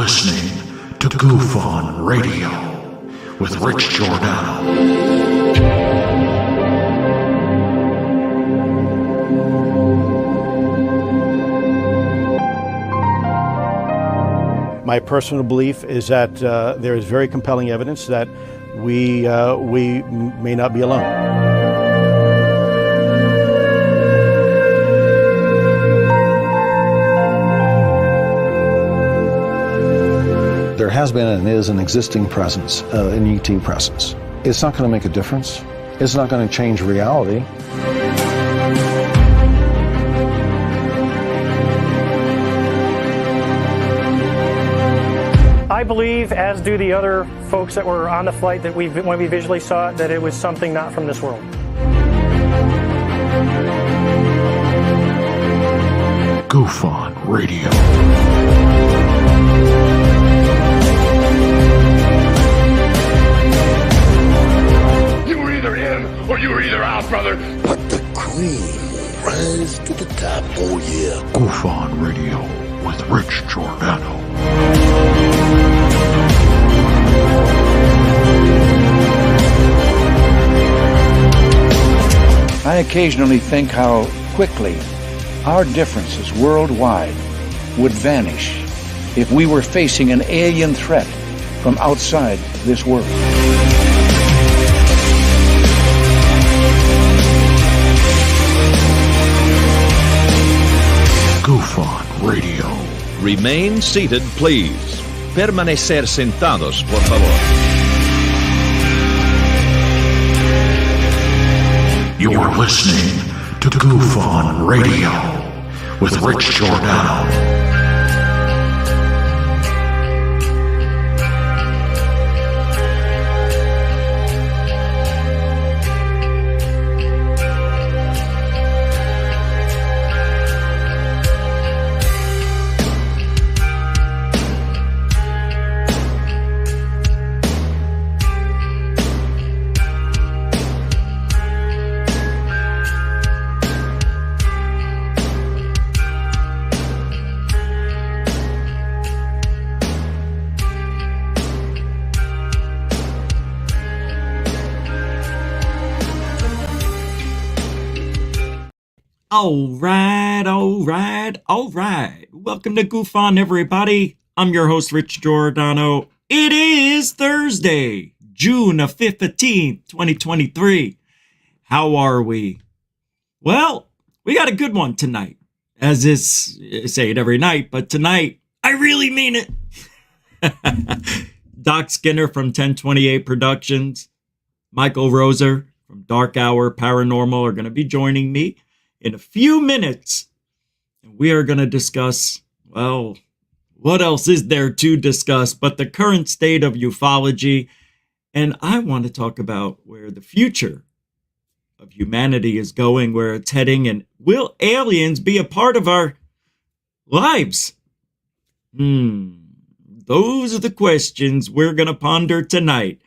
listening to Goof On Radio with Rich Giordano. My personal belief is that there is very compelling evidence that we may not be alone. There has been and is an existing presence, an ET presence. It's not going to make a difference. It's not going to change reality. I believe, as do the other folks that were on the flight, that when we visually saw it, that it was something not from this world. Goof On Radio. You were either in or you were either out, brother. But the cream will rise to the top, oh yeah. Goof On Radio with Rich Giordano. I occasionally think how quickly our differences worldwide would vanish if we were facing an alien threat from outside this world. Goof On Radio. Remain seated, please. Permanecer sentados, por favor. You're listening to Goof On Radio with Rich Giordano. All right. Welcome to Goof On, everybody. I'm your host, Rich Giordano. It is Thursday, June 15th, 2023. How are we? Well, we got a good one tonight. As is, I say it every night, but tonight, I really mean it. Doc Skinner from 1028 Productions, Michael Roser from Dark Hour Paranormal are going to be joining me in a few minutes. And we are going to discuss, well, what else is there to discuss but the current state of ufology. And I want to talk about where the future of humanity is going, where it's heading, and will aliens be a part of our lives? Those are the questions we're going to ponder tonight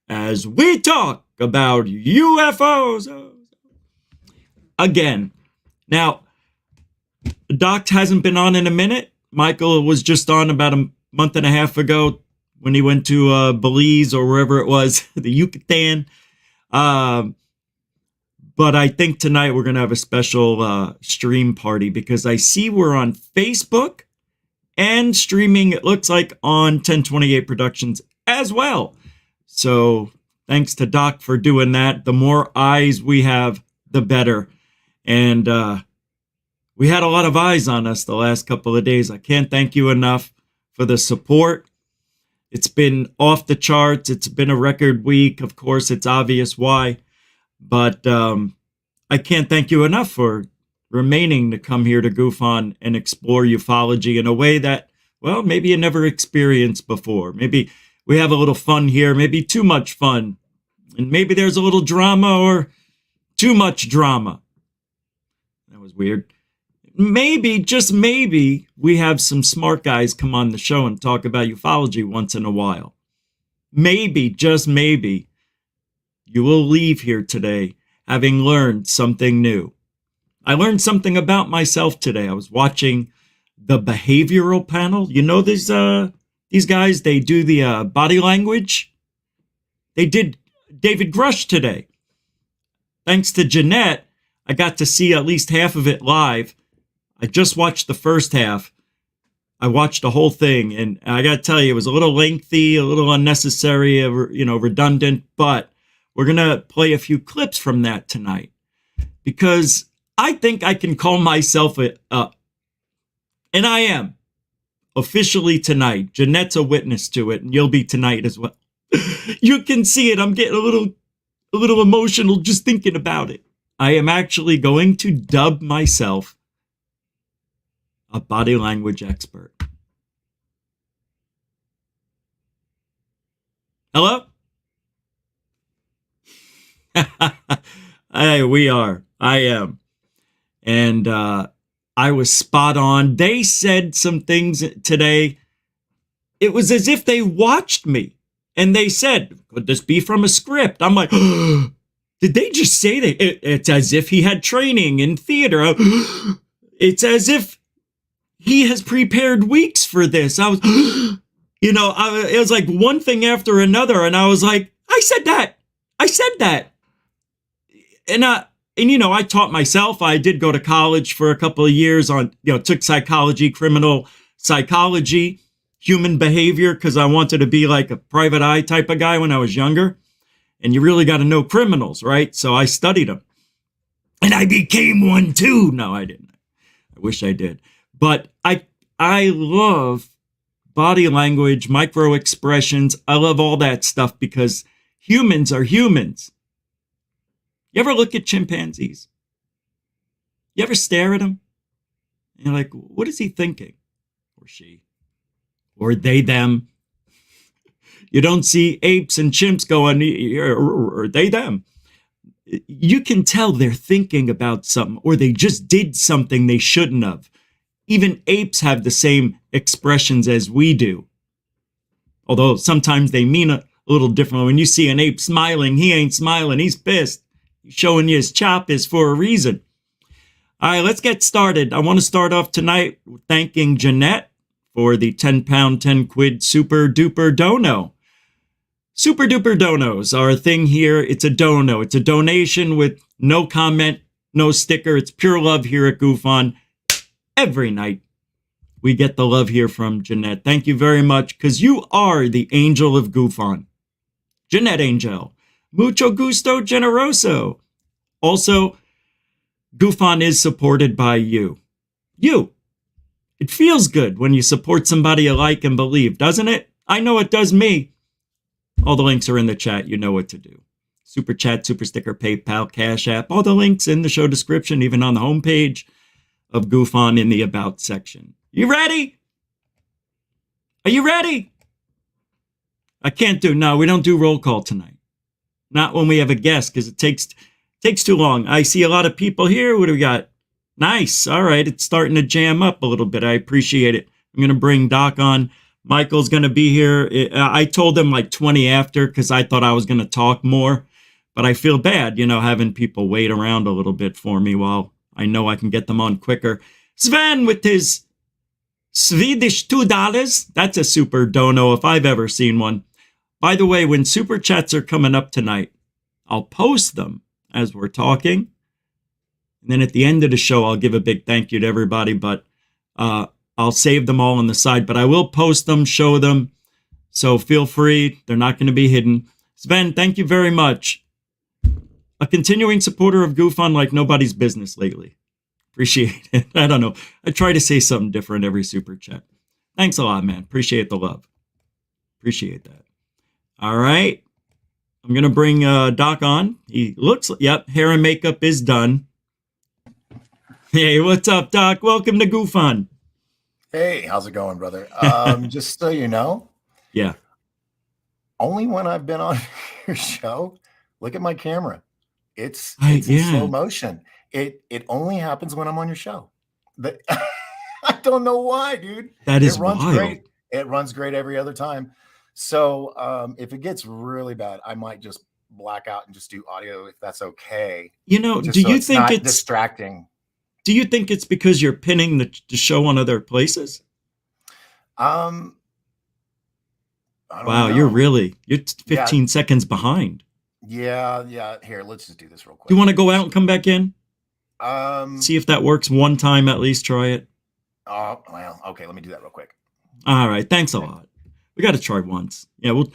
as we talk about UFOs. Again. Now, Doc hasn't been on in a minute. Michael was just on about a month and a half ago when he went to Belize or wherever it was, the Yucatan. But I think tonight we're going to have a special stream party because I see we're on Facebook and streaming, it looks like, on 1028 Productions as well. So thanks to Doc for doing that. The more eyes we have, the better. And we had a lot of eyes on us the last couple of days. I can't thank you enough for the support. It's been off the charts. It's been a record week. Of course, it's obvious why. But I can't thank you enough for remaining to come here to Goof On and explore ufology in a way that, well, maybe you never experienced before. Maybe we have a little fun here, maybe too much fun. And maybe there's a little drama or too much drama. That was weird. Maybe, just maybe, we have some smart guys come on the show and talk about ufology once in a while. Maybe, just maybe, you will leave here today having learned something new. I learned something about myself today. I was watching the behavioral panel. You know, these These guys, they do the body language. They did David Grush today. Thanks to Jeanette, I got to see at least half of it live. I just watched the first half. I watched the whole thing, and I got to tell you, it was a little lengthy, a little unnecessary, redundant, but we're going to play a few clips from that tonight because I think I can call myself and I am officially tonight. Jeanette's a witness to it, and you'll be tonight as well. You can see it. I'm getting a little emotional just thinking about it. I am actually going to dub myself a body language expert. Hello? Hey, we are. I am. And I was spot on. They said some things today. It was as if they watched me. And they said, could this be from a script? I'm like, did they just say that? It's as if he had training in theater. It's as if he has prepared weeks for this. I was, it was like one thing after another. And I was like, I said that. And I taught myself. I did go to college for a couple of years took psychology, criminal psychology, human behavior, because I wanted to be like a private eye type of guy when I was younger. And you really got to know criminals, right? So I studied them. And I became one too. No, I didn't. I wish I did. But I love body language, micro expressions. I love all that stuff because humans are humans. You ever look at chimpanzees? You ever stare at them? And you're like, what is he thinking? Or she? Or they, them? You don't see apes and chimps going, or they, them. You can tell they're thinking about something, or they just did something they shouldn't have. Even apes have the same expressions as we do. Although sometimes they mean a little differently. When you see an ape smiling, he ain't smiling, he's pissed. He's showing you his chop is for a reason. All right, let's get started. I want to start off tonight thanking Jeanette for the 10-pound, 10-quid super duper dono. Super duper donos are a thing here. It's a dono. It's a donation with no comment, no sticker. It's pure love here at Goof On. Every night we get the love here from Jeanette. Thank you very much, because you are the angel of Goof On. Jeanette Angel. Mucho gusto generoso. Also, Goof On is supported by you. You. It feels good when you support somebody you like and believe, doesn't it? I know it does me. All the links are in the chat. You know what to do. Super chat, super sticker, PayPal, Cash App. All the links in the show description, even on the homepage of Goof On in the About section. You ready? Are you ready? No, we don't do roll call tonight. Not when we have a guest, because it takes too long. I see a lot of people here. What do we got? Nice. All right. It's starting to jam up a little bit. I appreciate it. I'm going to bring Doc on. Michael's going to be here. I told him like 20 after because I thought I was going to talk more. But I feel bad, having people wait around a little bit for me while I know I can get them on quicker. Sven with his Swedish $2. That's a super dono if I've ever seen one. By the way, when super chats are coming up tonight, I'll post them as we're talking. And then at the end of the show, I'll give a big thank you to everybody, but I'll save them all on the side. But I will post them, show them. So feel free. They're not going to be hidden. Sven, thank you very much. A continuing supporter of Goof On like nobody's business lately. Appreciate it. I don't know. I try to say something different every super chat. Thanks a lot, man. Appreciate the love. Appreciate that. All right. I'm going to bring Doc on. He looks, yep, hair and makeup is done. Hey, what's up, Doc? Welcome to Goof On. Hey, how's it going, brother? Just so you know. Yeah. Only when I've been on your show, look at my camera. It's in slow motion. It only happens when I'm on your show. I don't know why, dude. That is runs wild. Great. It runs great every other time. So if it gets really bad, I might just black out and just do audio if that's okay. Do you think it's distracting? Do you think it's because you're pinning the show on other places? Wow, know. you're 15 seconds behind. Yeah. Here, let's just do this real quick. Do you want to go out and come back in? Um, See if that works one time at least. Try it. Oh, well, okay. Let me do that real quick. All right. Thanks a lot. We got to try once. Yeah. Well,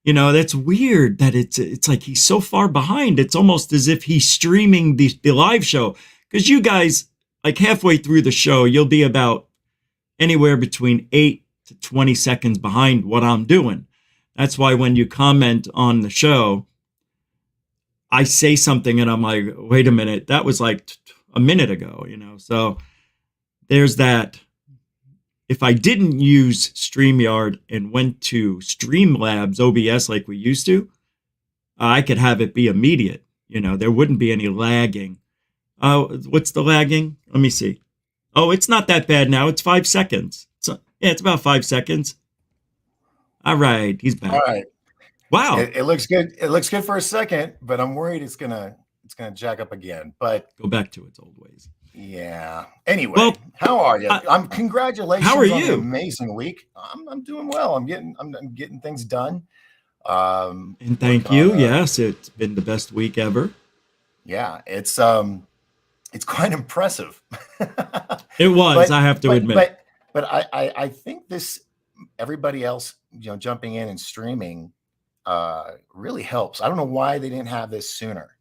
that's weird that it's like he's so far behind. It's almost as if he's streaming the live show. Because you guys, like halfway through the show, you'll be about anywhere between 8 to 20 seconds behind what I'm doing. That's why when you comment on the show, I say something and I'm like, wait a minute, that was like a minute ago, So there's that. If I didn't use StreamYard and went to Streamlabs OBS like we used to, I could have it be immediate. There wouldn't be any lagging. What's the lagging? Let me see. Oh, it's not that bad now. It's 5 seconds. So yeah, it's about 5 seconds. All right, he's back. All right. Wow. It looks good. It looks good for a second, but I'm worried it's gonna jack up again. But go back to its old ways. Yeah. Anyway, how are you? Congratulations. How are you? On an amazing week. I'm doing well. I'm getting things done. And thank you. Yes, it's been the best week ever. Yeah, it's quite impressive. It was, I have to admit. But I think this everybody else, jumping in and streaming really helps. I don't know why they didn't have this sooner.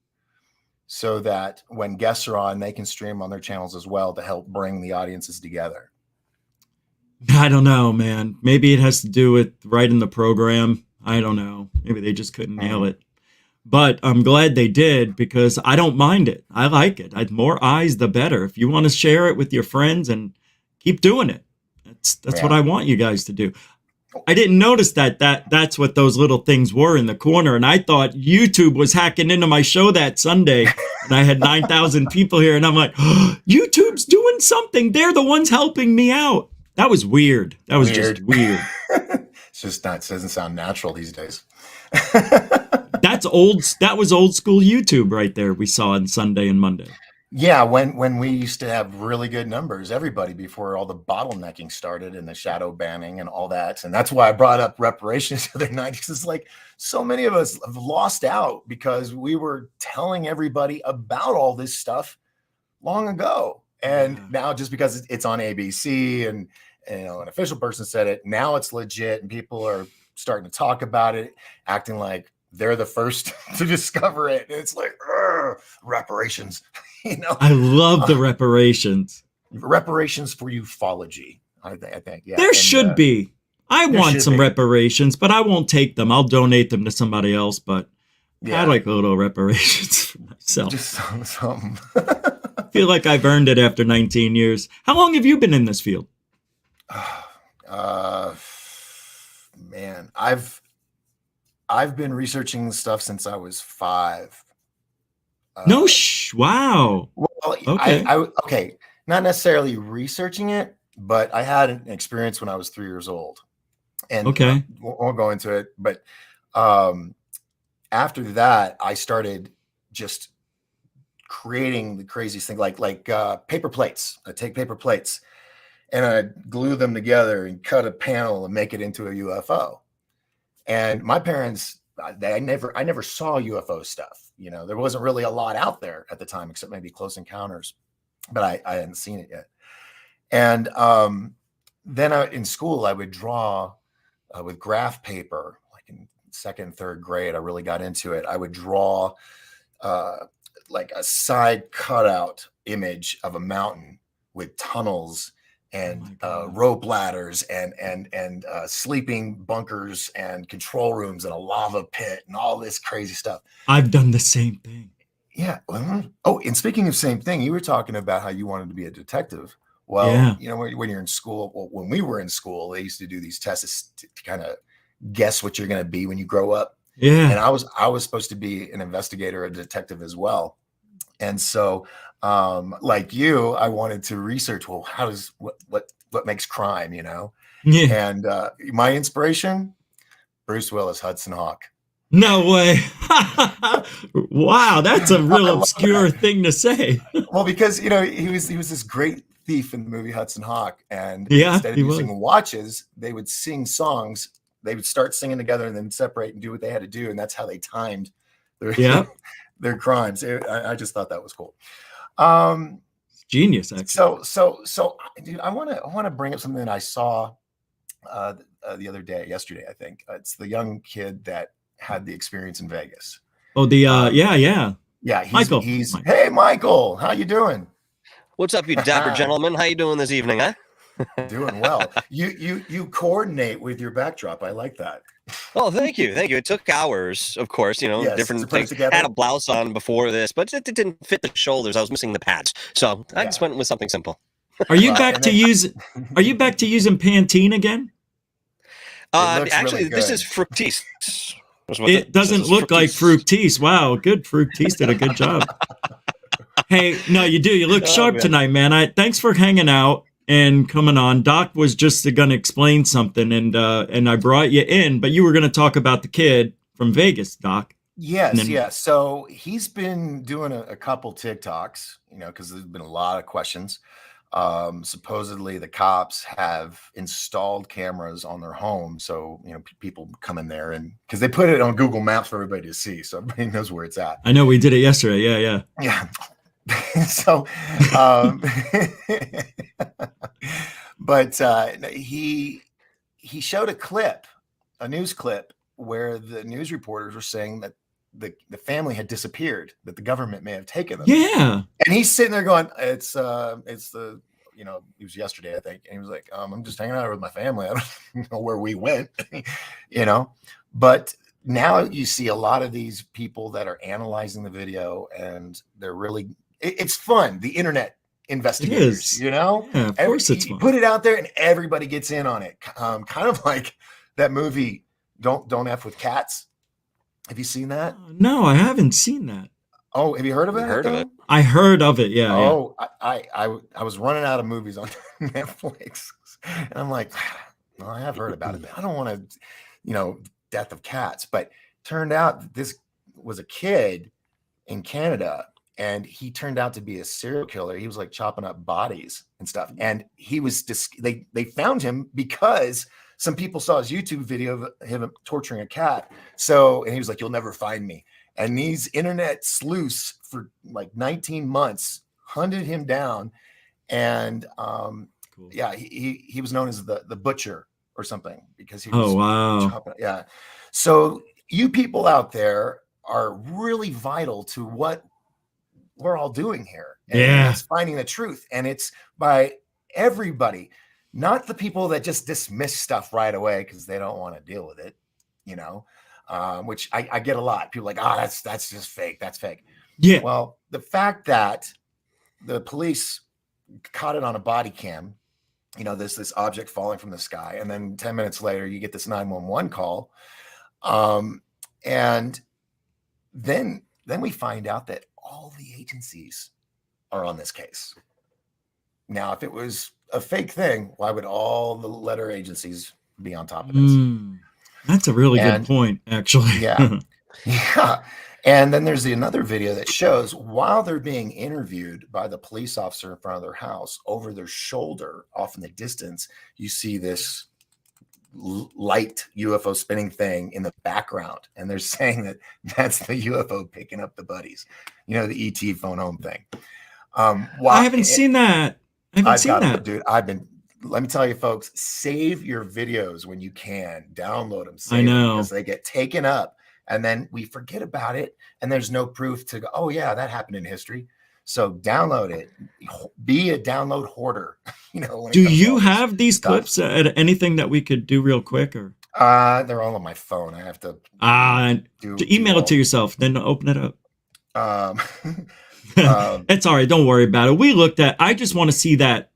So that when guests are on, they can stream on their channels as well to help bring the audiences together. I don't know, man. Maybe it has to do with writing the program. I don't know. Maybe they just couldn't nail it. But I'm glad they did because I don't mind it. I like it. More eyes, the better. If you want to share it with your friends and keep doing it, that's what I want you guys to do. I didn't notice that's what those little things were in the corner. And I thought YouTube was hacking into my show that Sunday. And I had 9,000 people here. And I'm like, oh, YouTube's doing something. They're the ones helping me out. That was weird. That was just weird. It's just not, it doesn't sound natural these days. That's old. That was old school YouTube right there. We saw on Sunday and Monday. Yeah, when we used to have really good numbers, everybody, before all the bottlenecking started and the shadow banning and all that. And that's why I brought up reparations the other night, because it's like so many of us have lost out because we were telling everybody about all this stuff long ago. And now just because it's on ABC and an official person said it, now it's legit and people are starting to talk about it, acting like they're the first to discover it. And it's like, reparations. I love the reparations. Reparations for ufology, I think. Yeah. There should be. I want some reparations, but I won't take them. I'll donate them to somebody else, but I like a little reparations for myself. Just something. I feel like I've earned it after 19 years. How long have you been in this field? Man, I've been researching stuff since I was 5. Wow. Well, okay. Okay, not necessarily researching it, but I had an experience when I was 3 years old. And okay, won't go into it, but after that, I started just creating the craziest thing, like paper plates. I take paper plates and I glue them together and cut a panel and make it into a UFO. And my parents, I never saw UFO stuff. There wasn't really a lot out there at the time, except maybe Close Encounters, but I hadn't seen it yet. And then in school, I would draw with graph paper, like in 2nd, 3rd grade. I really got into it. I would draw like a side cutout image of a mountain with tunnels and rope ladders and sleeping bunkers and control rooms and a lava pit and all this crazy stuff. I've done the same thing. Yeah. Oh, and speaking of same thing, you were talking about how you wanted to be a detective. Well, when you're in school, when we were in school, they used to do these tests to kind of guess what you're going to be when you grow up. Yeah. And I was supposed to be an investigator, a detective as well. And so, like you, I wanted to research, well, how does what makes crime, Yeah. And my inspiration, Bruce Willis, Hudson Hawk. No way. Wow, that's a real obscure thing to say. Well, because he was this great thief in the movie Hudson Hawk, and yeah, instead of using watches, they would sing songs they would start singing together and then separate and do what they had to do, and that's how they timed their their crimes. I just thought that was cool. Genius, actually. So, dude, I want to bring up something that I saw the other day, yesterday, I think. It's the young kid that had the experience in Vegas. Oh, yeah. Michael. Hey, Michael, how you doing? What's up, you dapper gentlemen? How you doing this evening, huh? Doing well. You coordinate with your backdrop. I like that. Oh, thank you. It took hours, of course, different things. I had a blouse on before this, but it didn't fit the shoulders. I was missing the pads. So I just went with something simple. Are you back to using Pantene again? Actually, this is Fructis. It doesn't look like Fructis. Wow, good. Fructis did a good job. Hey, no, you do. You look sharp tonight, man. Thanks for hanging out and coming on. Doc was just going to explain something, and I brought you in, but you were going to talk about the kid from Vegas, Doc. Yes. So he's been doing a couple TikToks, because there's been a lot of questions. Supposedly the cops have installed cameras on their home, so people come in there, and because they put it on Google Maps for everybody to see, so everybody knows where it's at. I know, we did it yesterday. Yeah. So but he showed a news clip where the news reporters were saying that the family had disappeared, that the government may have taken them. Yeah. And he's sitting there going, it's the, it was yesterday, I think. And he was like, I'm just hanging out with my family. I don't know where we went, but now you see a lot of these people that are analyzing the video, and they're really, it's fun. The internet investigators, Yeah, of course it's fun. Put it out there and everybody gets in on it. Kind of like that movie, Don't F with Cats. Have you seen that? No, I haven't seen that. Oh, have you heard of it? I heard of it. Yeah. Oh, yeah. I was running out of movies on Netflix, and I'm like, well, I have heard about it, but I don't want to, death of cats. But turned out that this was a kid in Canada, and he turned out to be a serial killer. He was like chopping up bodies and stuff, and he was they found him because some people saw his YouTube video of him torturing a cat. And he was like, "You'll never find me." And these internet sleuths for like 19 months hunted him down. And cool. Yeah, he was known as the butcher or something, because he was chopping. Yeah. So you people out there are really vital to what we're all doing here. And it's finding the truth. And it's by everybody, not the people that just dismiss stuff right away because they don't want to deal with it, which I get a lot. People are like, that's just fake. That's fake. Yeah. Well, the fact that the police caught it on a body cam, this object falling from the sky, and then 10 minutes later you get this 911 call, and then we find out that all the agencies are on this case. Now, if it was a fake thing, why would all the letter agencies be on top of this? That's a really good point, actually. Yeah. And then there's another video that shows while they're being interviewed by the police officer in front of their house, over their shoulder, off in the distance, you see this light UFO spinning thing in the background. And they're saying that that's the UFO picking up the buddies, the ET phone home thing. I haven't seen that. Dude. Let me tell you, folks, save your videos when you can. Download them. I know. Because they get taken up, and then we forget about it, and there's no proof to go, oh, yeah, that happened in history. So download it. Be a download hoarder. Do you have these clips at anything that we could do real quick? Or they're all on my phone. I have to email it to yourself, then open it up. It's all right. Don't worry about it. We looked at. I just want to see that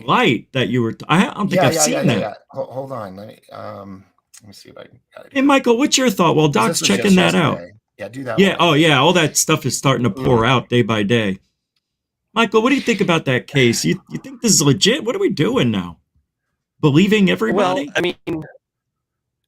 light that you were. I don't think I've seen that. Yeah. Hold on. Let me see if I can. Hey, Michael, what's your thought? Well, Doc's checking that out. Yeah, do that. Yeah. Oh, yeah. All that stuff is starting to pour out day by day. Michael, what do you think about that case? You think this is legit? What are we doing now? Believing everybody? Well, I mean,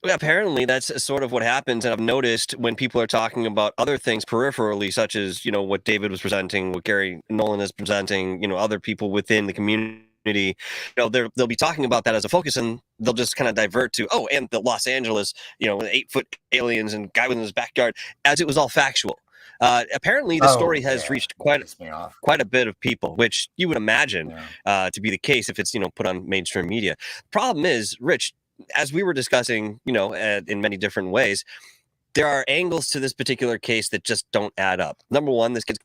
apparently that's sort of what happens. And I've noticed when people are talking about other things peripherally, such as, what David was presenting, what Gary Nolan is presenting, other people within the community You know, they'll be talking about that as a focus, and they'll just kind of divert to, oh, and the Los Angeles, you know, 8-foot aliens and guy within his backyard, as it was all factual. Apparently, the story has reached quite a bit of people, which you would imagine to be the case if it's, you know, put on mainstream media. Problem is, Rich, as we were discussing, you know, in many different ways, there are angles to this particular case that just don't add up. Number one, this kid's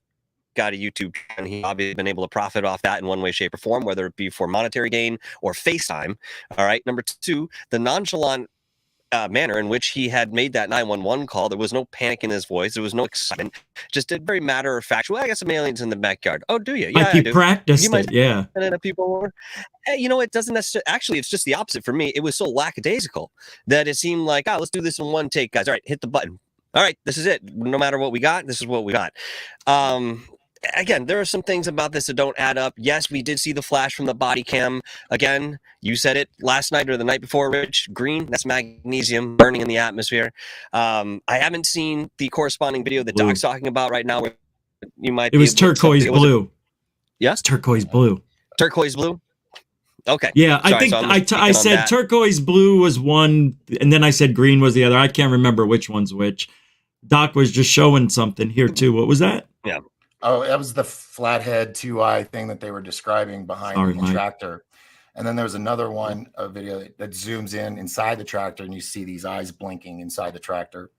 got a YouTube and he's obviously been able to profit off that in one way, shape, or form, whether it be for monetary gain or FaceTime. All right. Number two, the nonchalant manner in which he had made that 911 call. There was no panic in his voice. There was no excitement. Just a very matter of fact. Well, I got some aliens in the backyard. Oh, do you? Yeah, like he I do. practiced it. Yeah. People, you know, it doesn't necessarily. Actually, it's just the opposite for me. It was so lackadaisical that it seemed like, oh, let's do this in one take, guys. All right, hit the button. All right, this is it. No matter what we got, this is what we got. Again, there are some things about this that don't add up. Yes, we did see the flash from the body cam. Again, you said it last night or the night before, Rich. Green, that's magnesium burning in the atmosphere. I haven't seen the corresponding video that Doc's talking about right now. Where you might. It was turquoise blue. Yes, turquoise blue. Turquoise blue. Okay. Yeah, I think I said turquoise blue was one, and then I said green was the other. I can't remember which one's which. Doc was just showing something here too. What was that? Yeah. Oh, that was the flathead 2-eye thing that they were describing behind the tractor. And then there was another one, a video that zooms in inside the tractor, and you see these eyes blinking inside the tractor.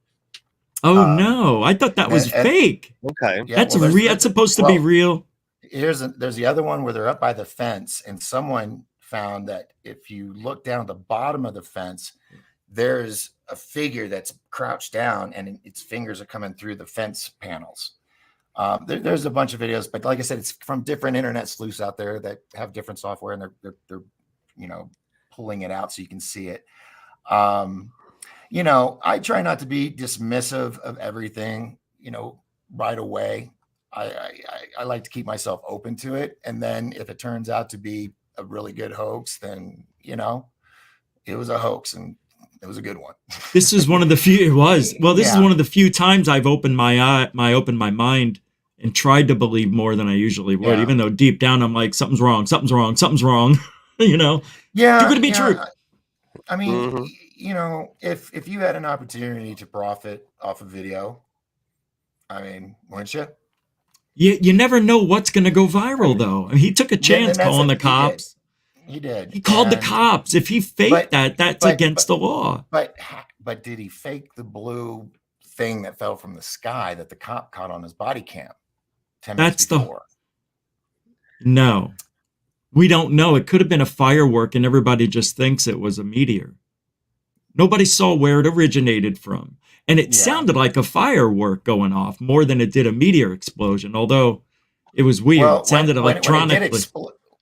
Oh no, I thought that was fake. Okay, yeah, that's real. That's supposed to be real. There's the other one where they're up by the fence, and someone found that if you look down at the bottom of the fence, there's a figure that's crouched down, and its fingers are coming through the fence panels. There's a bunch of videos, but like I said, it's from different internet sleuths out there that have different software, and they're you know, pulling it out so you can see it. You know, I try not to be dismissive of everything, you know, right away. I like to keep myself open to it, and then if it turns out to be a really good hoax, then, you know, it was a hoax and it was a good one. This is one of the few. It was. Well, this is one of the few times I've opened my mind and tried to believe more than I usually would, even though deep down I'm like, something's wrong, you know? Yeah. Too good to be true. I mean, you know, if you had an opportunity to profit off of video, I mean, wouldn't you? You never know what's going to go viral, though. I mean, he took a chance calling the cops. He did. He called the cops. If he faked that's against the law. But did he fake the blue thing that fell from the sky that the cop caught on his body cam 10 minutes before? No. We don't know. It could have been a firework and everybody just thinks it was a meteor. Nobody saw where it originated from. And it sounded like a firework going off more than it did a meteor explosion, although it was weird. Well, it sounded electronically.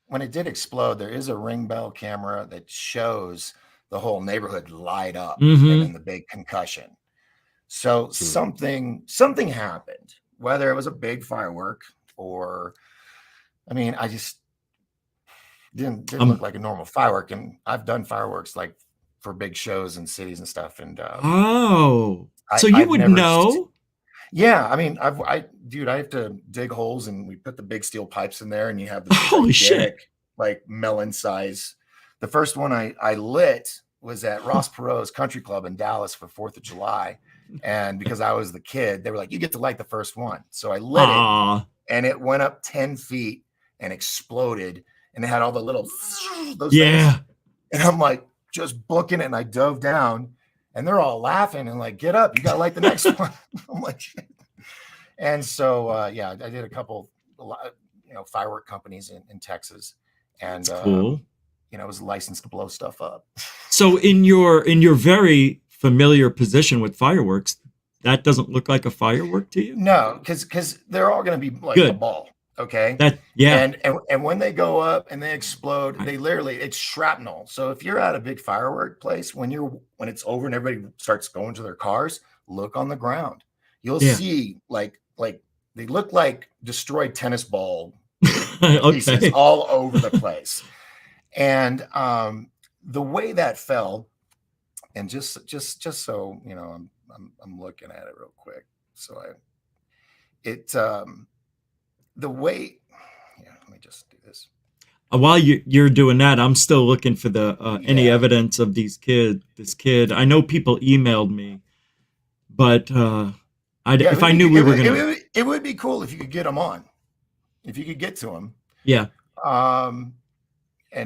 When it did explode, there is a ring bell camera that shows the whole neighborhood light up and then the big concussion. So something happened, whether it was a big firework or, I mean, I just didn't look like a normal firework. And I've done fireworks like for big shows and cities and stuff. And so you would know? Yeah, I mean, I have to dig holes, and we put the big steel pipes in there, and you have the holy shit, like melon size. The first one I lit was at Ross Perot's Country Club in Dallas for 4th of July, and because I was the kid, they were like, "You get to light the first one." So I lit it, and it went up 10 feet and exploded, and it had all the little those things. And I'm like just booking it, and I dove down. And they're all laughing and like, get up, you got to light the next one. I'm like, shit. And so, I did a lot, you know, firework companies in Texas, and cool. You know, I was licensed to blow stuff up. So in your very familiar position with fireworks, that doesn't look like a firework to you? No, because they're all going to be like a ball. Okay. And when they go up and they explode, it's shrapnel. So if you're at a big firework place, when it's over and everybody starts going to their cars, look on the ground. You'll see like they look like destroyed tennis ball pieces all over the place. And the way that fell, and just so you know, I'm looking at it real quick. So the way, let me just do this. while you're doing that, I'm still looking for the any evidence of this kid. I know people emailed me, but if I knew we were gonna, it would be cool if you could get him on, if you could get to him. Yeah. And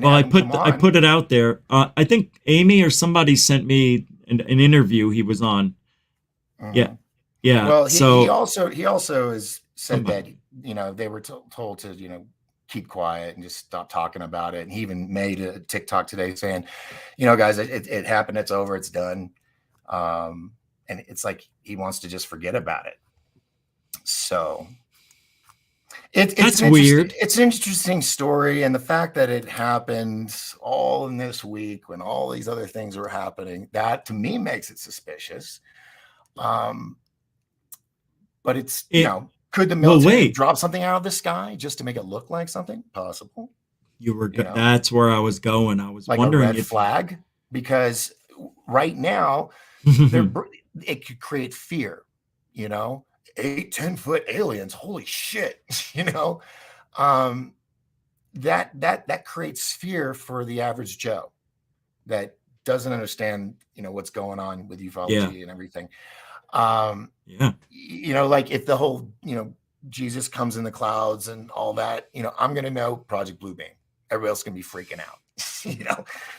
well, I put it out there. I think Amy or somebody sent me an interview he was on. Yeah. Well, he also has said that they were told to keep quiet and just stop talking about it. And he even made a TikTok today saying, guys, it happened, it's over, it's done. And it's like he wants to just forget about it. So it's weird. It's an interesting story, and the fact that it happened all in this week when all these other things were happening, that to me makes it suspicious. But could the military drop something out of the sky just to make it look like something? Possible. That's where I was going. I was like wondering a red flag, because right now it could create fear. 8-10-foot aliens, holy shit. That creates fear for the average Joe that doesn't understand what's going on with ufology and everything. Like if the whole Jesus comes in the clouds and all that, I'm gonna know Project Blue Beam. Everybody else is gonna be freaking out.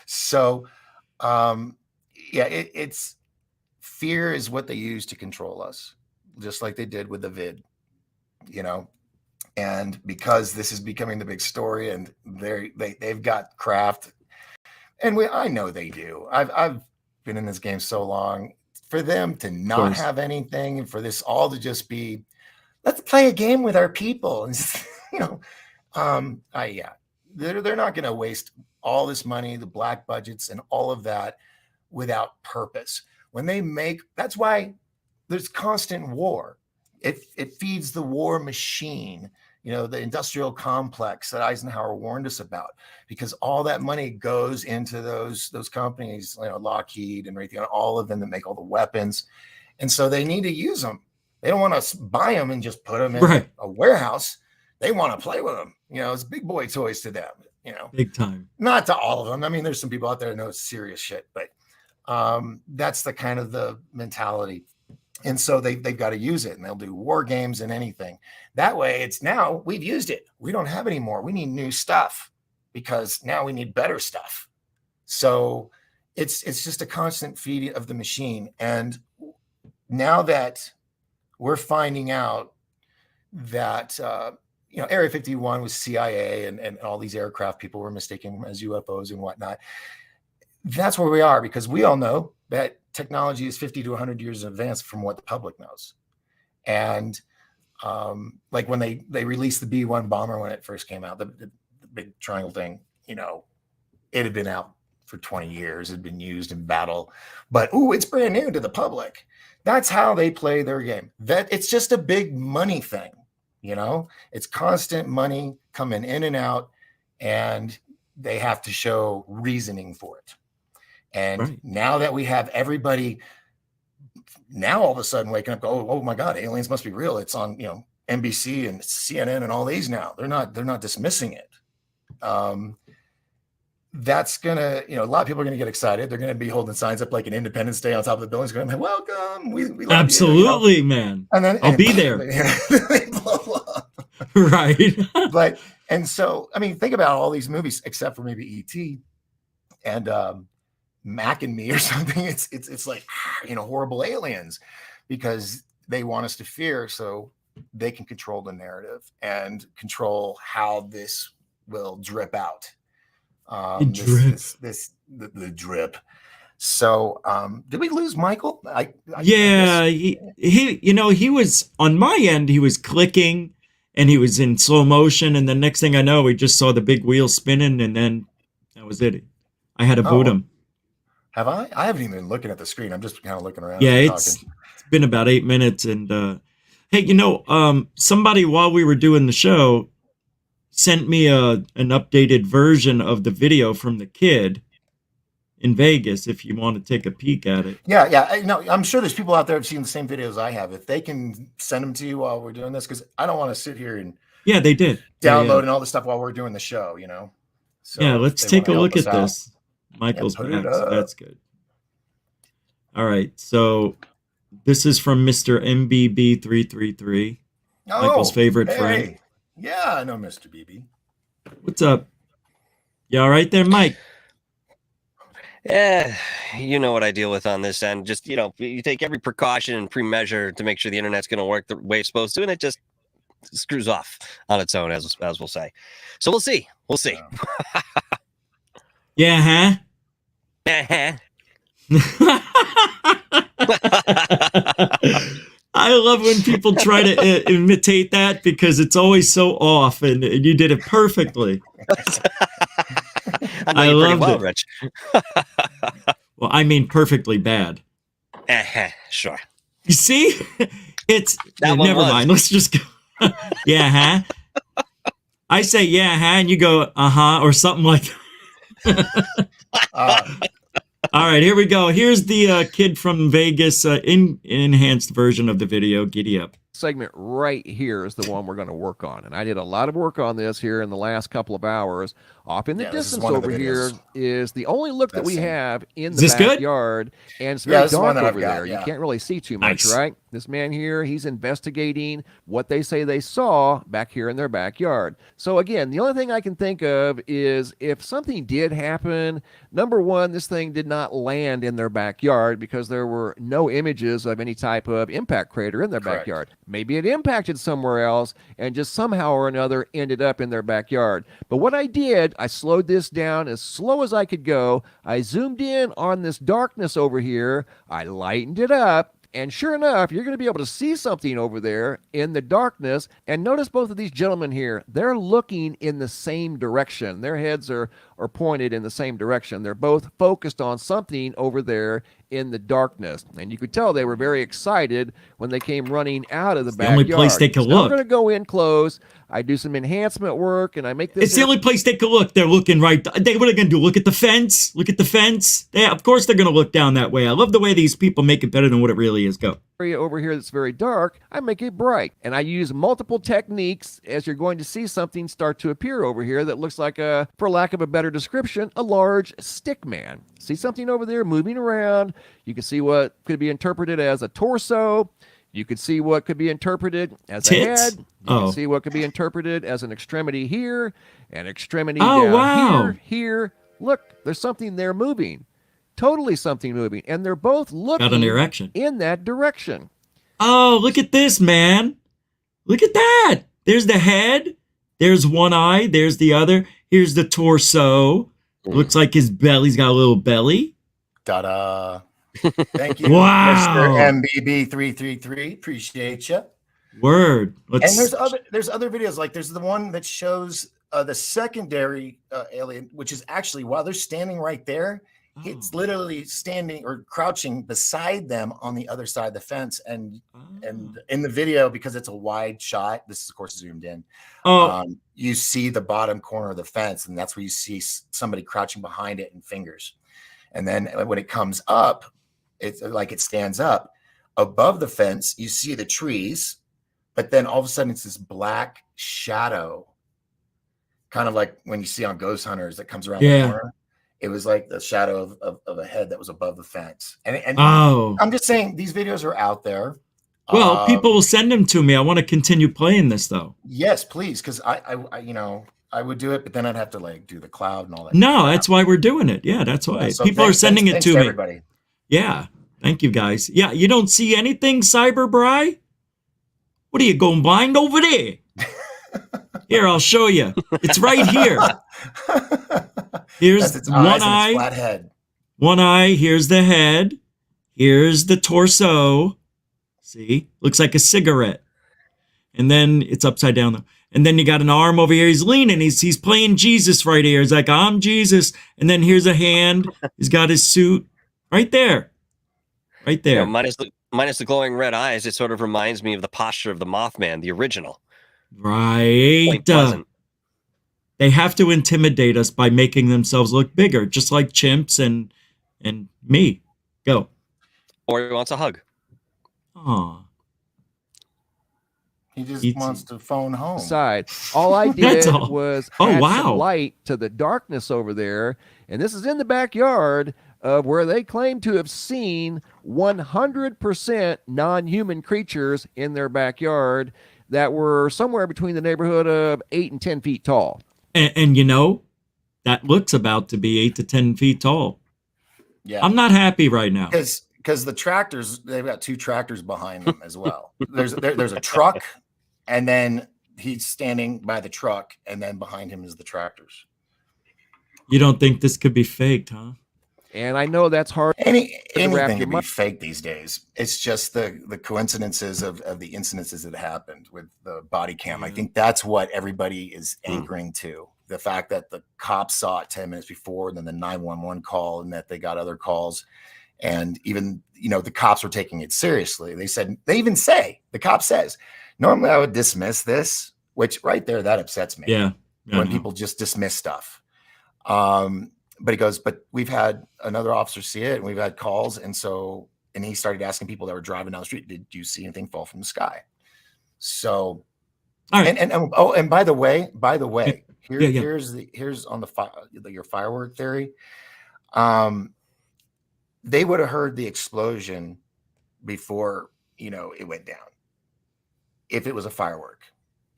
So it's fear is what they use to control us, just like they did with the vid, and because this is becoming the big story, and they've got craft, and I know they do. I've been in this game so long. For them to not have anything, and for this all to just be, let's play a game with our people, and they're not going to waste all this money, the black budgets, and all of that without purpose. When they that's why there's constant war. It feeds the war machine, the industrial complex that Eisenhower warned us about, because all that money goes into those companies, Lockheed and Raytheon, all of them that make all the weapons. And so they need to use them. They don't want to buy them and just put them in a warehouse. They want to play with them. It's big boy toys to them, big time. Not to all of them. I mean, there's some people out there that know it's serious shit, but that's the kind of the mentality. And so they've got to use it, and they'll do war games and anything. That way, it's now we've used it. We don't have any more. We need new stuff, because now we need better stuff. So it's just a constant feeding of the machine. And now that we're finding out that Area 51 was CIA, and all these aircraft people were mistaken as UFOs and whatnot. That's where we are, because we all know that technology is 50 to 100 years in advance from what the public knows. And like when they released the B-1 bomber, when it first came out, the big triangle thing, it had been out for 20 years, it had been used in battle, but it's brand new to the public. That's how they play their game. That it's just a big money thing, it's constant money coming in and out, and they have to show reasoning for it. And now that we have everybody now all of a sudden waking up, oh my God, aliens must be real. It's on, NBC and CNN and all these now. They're not dismissing it. That's gonna, a lot of people are gonna get excited. They're gonna be holding signs up like an Independence Day on top of the buildings, going, welcome. We love absolutely, you, man. And then I'll be there. They blow up. Right. And so, I mean, think about all these movies, except for maybe E.T. and Mac and Me or something. It's like, horrible aliens, because they want us to fear so they can control the narrative and control how this will drip out. The drip. So, did we lose Michael? He was on my end. He was clicking, and he was in slow motion. And the next thing I know, we just saw the big wheel spinning, and then that was it. I had to boot him. Have I? I haven't even been looking at the screen. I'm just kind of looking around. Yeah, it's been about 8 minutes. And hey, somebody while we were doing the show sent me an updated version of the video from the kid in Vegas, if you want to take a peek at it. Yeah. No, I'm sure there's people out there who've seen the same videos I have. If they can send them to you while we're doing this, because I don't want to sit here and they did download and all this stuff while we're doing the show, So yeah, let's take a look at this. Michael's put back, it so up. that's good. All right, so this is from Mr. MBB333, Michael's favorite friend. Yeah, I know Mr. BB. What's up? You all right there, Mike? Yeah, you know what I deal with on this end. Just, you take every precaution and pre-measure to make sure the internet's going to work the way it's supposed to, and it just screws off on its own, as we'll say. So we'll see. We'll see. Yeah, Uh-huh. I love when people try to imitate that because it's always so off, and you did it perfectly. I loved it. Rich. Well, I mean perfectly bad. Sure. You see? It's never mind. Let's just go. Yeah, I say yeah, and you go or something like that. All right, here we go. Here's the kid from Vegas enhanced version of the video. Giddy up. Segment right here is the one we're going to work on, and I did a lot of work on this here in the last couple of hours. Off in the distance over here is the only look that we have in the backyard, and it's very dark over there. You can't really see too much, right? This man here, he's investigating what they say they saw back here in their backyard. So again, the only thing I can think of is if something did happen, number one, this thing did not land in their backyard because there were no images of any type of impact crater in their backyard. Maybe it impacted somewhere else and just somehow or another ended up in their backyard. But what I did, I slowed this down as slow as I could go. I zoomed in on this darkness over here. I lightened it up. And sure enough, you're going to be able to see something over there in the darkness. And notice both of these gentlemen here, they're looking in the same direction. Their heads are pointed in the same direction. They're both focused on something over there in the darkness. And you could tell they were very excited when they came running out of the backyard. The only place they could look. I'm going to go in close. I do some enhancement work, and I make this. It's the only place they could look. They're looking right. What are they going to do? Look at the fence? Look at the fence? Yeah, of course they're going to look down that way. I love the way these people make it better than what it really is. Go. Area over here that's very dark, I make it bright. And I use multiple techniques as you're going to see something start to appear over here that looks like for lack of a better description, a large stick man. See something over there moving around. You can see what could be interpreted as a torso. You could see what could be interpreted as a head. You can see what could be interpreted as an extremity here, an extremity down here. Look, there's something there moving. Totally something moving. And they're both looking in that direction. Oh, look at this, man. Look at that. There's the head. There's one eye. There's the other. Here's the torso. Looks like his belly's got a little belly. Ta-da. Thank you, wow. Mr. MBB333. Appreciate you. Word. And there's other videos. Like there's the one that shows the secondary alien, which is actually while they're standing right there, it's literally standing or crouching beside them on the other side of the fence. And in the video, because it's a wide shot, this is of course zoomed in. You see the bottom corner of the fence, and that's where you see somebody crouching behind it and fingers. And then when it comes up, it's like it stands up above the fence. You see the trees, but then all of a sudden it's this black shadow, kind of like when you see on Ghost Hunters that comes around the corner. It was like the shadow of a head that was above the fence. And I'm just saying these videos are out there. Well, people will send them to me. I want to continue playing this though. Yes, please, because I would do it, but then I'd have to like do the cloud and all that. No, that's why we're doing it. Yeah, that's why. So people are sending it to me. Everybody. Yeah. Thank you, guys. Yeah, you don't see anything, Cyber Bry? What are you, going blind over there? Here, I'll show you. It's right here. Here's one eye. Flat head. One eye. Here's the head. Here's the torso. See? Looks like a cigarette. And then it's upside down though. And then you got an arm over here. He's leaning. He's playing Jesus right here. He's like, I'm Jesus. And then here's a hand. He's got his suit right there. Right there. Minus the glowing red eyes, it sort of reminds me of the posture of the Mothman, the original. Right. They have to intimidate us by making themselves look bigger, just like chimps and me. Go. Or he wants a hug. Aw. He just wants to phone home. All I did was add some light to the darkness over there, and this is in the backyard of where they claim to have seen 100% non-human creatures in their backyard that were somewhere between the neighborhood of 8 and 10 feet tall. And that looks about to be 8 to 10 feet tall. Yeah, I'm not happy right now. Because the tractors, they've got 2 tractors behind them as well. There's a truck, and then he's standing by the truck, and then behind him is the tractors. You don't think this could be faked, huh? And I know that's hard. Anything can be fake these days. It's just the coincidences of the incidences that happened with the body cam. I think that's what everybody is anchoring to. The fact that the cops saw it 10 minutes before, and then the 911 call, and that they got other calls. And even, the cops were taking it seriously. The cop says, normally I would dismiss this, which right there, that upsets me. Yeah. When people just dismiss stuff. But he goes, but we've had another officer see it, and we've had calls. And he started asking people that were driving down the street, did you see anything fall from the sky? So, all right. And by the way, here's on your firework theory. They would have heard the explosion before, it went down. If it was a firework,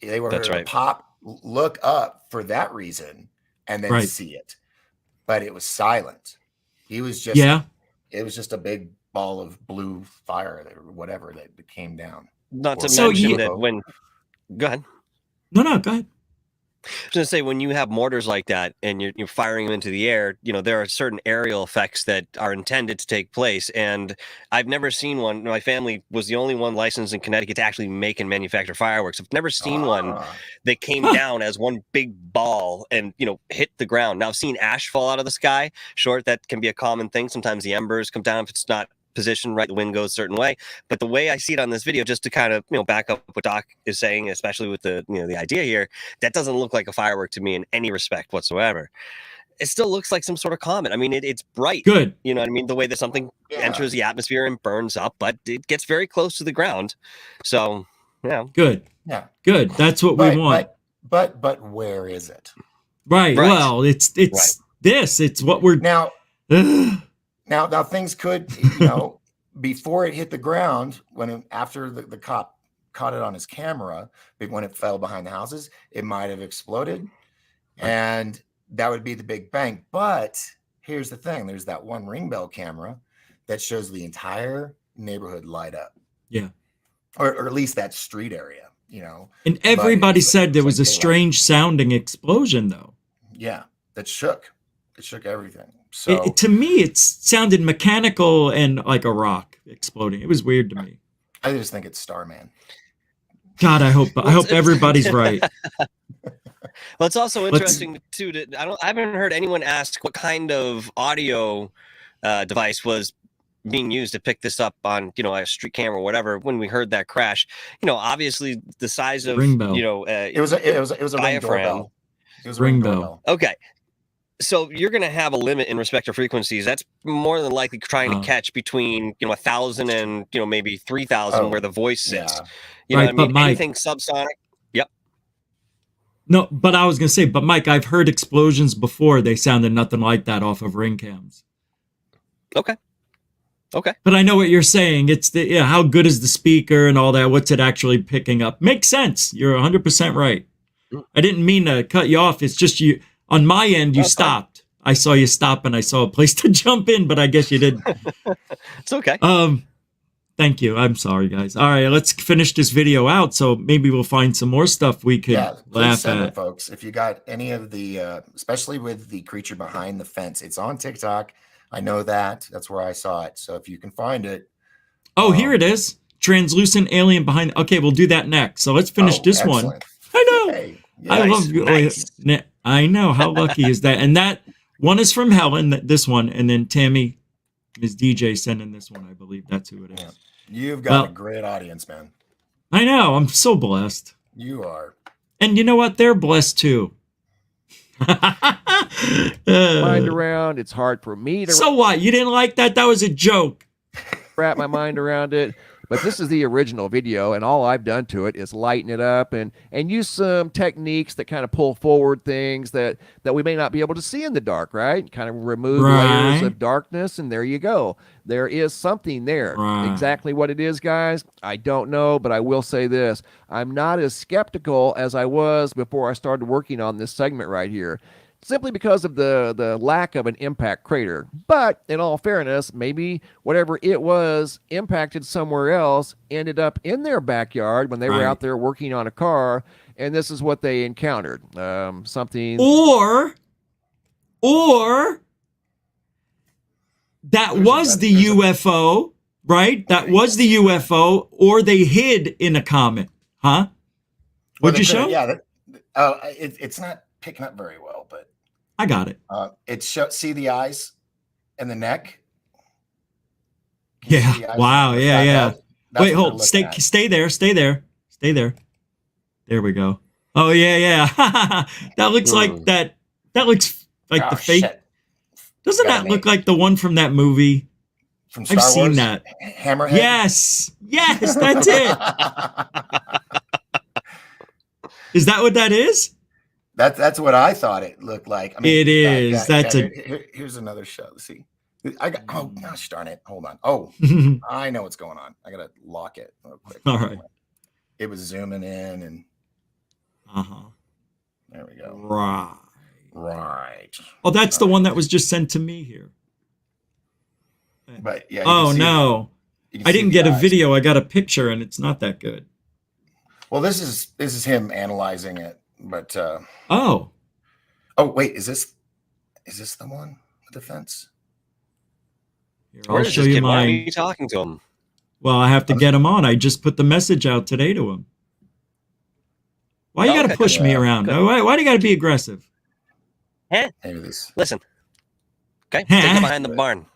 they would have heard a pop, look up for that reason, and then see it. But it was silent. He was just, it was just a big ball of blue fire or whatever that came down. Not to mention that when, go ahead. No, go ahead. I was going to say, when you have mortars like that and you're firing them into the air, there are certain aerial effects that are intended to take place. And I've never seen one. My family was the only one licensed in Connecticut to actually make and manufacture fireworks. I've never seen one that came down as one big ball and, hit the ground. Now, I've seen ash fall out of the sky. Sure, that can be a common thing. Sometimes the embers come down if it's not position right, the wind goes a certain way. But the way I see it on this video, just to kind of back up what Doc is saying, especially with the the idea here, that doesn't look like a firework to me in any respect whatsoever. It still looks like some sort of comet. I mean, it's bright. Good. You know what I mean? The way that something enters the atmosphere and burns up, but it gets very close to the ground. So good. Yeah, good. That's what we want. But where is it? Right. Well, it's this. It's what we're now. Now things could, before it hit the ground, after the cop caught it on his camera, when it fell behind the houses, it might have exploded, and that would be the big bang. But here's the thing: there's that one ring bell camera that shows the entire neighborhood light up. Yeah, or at least that street area, And everybody said there was a strange sounding explosion, though. Yeah, that shook. It shook everything. So to me, it sounded mechanical and like a rock exploding. It was weird to me. I just think it's Starman. God, I hope everybody's right. Well, it's also interesting too. I haven't heard anyone ask what kind of audio device was being used to pick this up on a street camera or whatever. When we heard that crash, obviously the size of ring bell. It was a ring doorbell. It was a ring bell. Okay. So you're going to have a limit in respect to frequencies. That's more than likely trying to catch between 1,000 and maybe 3,000 where the voice sits. You know what I mean? Mike, anything subsonic. Yep. No, but I was going to say, but Mike, I've heard explosions before. They sounded nothing like that off of ring cams. Okay. But I know what you're saying. It's how good is the speaker and all that? What's it actually picking up? Makes sense. You're 100% right. I didn't mean to cut you off. It's just you. On my end, you stopped. I saw you stop, and I saw a place to jump in, but I guess you didn't. It's okay. Thank you. I'm sorry, guys. All right, let's finish this video out, so maybe we'll find some more stuff we could laugh at. It, folks. If you got any of the, especially with the creature behind the fence, it's on TikTok. I know that. That's where I saw it. So if you can find it. Oh, here it is. Translucent alien behind. Okay, we'll do that next. So let's finish this one. I know. Hey, I love you. Nice. I know. How lucky is that? And that one is from Helen, this one. And then Tammy, Ms. DJ, sending this one, I believe. That's who it is. Yeah. You've got a great audience, man. I know. I'm so blessed. You are. And you know what? They're blessed too. Mind around. It's hard for me to. So what? You didn't like that? That was a joke. Wrap my mind around it. But this is the original video, and all I've done to it is lighten it up and use some techniques that kind of pull forward things that we may not be able to see in the dark, right? Kind of remove layers of darkness, and there you go. There is something there. Exactly what it is, guys, I don't know, but I will say this. I'm not as skeptical as I was before I started working on this segment right here, simply because of the lack of an impact crater. But in all fairness, maybe whatever it was impacted somewhere else, ended up in their backyard when they were out there working on a car, and this is what they encountered. Something... Or that was the UFO, right? That was the UFO, or they hid in a comet, huh? What'd you show? Yeah, it's not picking up very well, but I got it. See the eyes and the neck? Yeah. Wow. Yeah. Wait, hold. Stay there. There we go. Oh yeah. That looks like that. That looks like the fake. Shit. Doesn't that look like the one from that movie? From Star Wars? I've seen that. Hammerhead? Yes, that's it. Is that what that is? That's what I thought it looked like. I mean, it is. Here's another shot. Let's see. Oh gosh darn it. Hold on. Oh, I know what's going on. I gotta lock it real quick. All right. It was zooming in and there we go. Right. Oh, that's the one that was just sent to me here. But yeah. Oh no. I didn't get a video. I got a picture and it's not that good. Well, this is him analyzing it, but oh wait, is this the one with the fence? Here, I'll show you mine. Why are you talking to him? Well, I have to get him on. I just put the message out today to him. Why you got to push me around? Why do you got to be aggressive? Listen. Okay, take it behind the barn.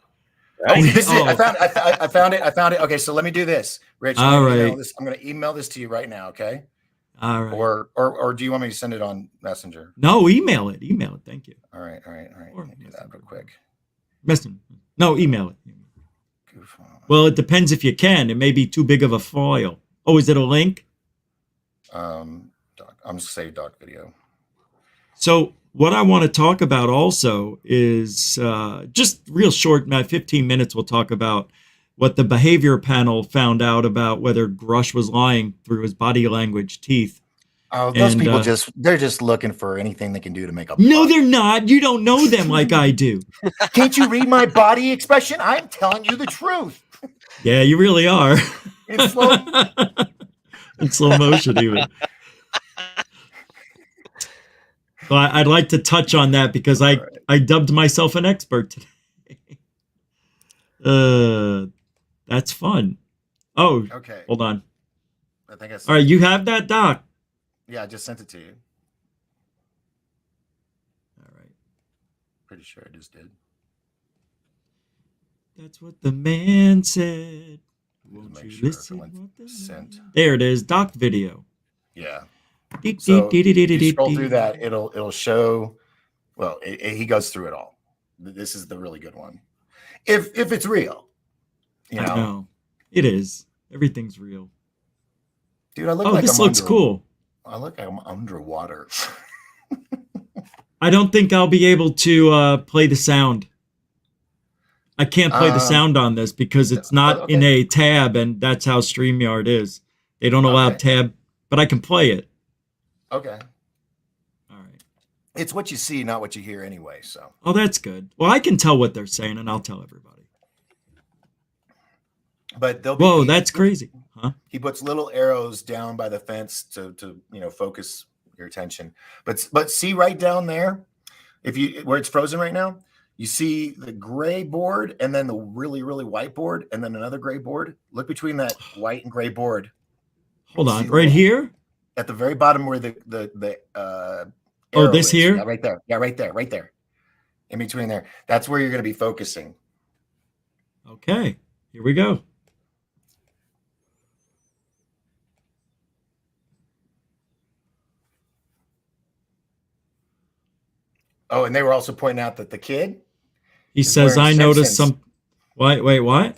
Right? I found it. Okay, so let me do this, Rich. I'm going to email this to you right now. Okay. All right. Or do you want me to send it on Messenger? No, email it. Thank you. All right. Let me do that real quick. No, email it. Well, it depends if you can. It may be too big of a file. Oh, is it a link? I'm just say doc video. So what I want to talk about also is just real short, 15 minutes. We'll talk about what the behavior panel found out about whether Grush was lying through his body language, teeth. Oh, those people they're just looking for anything they can do to make up. No, they're not. You don't know them like I do. Can't you read my body expression? I'm telling you the truth. Yeah, you really are. In slow, in slow motion, even. So I'd like to touch on that because I dubbed myself an expert today. That's fun. Oh, okay. Hold on. I think all right, you have that, Doc? Yeah, I just sent it to you. All right. Pretty sure I just did. That's what the man said. Won't you listen what the sent. There it is, Doc video. Yeah. So you scroll through that, it'll show. Well, he goes through it all. This is the really good one. If it's real, you know. I know. It is. Everything's real. Dude, I look like this looks cool. I look like I'm underwater. I don't think I'll be able to play the sound. I can't play the sound on this because it's not in a tab, and that's how StreamYard is. They don't allow tab, but I can play it. Okay. All right. It's what you see, not what you hear anyway, so. Oh, that's good. Well, I can tell what they're saying, and I'll tell everybody. But whoa, that's crazy. Huh? He puts little arrows down by the fence to focus your attention. But see right down there, where it's frozen right now, you see the gray board and then the really, really white board and then another gray board. Look between that white and gray board. Hold on, right here? At the very bottom where the this here? Yeah, right there. Yeah, right there. In between there. That's where you're going to be focusing. Okay, here we go. Oh, and they were also pointing out that the kid. He says, I noticed some. Wait, what?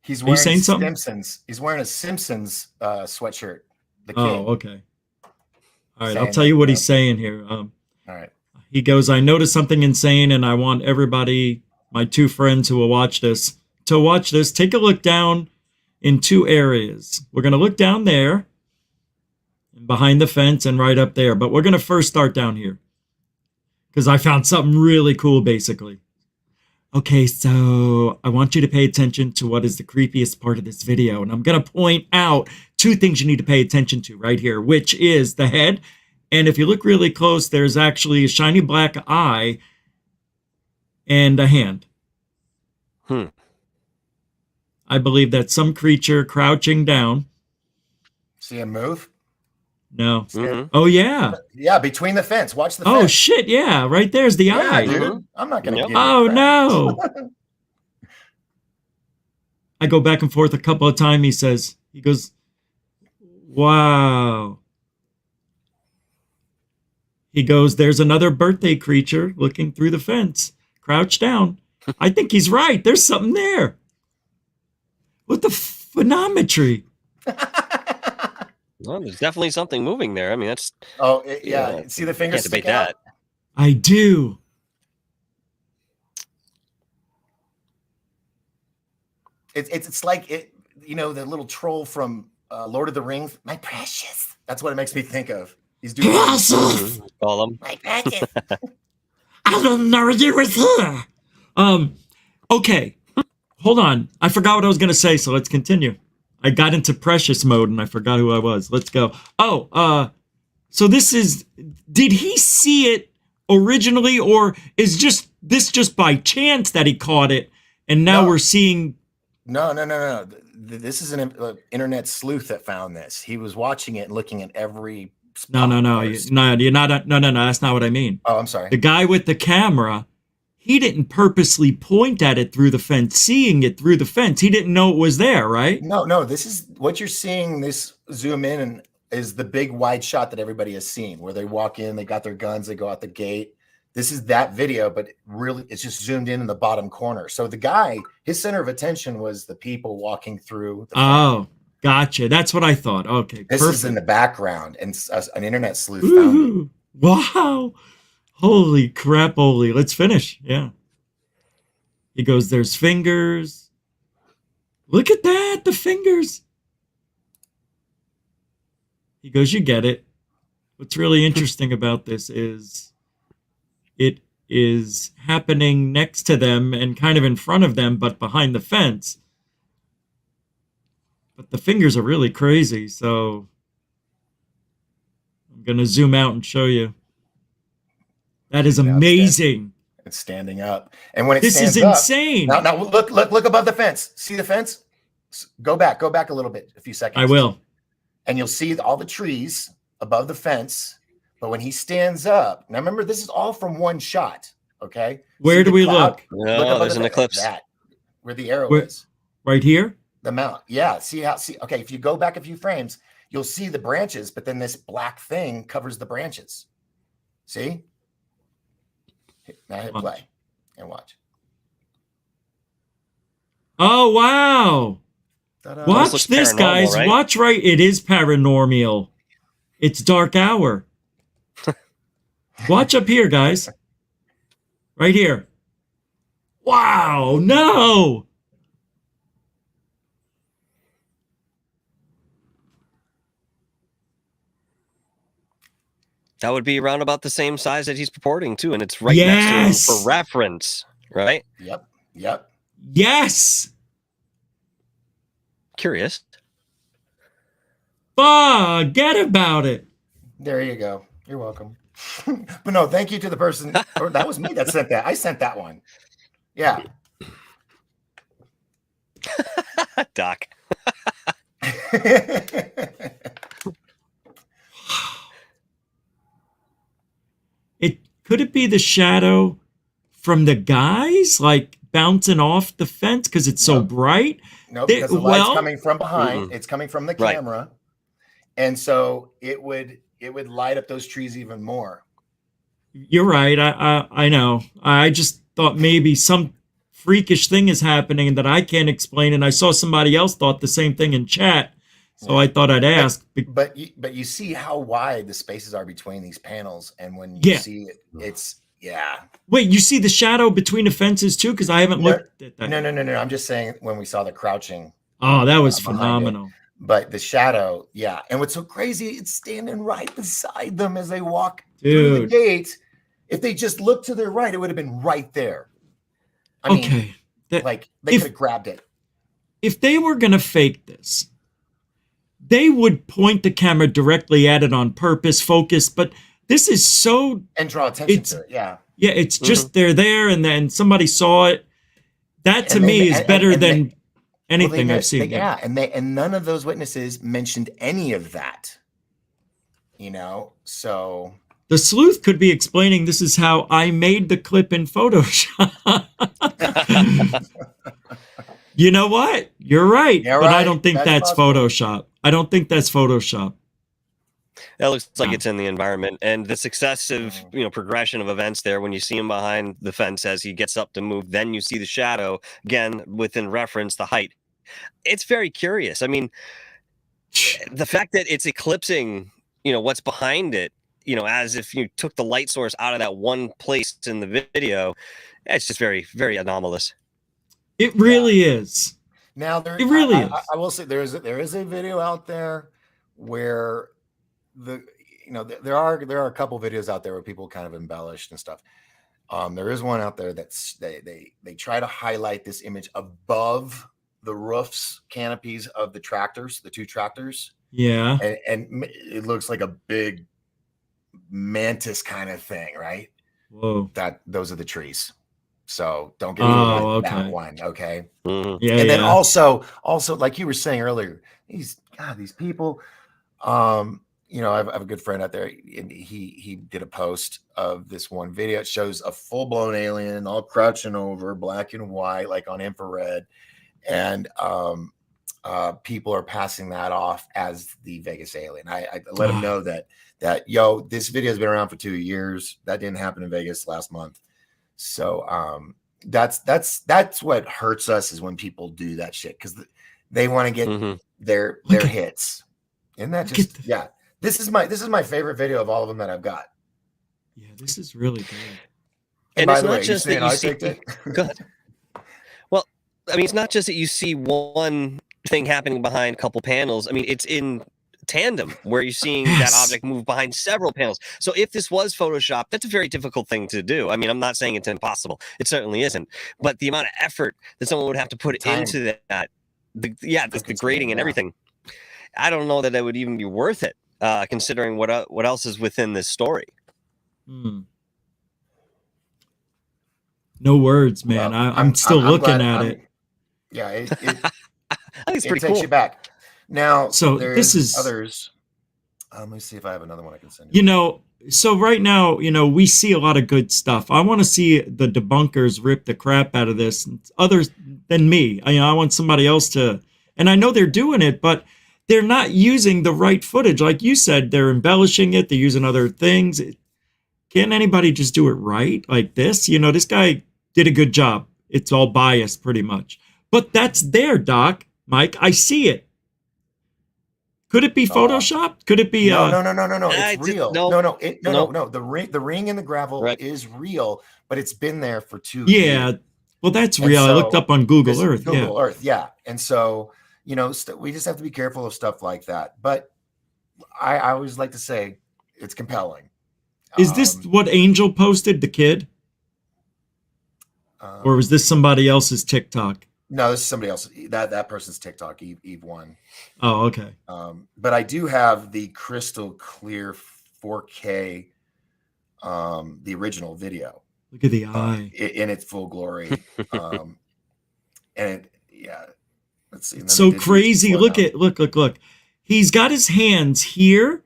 He's Are you wearing saying something? Simpsons. He's wearing a Simpsons sweatshirt. The kid. Oh, okay. All right, I'll Saying tell that, you what you he's know. saying here. All right. He goes, I noticed something insane, and I want everybody, my two friends who will watch this, to watch this. Take a look down in two areas. We're going to look down there, behind the fence, and right up there. But we're going to first start down here, because I found something really cool, basically. Okay, so I want you to pay attention to what is the creepiest part of this video. And I'm going to point out two things you need to pay attention to right here, which is the head. And if you look really close, there's actually a shiny black eye and a hand. I believe that's some creature crouching down. See him move? No. Oh, yeah. Yeah, between the fence. Watch the fence. Oh, shit, yeah. Right there's the eye. Dude. I'm not going to give you Oh, crap. no. I go back and forth a couple of times. He goes, wow. He goes, there's another birthday creature looking through the fence, crouched down. I think he's right. There's something there. What the phenometry? Well, there's definitely something moving there. I mean, that's... Oh, yeah. See the fingers Can't debate stick out? that. I do. It's like it, you know, the little troll from Lord of the Rings. My precious. That's what it makes me think of. He's doing Precious. Call him. My precious. I didn't know you was here. Okay. Hold on. I forgot what I was going to say, so let's continue. I got into precious mode and I forgot who I was. Let's go. Oh, so this is, did he see it originally, or is this just by chance that he caught it and now we're seeing? No. This is an internet sleuth that found this. He was watching it and looking at every No. You're not. No. That's not what I mean. Oh, I'm sorry. The guy with the camera, he didn't purposely point at it through the fence, seeing it through the fence. He didn't know it was there, right? No. This is what you're seeing. This zoom in and is the big wide shot that everybody has seen, where they walk in, they got their guns, they go out the gate. This is that video, but really it's just zoomed in the bottom corner. So the guy, his center of attention was the people walking through. Oh, gotcha. That's what I thought. Okay, this perfect. is in the background, and an internet sleuth found it. Wow. Holy crap, holy. Let's finish. Yeah. He goes, there's fingers. Look at that, the fingers. He goes, you get it. What's really interesting about this is it is happening next to them and kind of in front of them, but behind the fence. But the fingers are really crazy, so I'm going to zoom out and show you. That is amazing. It's standing up. And when it this stands is up, insane. Now look above the fence. See the fence? Go back a little bit, a few seconds. I will. And you'll see all the trees above the fence. But when he stands up, now remember, this is all from one shot. Okay. Where do we look? No, there's an eclipse. Where the arrow is. Right here? The mount. Yeah. See. Okay. If you go back a few frames, you'll see the branches, but then this black thing covers the branches. See? Now hit play and watch. Oh, wow. Ta-da. Watch this, guys. Right? Watch right. It is paranormal. It's dark hour. Watch up here, guys. Right here. Wow. No. That would be around about the same size that he's purporting to, and it's right next to him for reference, right? Yep. Yes. Curious. Forget about it. There you go. You're welcome. But no, thank you to the person. Or that was me that sent that. I sent that one. Yeah. Doc. Could it be the shadow from the guys, like bouncing off the fence because it's so bright? No, because the light's coming from behind. It's coming from the camera, and so it would light up those trees even more. You're right. I know. I just thought maybe some freakish thing is happening that I can't explain, and I saw somebody else thought the same thing in chat, so I thought I'd ask. But you see how wide the spaces are between these panels, and when you see it, it's Wait, you see the shadow between the fences too? Because I haven't looked at that. No. I'm just saying when we saw the crouching. Oh, that was phenomenal. But the shadow, and what's so crazy, it's standing right beside them as they walk through the gate. If they just looked to their right, it would have been right there. I mean, like they could have grabbed it. If they were going to fake this, they would point the camera directly at it on purpose, focus. But this is so... And draw attention to it, Yeah, it's just they're there and then somebody saw it. That to me is better than anything I've seen. And none of those witnesses mentioned any of that. So... The sleuth could be explaining this is how I made the clip in Photoshop. You know what? You're right. But I don't think that's Photoshop. I don't think that's Photoshop. That looks like it's in the environment. And the successive, progression of events there, when you see him behind the fence as he gets up to move, then you see the shadow, again, within reference, the height. It's very curious. I mean, the fact that it's eclipsing, what's behind it, as if you took the light source out of that one place in the video, it's just very, very anomalous. It really is. Now it really is. I will say there is a video out there where there are a couple videos out there where people kind of embellished and stuff. There is one out there that's they try to highlight this image above the roofs, canopies of the tractors, the two tractors. Yeah, and it looks like a big mantis kind of thing, right? Whoa! Those are the trees. So don't get me that one, okay? Mm-hmm. Yeah, and then also, like you were saying earlier, these people. I have a good friend out there, and he did a post of this one video. It shows a full blown alien, all crouching over, black and white, like on infrared, and people are passing that off as the Vegas alien. I let him know that this video has been around for 2 years. That didn't happen in Vegas last month. So that's what hurts us is when people do that shit because they want to get their hits. Isn't that just This is my favorite video of all of them that I've got. Yeah, this is really good. And it's not just that you see. Go ahead. Well, I mean, it's not just that you see one thing happening behind a couple panels. I mean, it's in tandem where you're seeing that object move behind several panels. So if this was Photoshop, that's a very difficult thing to do. I mean, I'm not saying it's impossible. It certainly isn't. But the amount of effort that someone would have to put into that, the grading and everything, I don't know that it would even be worth it, considering what else is within this story. No words, man. Well, I'm still looking at it. Yeah, I think it's pretty takes cool. you back. Now, so this is others. Let me see if I have another one I can send you. So right now, we see a lot of good stuff. I want to see the debunkers rip the crap out of this. Others than me. I want somebody else to, and I know they're doing it, but they're not using the right footage. Like you said, they're embellishing it. They're using other things. Can't anybody just do it right like this? This guy did a good job. It's all biased pretty much. But that's there, Doc, Mike. I see it. Could it be Photoshop? Could it be? No. It's real. No. The ring in the gravel is real, but it's been there for 2 years. Yeah. Well, that's real. I looked up on Google Earth. Google Earth, yeah. And so, we just have to be careful of stuff like that. But I always like to say it's compelling. Is this what Angel posted, the kid? Or was this somebody else's TikTok? No, this is somebody else. That person's TikTok, Eve One. Oh, okay. But I do have the crystal clear 4K, the original video. Look at the eye in its full glory. Let's see. It's so crazy. Look. He's got his hands here,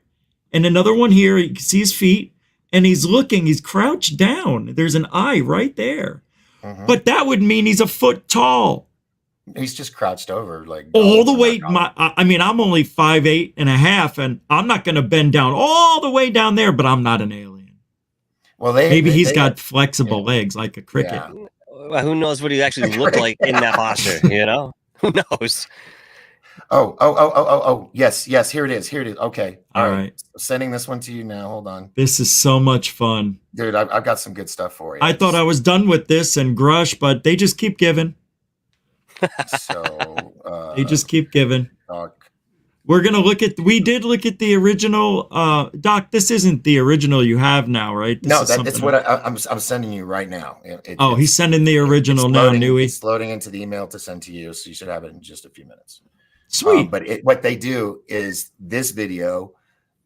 and another one here. You can see his feet, and he's looking. He's crouched down. There's an eye right there. But that would mean he's a foot tall. He's just crouched over, like all the way. I'm only 5'8.5", and I'm not going to bend down all the way down there. But I'm not an alien. Well, maybe he's got flexible legs like a cricket. Yeah. who knows what he actually looked like in that posture? You know, who knows? Oh. Yes. Here it is. Okay. All right. Sending this one to you now. Hold on. This is so much fun. Dude, I've got some good stuff for you. I thought I was done with this and Grush, but they just keep giving. So they just keep giving. Doc. We did look at the original. Doc, this isn't the original you have now, right? That's what I'm sending you right now. He's sending the original now, Nui. It's loading into the email to send to you, so you should have it in just a few minutes. Sweet. But what they do is this video,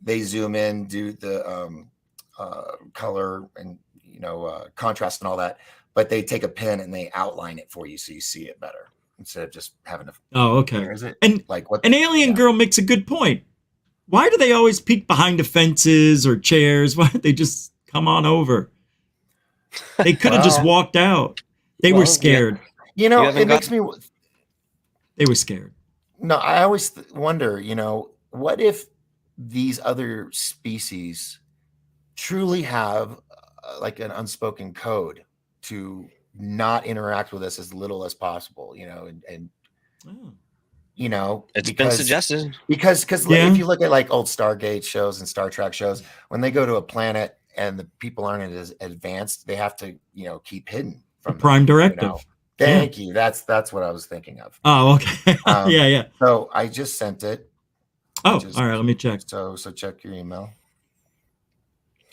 they zoom in, do the color and contrast and all that, but they take a pen and they outline it for you so you see it better instead of just having to. Oh, okay. Where is it? And like what? An alien girl makes a good point. Why do they always peek behind the fences or chairs? Why don't they just come on over? They could have just walked out. They were scared. Yeah. It makes me. They were scared. No, I always wonder, what if these other species truly have like an unspoken code to not interact with us as little as possible, it's been suggested because if you look at like old Stargate shows and Star Trek shows, when they go to a planet and the people aren't as advanced, they have to, keep hidden from the prime directive. Thank you. That's what I was thinking of. Oh, okay. Yeah. So I just sent it. All right. Let me check. So check your email.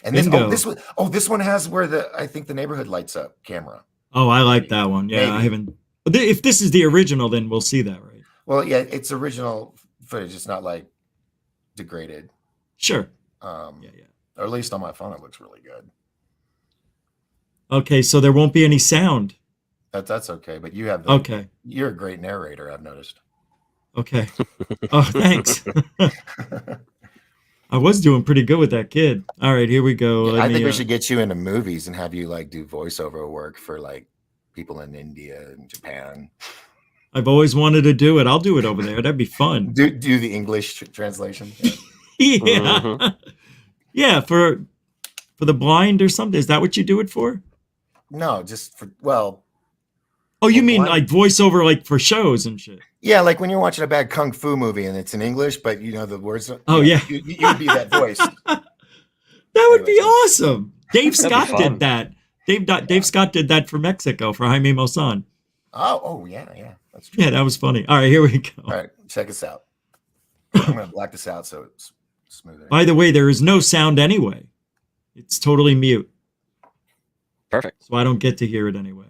And this one has where I think the neighborhood lights up camera. Oh, I like that one. Yeah, maybe. I haven't. If this is the original, then we'll see that, right? Well, yeah, it's original footage. It's not like degraded. Sure. Or at least on my phone, it looks really good. Okay, so there won't be any sound. That's okay, but you have okay. You're a great narrator, I've noticed. Okay. Oh, thanks. I was doing pretty good with that kid. All right, here we go. I think we should get you into movies and have you like do voiceover work for like people in India and Japan. I've always wanted to do it. I'll do it over there. That'd be fun. Do the English translation. Yeah. Mm-hmm. Yeah, for the blind or something. Is that what you do it for? No, just for Oh, you mean like voiceover, like for shows and shit? Yeah, like when you're watching a bad kung fu movie and it's in English, but the words. Oh yeah, you'd be that voice. That would be awesome. Dave Scott did that. Dave Scott did that for Mexico for Jaime Maussan. Oh yeah, that's true. Yeah, that was funny. All right, here we go. All right, check us out. I'm gonna black this out so it's smoother. By the way, there is no sound anyway. It's totally mute. Perfect. So I don't get to hear it anyway.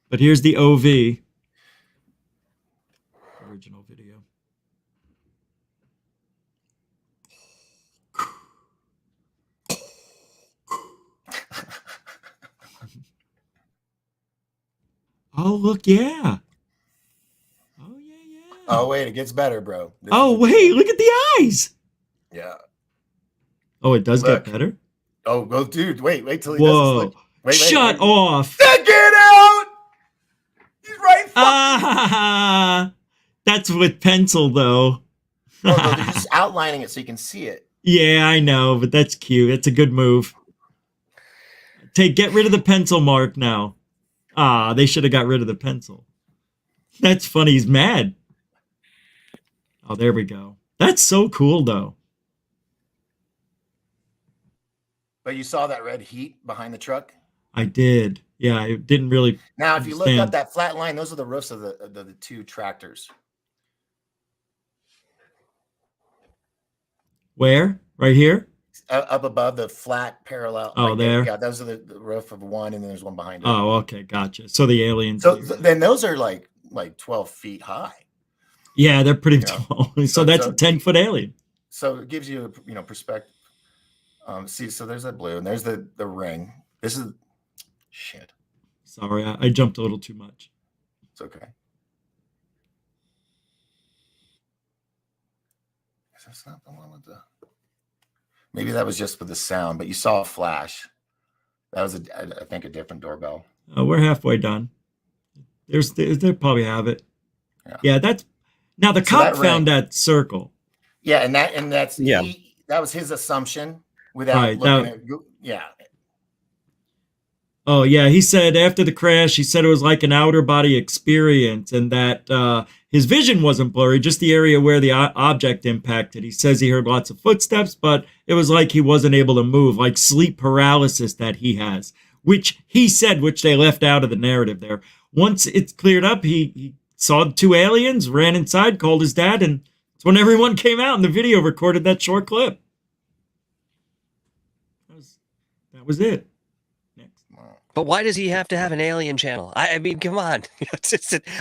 But here's the OV. Original video. Oh, look, yeah. Oh, yeah. Oh, wait, it gets better, bro. Wait, look at the eyes. Yeah. Oh, it does get better? Oh, dude, wait till he does this. Wait, Shut off. Get out! He's right. That's with pencil, though. No, they're just outlining it so you can see it. Yeah, I know, but that's cute. That's a good move. Get rid of the pencil mark now. They should have got rid of the pencil. That's funny. He's mad. Oh, there we go. That's so cool, though. But you saw that red heat behind the truck? I did. Yeah, I didn't really. Now, if you look up that flat line, those are the roofs of the two tractors. Where? Right here? Up above the flat parallel. Oh, right there? Yeah, those are the roof of one, and then there's one behind it. Oh, okay, gotcha. So the aliens. So then those are like 12 feet high. Yeah, they're pretty tall. So that's a 10-foot alien. So it gives you perspective. See, so there's that blue, and there's the ring. This is shit. Sorry, I jumped a little too much. It's okay. That's not the one with the. Maybe that was just with the sound, but you saw a flash. That was I think a different doorbell. We're halfway done. They probably have it. Yeah, that's now the cop found that circle. Yeah, and that's that was his assumption without looking at. Yeah. Oh, yeah. He said after the crash, he said it was like an outer body experience and that his vision wasn't blurry, just the area where the object impacted. He says he heard lots of footsteps, but it was like he wasn't able to move, like sleep paralysis that he has, which he said, which they left out of the narrative there. Once it's cleared up, he saw the 2 aliens, ran inside, called his dad, and it's when everyone came out and the video recorded that short clip. That was it. But why does he have to have an alien channel? I mean, come on.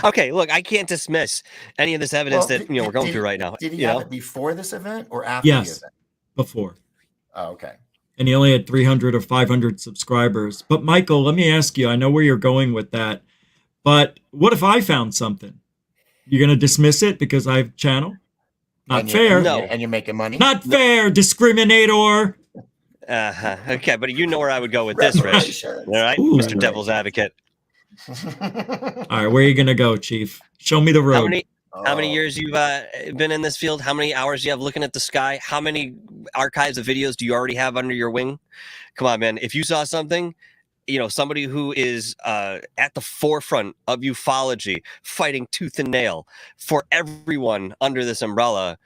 Okay, look, I can't dismiss any of this evidence that we're going through right now. Did he have it before this event or after the event? Before. Oh, okay. And he only had 300 or 500 subscribers. But Michael, let me ask you, I know where you're going with that, but what if I found something? You're going to dismiss it because I have a channel? Not fair. No. And you're making money? Not fair, discriminator. Okay, but you know where I would go with this, Rich. All right, Ooh, Mr. Devil's Advocate. All right, where are you going to go, Chief? Show me the road. How many years you've been in this field? How many hours do you have looking at the sky? How many archives of videos do you already have under your wing? Come on, man. If you saw something, somebody who is at the forefront of ufology, fighting tooth and nail for everyone under this umbrella,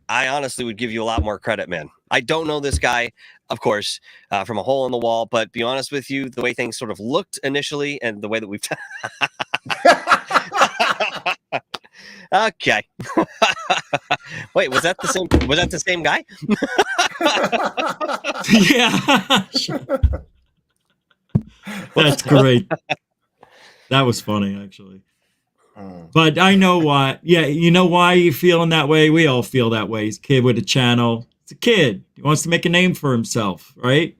I honestly would give you a lot more credit, man. I don't know this guy, of course, from a hole in the wall, but be honest with you, the way things sort of looked initially and the way that we've Okay. Wait, was that the same guy? Yeah. That's great. That was funny, actually. But I know why. Yeah, you know why you're feeling that way? We all feel that way. He's a kid with a channel. It's a kid. He wants to make a name for himself, right?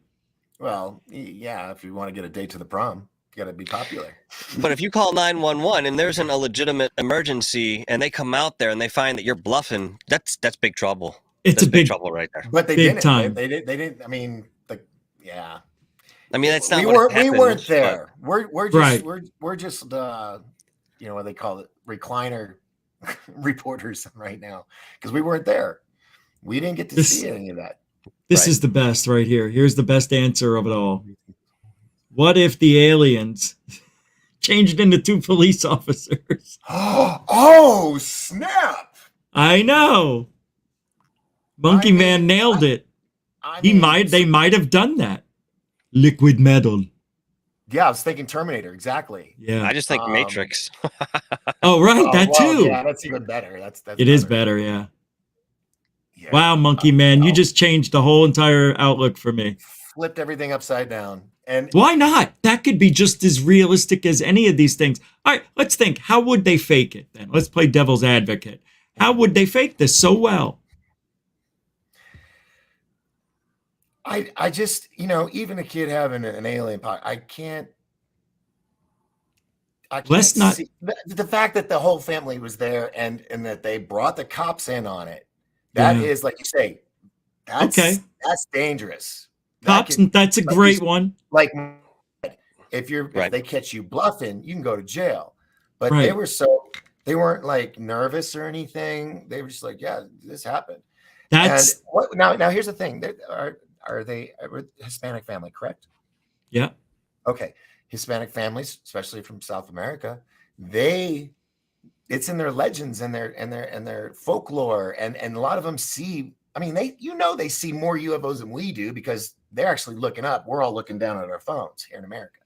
Well, yeah, if you want to get a date to the prom, you got to be popular. But if you call 911 and there's a legitimate emergency and they come out there and they find that you're bluffing, that's big trouble. That's a big trouble right there. But they big didn't. Time. They didn't. I mean, yeah. I mean, that's not we what weren't there. We're just Right. we're just what they call it, recliner reporters right now, because we weren't there. We didn't get to see any of that. This is the best right here. Here's the best answer of it all. What if the aliens changed into 2 police officers? Oh, snap! I know. Monkey Man nailed it. They might have done that. Liquid metal. Yeah, I was thinking Terminator, exactly. Yeah. I just think Matrix. Oh, right, that too. Yeah, that's even better. That's it is better, yeah. Wow, Monkey Man, you just changed the whole entire outlook for me. Flipped everything upside down. And why not? That could be just as realistic as any of these things. All right, let's think. How would they fake it then? Let's play devil's advocate. How would they fake this so well? I just, even a kid having an alien pod, I can't Let's not see the fact that the whole family was there and that they brought the cops in on it. That is, like you say, that's dangerous. That's a great one. Like if they catch you bluffing, you can go to jail. But they weren't like nervous or anything. They were just like, yeah, this happened. Now here's the thing. Are they a Hispanic family, correct? Yeah. Okay. Hispanic families, especially from South America, it's in their legends and their folklore, and a lot of them see. I mean, they see more UFOs than we do because they're actually looking up. We're all looking down at our phones here in America.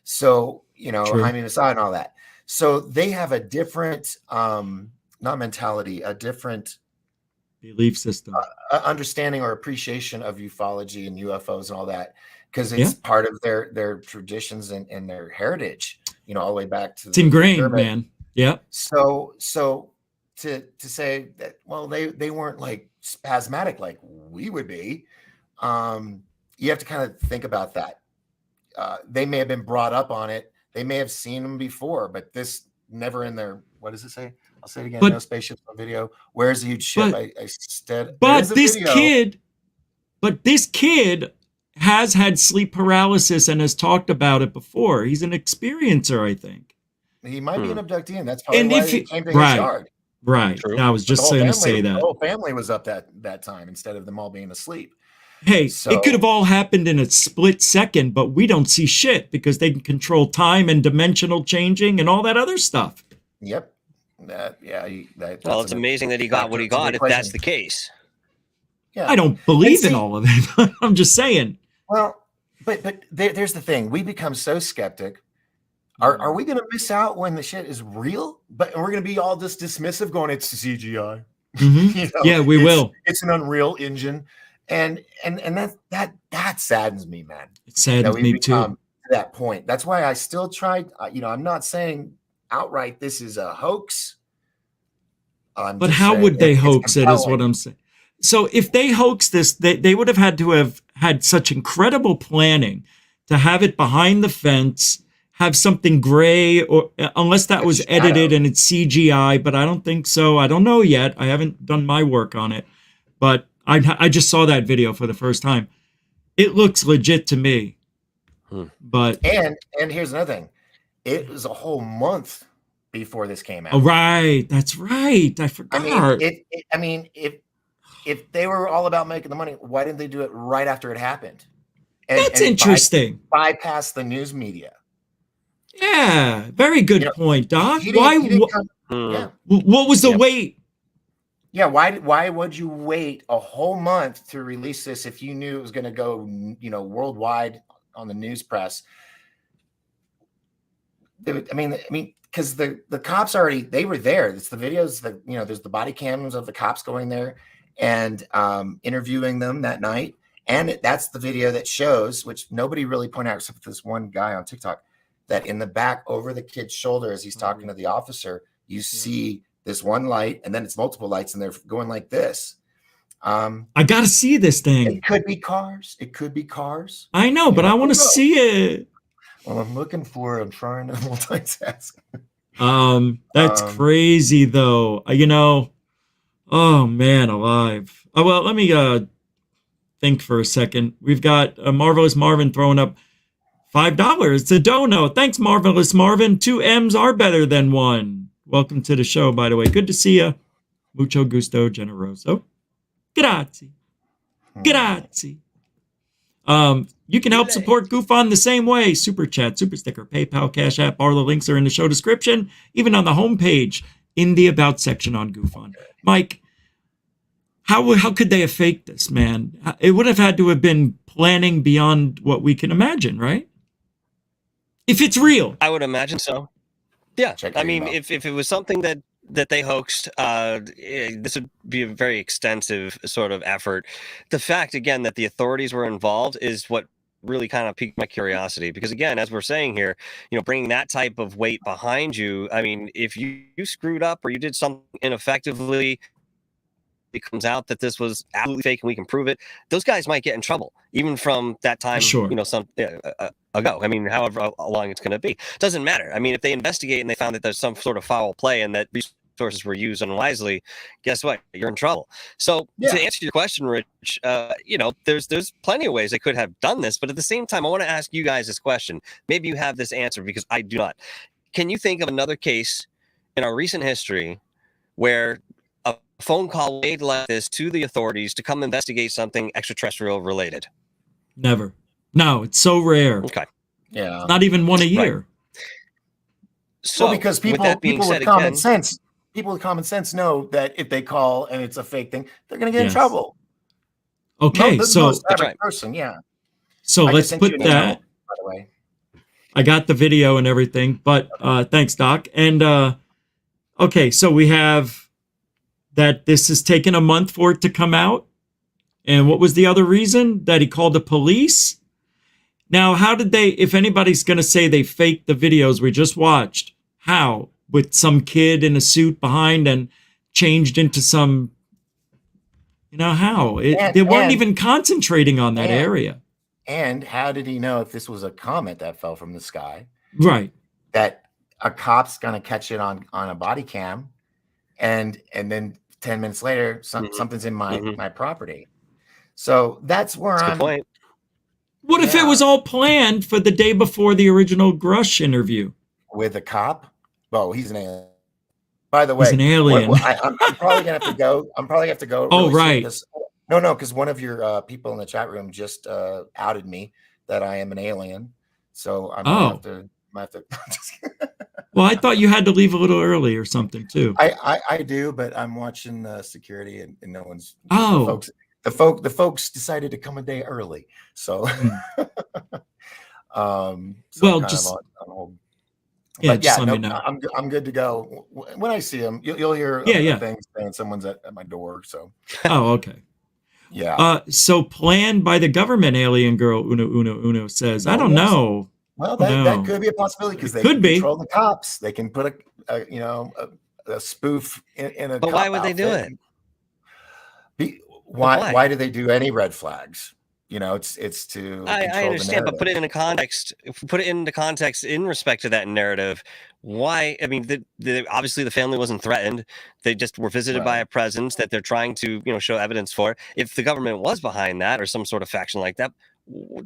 So Jaime Massai and all that. So they have a different, not mentality, a different belief system, understanding or appreciation of ufology and UFOs and all that, because it's part of their traditions and their heritage, all the way back to it's ingrained, man. Yeah. So to say that, well, they weren't like spasmatic like we would be, you have to kind of think about that. They may have been brought up on it. They may have seen them before, but this never in their, what does it say? I'll say it again. No spaceships on video. Where's the huge ship? But this kid has had sleep paralysis and has talked about it before. He's an experiencer, I think. He might be an abductee, and that's probably why he came to his yard. Right. I was just going to say that. The whole family was up that time instead of them all being asleep. Hey, So, it could have all happened in a split second, but we don't see shit because they can control time and dimensional changing and all that other stuff. Yep. Well, it's amazing that he got what he got if that's the case. Yeah. I don't believe in all of it. I'm just saying. Well, but there's the thing. We become so skeptic. Are we going to miss out when the shit is real? But we're going to be all just dismissive, going, "It's CGI." Mm-hmm. You know, yeah, we will. It's an Unreal Engine, and that saddens me, man. It saddens me too. To that point. That's why I still tried. I'm not saying outright this is a hoax. But how would they hoax it? Is what I'm saying. So if they hoax this, they would have had to have had such incredible planning to have it behind the fence, have something gray, or unless that was edited and it's CGI, but I don't think so. I don't know yet. I haven't done my work on it, but I just saw that video for the first time. It looks legit to me. But and here's another thing. It was a whole month before this came out. Oh, right. That's right. I forgot. I mean, if they were all about making the money, why didn't they do it right after it happened? That's interesting. Bypass the news media. Yeah, very good point, Doc. Yeah. What was the wait? Yeah, why would you wait a whole month to release this if you knew it was going to go, worldwide on the news press? I mean, because the cops they were there. It's the videos that there's the body cams of the cops going there and interviewing them that night, and that's the video that shows, which nobody really pointed out except for this one guy on TikTok, that in the back over the kid's shoulder as he's talking to the officer, you see this one light, and then it's multiple lights, and they're going like this. I gotta see this thing. It could be cars. I know, but I want to see it. Well, I'm trying to multitask. That's crazy though. Oh man, alive. Oh well, let me think for a second. We've got Marvelous Marvin throwing up $5. It's a dono. Thanks, Marvelous Marvin. 2 M's are better than 1. Welcome to the show, by the way. Good to see you. Mucho gusto, generoso. Grazie. Grazie. You can help support Goof On the same way. Super Chat, Super Sticker, PayPal, Cash App. All the links are in the show description, even on the homepage in the About section on Goof On. Mike, how could they have faked this, man? It would have had to have been planning beyond what we can imagine, right? If it's real. I would imagine so. Yeah. I mean, if it was something that they hoaxed, this would be a very extensive sort of effort. The fact, again, that the authorities were involved is what really kind of piqued my curiosity, because again, as we're saying here, bringing that type of weight behind you, I mean, if you screwed up or you did something ineffectively, it comes out that this was absolutely fake and we can prove it, those guys might get in trouble, even from that time, sure. Ago. I mean, however long it's going to be, doesn't matter. I mean, if they investigate and they found that there's some sort of foul play and that resources were used unwisely, guess what? You're in trouble. So to answer your question, Rich, there's plenty of ways they could have done this, but at the same time, I want to ask you guys this question. Maybe you have this answer because I do not. Can you think of another case in our recent history where a phone call made like this to the authorities to come investigate something extraterrestrial related? Never. No, it's so rare. Okay. Yeah. Not even one a year. Right. So because people with common sense know that if they call and it's a fake thing, they're going to get in trouble. Okay, so that's right. Person, yeah. So let's put that. By the way, I got the video and everything, but thanks, Doc. And okay, so we have that this has taken a month for it to come out. And what was the other reason? That he called the police? Now, how did they, if anybody's going to say they faked the videos we just watched, how? With some kid in a suit behind and changed into some, how? They weren't even concentrating on that area. And how did he know if this was a comet that fell from the sky? Right. That a cop's going to catch it on a body cam and then 10 minutes later, something's in my property. So that's where I'm. Point. What if it was all planned for the day before the original Grush interview? With a cop? Oh, he's an alien. By the way, he's an alien. I'm probably gonna have to go. Oh, right. No, because one of your people in the chat room just outed me that I am an alien. So I'm gonna have to. Well, I thought you had to leave a little early or something too. I do, but I'm watching security, and no one's. Oh, the folks decided to come a day early, so. Well, just on hold. Yeah, but just yeah, let me no, know. I'm good to go. When I see them, you'll hear things saying someone's at my door. So. Oh, okay. Yeah. So planned by the government, alien girl Uno says. I don't know. Well, that could be a possibility because they can control the cops. They can put a spoof in a. But why would they do it? Why do they do any red flags? It's to. I understand, but put it in a context. If we put it into context in respect to that narrative, why? I mean, obviously the family wasn't threatened. They just were visited by a presence that they're trying to, show evidence for. If the government was behind that or some sort of faction like that,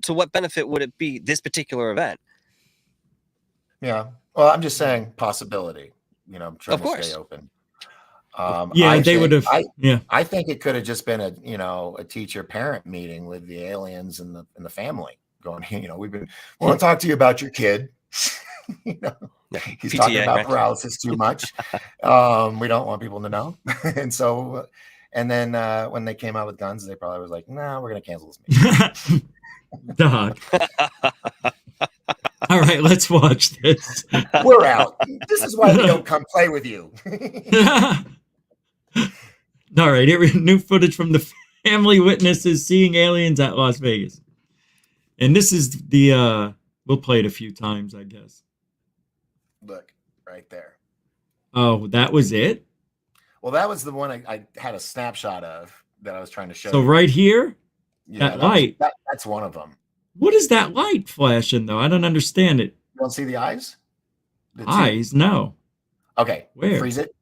to what benefit would it be this particular event? Yeah. Well, I'm just saying possibility. I'm trying to stay open. They would have. I think it could have just been a teacher-parent meeting with the aliens and the family going. We want to talk to you about your kid. He's PTA, talking about paralysis too much. We don't want people to know, and so, and then when they came out with guns, they probably was like, "Nah, we're gonna cancel this meeting." Dog. All right, let's watch this. We're out. This is why we don't come play with you. All right, here new footage from the family witnesses seeing aliens at Las Vegas. And this is the we'll play it a few times, I guess. Look, right there. Oh, that was it? Well, that was the one I had a snapshot of that I was trying to show you. Right here? Yeah, that light. That's one of them. What is that light flashing, though? I don't understand it. You don't see the eyes? Eyes? No. Okay. Where? Freeze it.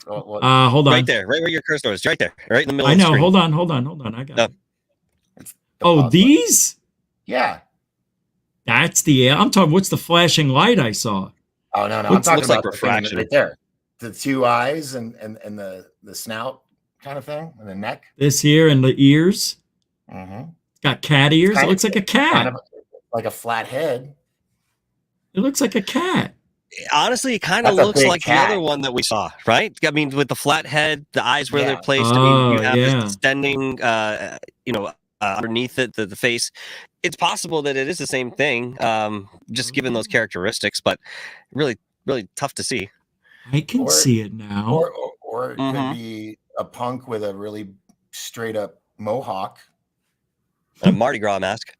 Hold on. Right there. Right where your cursor is. Right there. Right in the middle of the screen. Hold on. I got it. These? Yeah. That's I'm talking, what's the flashing light I saw? Oh, no. I'm talking about refraction right there. The two eyes and the snout kind of thing and the neck. This here and the ears. Mm-hmm. It's got cat ears. It looks like a cat. Kind of like a flat head. It looks like a cat. Honestly, it kind of looks like the other one that we saw, right? I mean, with the flat head, the eyes where they're placed. I mean, you have this extending, underneath it, the face. It's possible that it is the same thing, just given those characteristics, but really, really tough to see. I can see it now. Or it could be a punk with a really straight up mohawk. A Mardi Gras mask.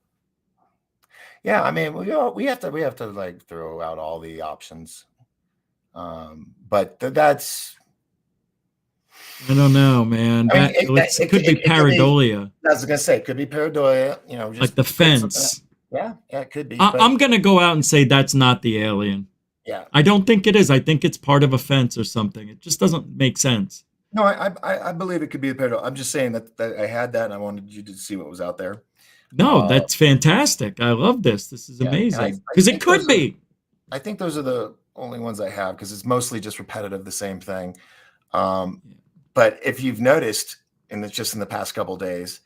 Yeah, I mean, we have to like throw out all the options, but that's. I don't know, man. It could be pareidolia. I was gonna say it could be pareidolia. Just like the fence. Yeah, it could be. I'm gonna go out and say that's not the alien. Yeah, I don't think it is. I think it's part of a fence or something. It just doesn't make sense. No, I believe it could be a pareidolia. I'm just saying that I had that and I wanted you to see what was out there. No, that's fantastic. I love this. This is amazing because it could be. I think those are the only ones I have because it's mostly just repetitive, the same thing. But if you've noticed, and it's just in the past couple of days,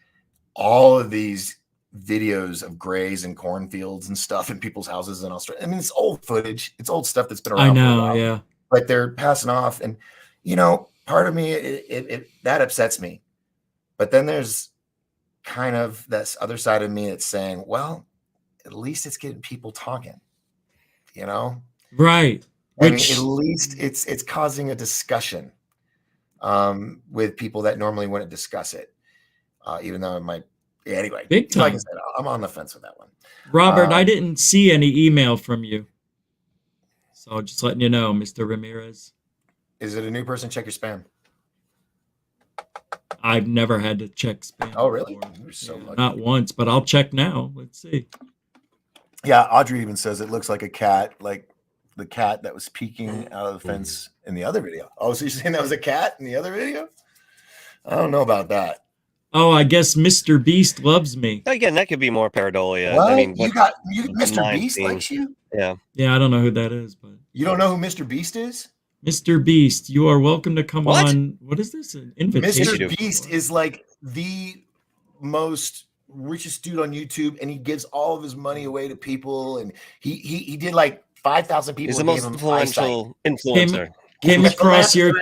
all of these videos of grays and cornfields and stuff in people's houses in Australia. I mean, it's old footage. It's old stuff that's been around. I know, for a while, yeah. But they're passing off, and part of me it that upsets me. But then there's kind of this other side of me that's saying, well, at least it's getting people talking, right? I mean, at least it's causing a discussion with people that normally wouldn't discuss it, even though it might. Yeah, anyway, big time. Like I said, I'm on the fence with that one. Robert, I didn't see any email from you, so just letting you know, Mr. Ramirez. Is it a new person? Check your spam. I've never had to check spam. Oh, really? You're so lucky. Not once, but I'll check now. Let's see. Yeah, Audrey even says it looks like a cat, like the cat that was peeking out of the fence in the other video. Oh, so you're saying that was a cat in the other video? I don't know about that. Oh, I guess Mr. Beast loves me. Again, that could be more pareidolia. What? I mean, Mr. Beast likes you? Yeah. Yeah, I don't know who that is, but you don't know who Mr. Beast is? Mr. Beast, you are welcome to come on. What is this? An invitation? Mr. Beast is like the most richest dude on YouTube, and he gives all of his money away to people, and he did like 5,000 people. He's the most influential influencer. Came across your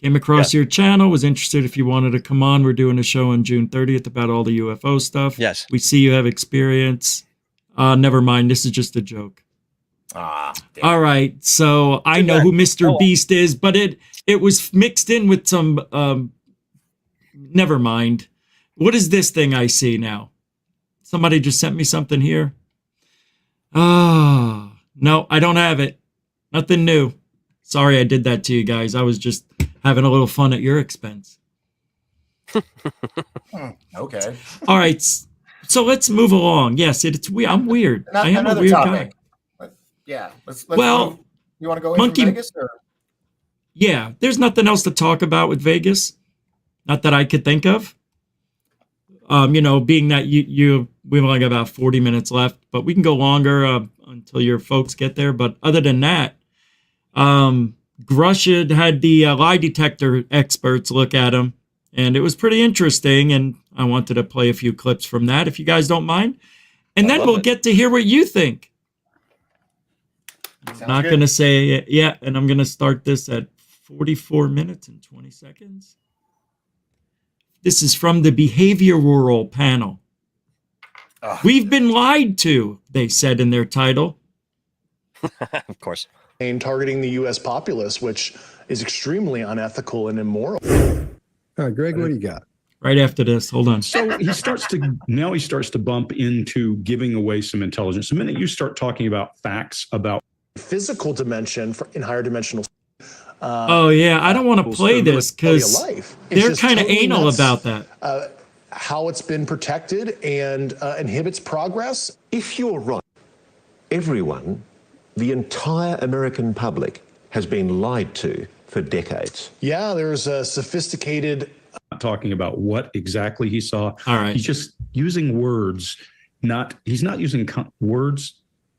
Came across your channel, was interested if you wanted to come on. We're doing a show on June 30th about all the UFO stuff. Yes. We see you have experience. Never mind. This is just a joke. All right. So I know who Mr. Beast is, but it was mixed in with some, never mind. What is this thing I see now? Somebody just sent me something here. No, I don't have it. Nothing new. Sorry I did that to you guys. I was just having a little fun at your expense. Okay. All right. So let's move along. Yes, it's weird. I'm weird. I am a weird guy. Yeah. Let's well, move. You want to go into Vegas? Or? Yeah. There's nothing else to talk about with Vegas. Not that I could think of. Being that we've only got about 40 minutes left, but we can go longer until your folks get there. But other than that, Grush had the lie detector experts look at him, and it was pretty interesting. And I wanted to play a few clips from that, if you guys don't mind. And then we'll get to hear what you think. I'm not going to say it yet, and I'm going to start this at 44 minutes and 20 seconds. This is from the behavioral panel. We've been lied to, they said in their title. Of course. And targeting the U.S. populace, which is extremely unethical and immoral. All right, Greg, what do you got? Right after this, hold on. So he starts to bump into giving away some intelligence. The minute you start talking about facts about physical dimension in higher dimensional. I don't want to play this because they're kind of anal about that. How it's been protected and inhibits progress. If you're right, everyone, the entire American public, has been lied to for decades. Yeah, there's a sophisticated. Talking about what exactly he saw. All right. He's just using words. He's not using words.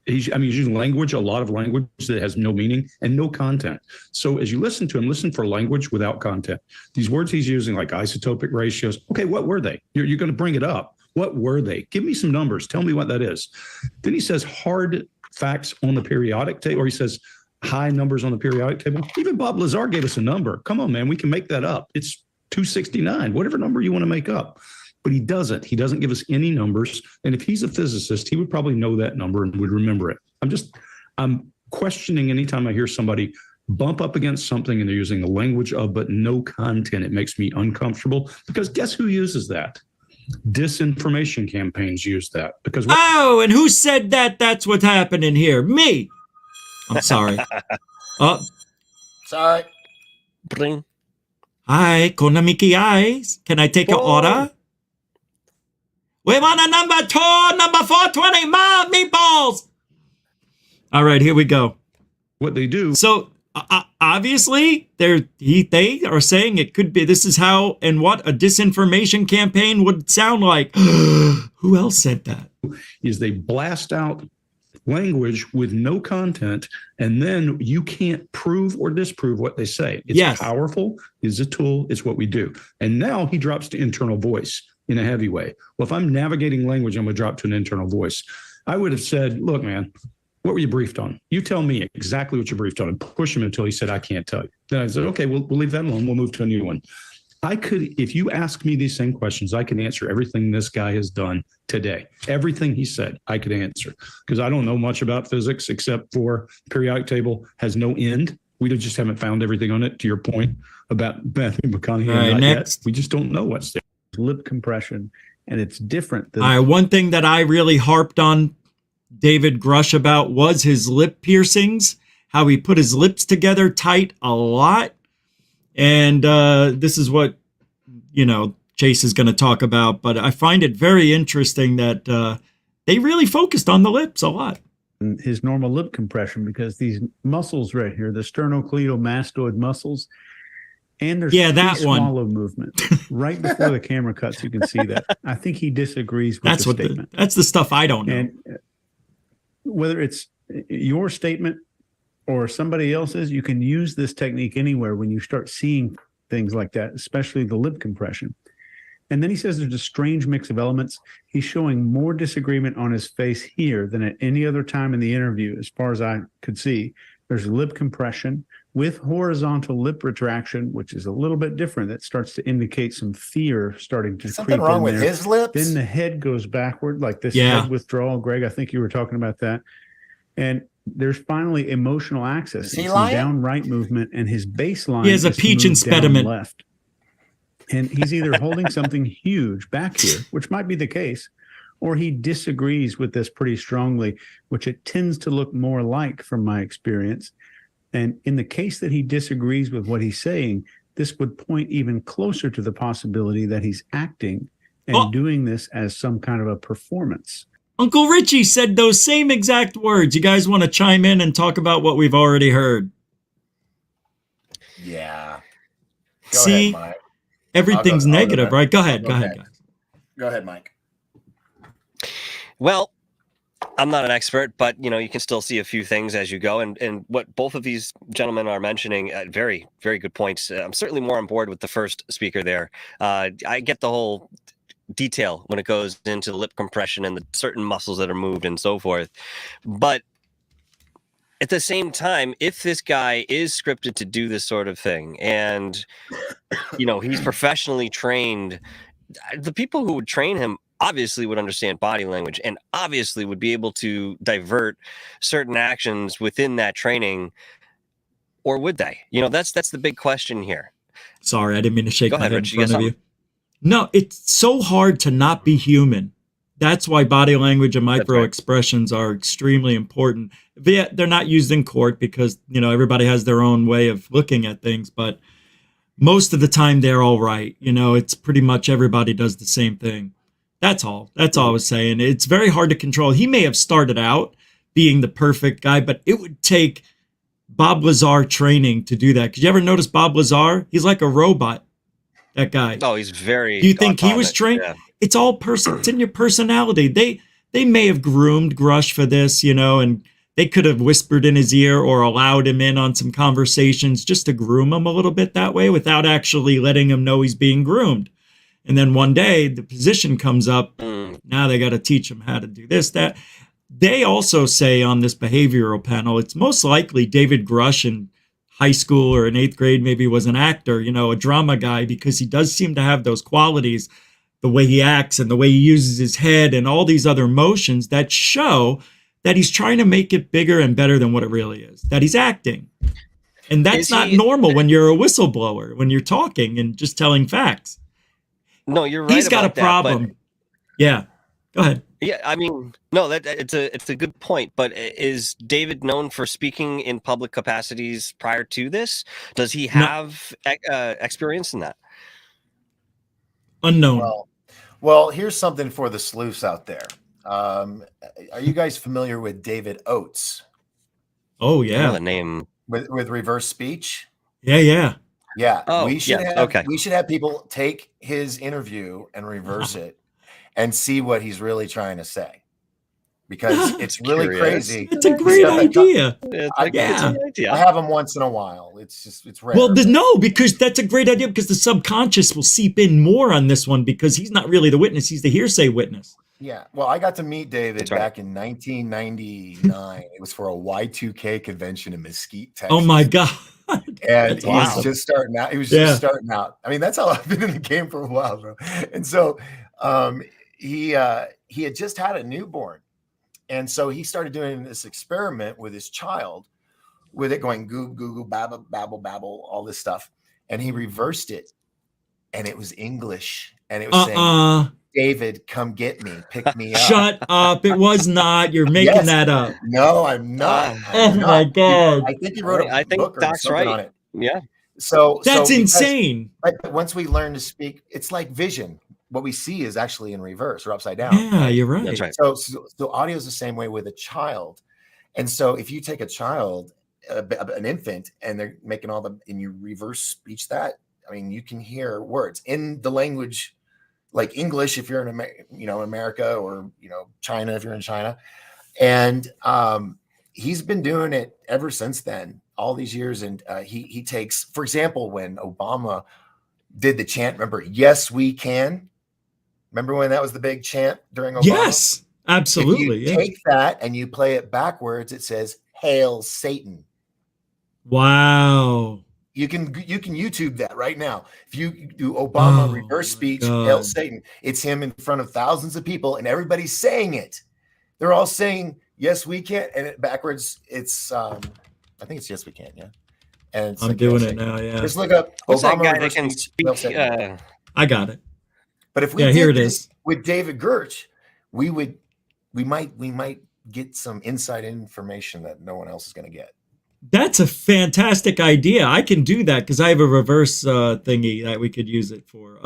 He's using language, a lot of language that has no meaning and no content. So as you listen to him, listen for language without content. These words he's using, like isotopic ratios. Okay, what were they? You're going to bring it up. What were they? Give me some numbers. Tell me what that is. Then he says hard facts on the periodic table, or he says high numbers on the periodic table. Even Bob Lazar gave us a number. Come on, man, we can make that up. It's 269, whatever number you want to make up. But he doesn't. He doesn't give us any numbers. And if he's a physicist, he would probably know that number and would remember it. I'm questioning anytime I hear somebody bump up against something and they're using the language of but no content. It makes me uncomfortable because guess who uses that? Disinformation campaigns use that because. And who said that? That's what's happening here. Me. I'm sorry. Sorry. Bring. Hi, Konamiki Eyes. Can I take your order? We want a number 2, number 420, Mom, meatballs. All right, here we go. What they do. So obviously, they are saying it could be. This is how and what a disinformation campaign would sound like. Who else said that? Is they blast out language with no content, and then you can't prove or disprove what they say. It's powerful. It's a tool. It's what we do. And now he drops to internal voice in a heavy way. Well, if I'm navigating language, I'm going to drop to an internal voice. I would have said, look, man, what were you briefed on? You tell me exactly what you briefed on, and push him until he said, I can't tell you. Then I said, okay, we'll leave that alone. We'll move to a new one. I could, if you ask me these same questions, I can answer everything this guy has done today. Everything he said, I could answer because I don't know much about physics except for periodic table has no end. We just haven't found everything on it. To your point about Matthew McConaughey, right, next. Yet. We just don't know what's there. Lip compression, and it's different than. All right, one thing that I really harped on David Grush about was his lip piercings, how he put his lips together tight a lot. And this is what, Chase is going to talk about. But I find it very interesting that they really focused on the lips a lot. His normal lip compression, because these muscles right here, the sternocleidomastoid muscles, and there's that swallow movement. Right before the camera cuts, you can see that. I think he disagrees with the statement. That's the stuff I don't know. And whether it's your statement or somebody else's, you can use this technique anywhere when you start seeing things like that, especially the lip compression. And then he says there's a strange mix of elements. He's showing more disagreement on his face here than at any other time in the interview, as far as I could see. There's lip compression with horizontal lip retraction, which is a little bit different. That starts to indicate some fear starting to Something creep wrong in with there. his lips? Then the head goes backward, like this Yeah. head withdrawal. Greg, I think you were talking about that. And there's finally emotional access. Is he some lying? down right movement, and his baseline He has a is to peach move down impediment. left. And he's either holding something huge back here, which might be the case, or he disagrees with this pretty strongly, which it tends to look more like from my experience. And in the case that he disagrees with what he's saying, this would point even closer to the possibility that he's acting and doing this as some kind of a performance. Uncle Richie said those same exact words. You guys want to chime in and talk about what we've already heard? Yeah. See, ahead, Mike. everything's negative, right? Go ahead. Go ahead, guys. Go ahead, Mike. Well, I'm not an expert, but you can still see a few things as you go, and what both of these gentlemen are mentioning, very, very good points. I'm certainly more on board with the first speaker there. I get the whole detail when it goes into lip compression and the certain muscles that are moved and so forth, but at the same time, if this guy is scripted to do this sort of thing, and he's professionally trained, the people who would train him obviously would understand body language and obviously would be able to divert certain actions within that training, or would they? That's the big question here. Sorry, I didn't mean to shake my head Rich, in front of you. No, it's so hard to not be human. That's why body language and micro expressions are extremely important. They're not used in court because, everybody has their own way of looking at things, but most of the time they're all right. It's pretty much everybody does the same thing. That's all. That's all I was saying. It's very hard to control. He may have started out being the perfect guy, but it would take Bob Lazar training to do that. Could you ever notice Bob Lazar? He's like a robot, that guy. Oh, he's very. Do you think he was trained? Yeah. It's all it's in your personality. They may have groomed Grush for this, and they could have whispered in his ear or allowed him in on some conversations just to groom him a little bit that way without actually letting him know he's being groomed. And then one day the position comes up. Now they got to teach him how to do this, that. They also say on this behavioral panel, it's most likely David Grush in high school or in 8th grade maybe was an actor, a drama guy, because he does seem to have those qualities, the way he acts and the way he uses his head and all these other motions that show that he's trying to make it bigger and better than what it really is, that he's acting. And that's not normal when you're a whistleblower, when you're talking and just telling facts. No, you're right. He's got a problem. Yeah. Go ahead. Yeah, I mean, no, it's a good point. But is David known for speaking in public capacities prior to this? Does he have experience in that? Unknown. Well, here's something for the sleuths out there. Are you guys familiar with David Oates? Oh yeah, the name with reverse speech. Yeah. Oh, we should have people take his interview and reverse it and see what he's really trying to say, because it's really crazy. It's a great idea. I have them once in a while. It's rare. Well, no, because that's a great idea, because the subconscious will seep in more on this one, because he's not really the witness. He's the hearsay witness. Yeah. Well, I got to meet David back in 1999. It was for a Y2K convention in Mesquite, Texas. Oh my God. And he was just starting out. He was just starting out. I mean, that's how I've been in the game for a while, bro. And so he had just had a newborn. And so he started doing this experiment with his child, with it going goo, goo, goo, babble, babble, babble, all this stuff. And he reversed it. And it was English. And it was saying, David, come get me. Pick me up. Shut up. It was not. You're making that up. No, I'm not. My God. I think he wrote a book or Doc's something right. on it. Yeah. So that's insane. Once we learn to speak, it's like vision. What we see is actually in reverse or upside down. Yeah, you're right. That's right. So audio is the same way with a child. And so if you take a child, an infant, and they're making and you reverse speech that, I mean, you can hear words in the language, like English if you're in America, or China if you're in China. And he's been doing it ever since then, all these years. And he takes, for example, when Obama did the chant. Remember, yes, we can. Remember when that was the big chant during Obama? Yes, absolutely. If you take that and you play it backwards, it says "Hail Satan." Wow. You can YouTube that right now. If you do Obama reverse speech, "Hail Satan," it's him in front of thousands of people, and everybody's saying it. They're all saying "Yes, we can," and it backwards, it's I think it's "Yes, we can." Yeah, and it's I'm doing it now. Yeah, just look up Who's Obama that guy reverse that can speech. speak? I got it. But if we here it this is with David Gertz, we might get some inside information that no one else is going to get. That's a fantastic idea. I can do that because I have a reverse thingy that we could use it for.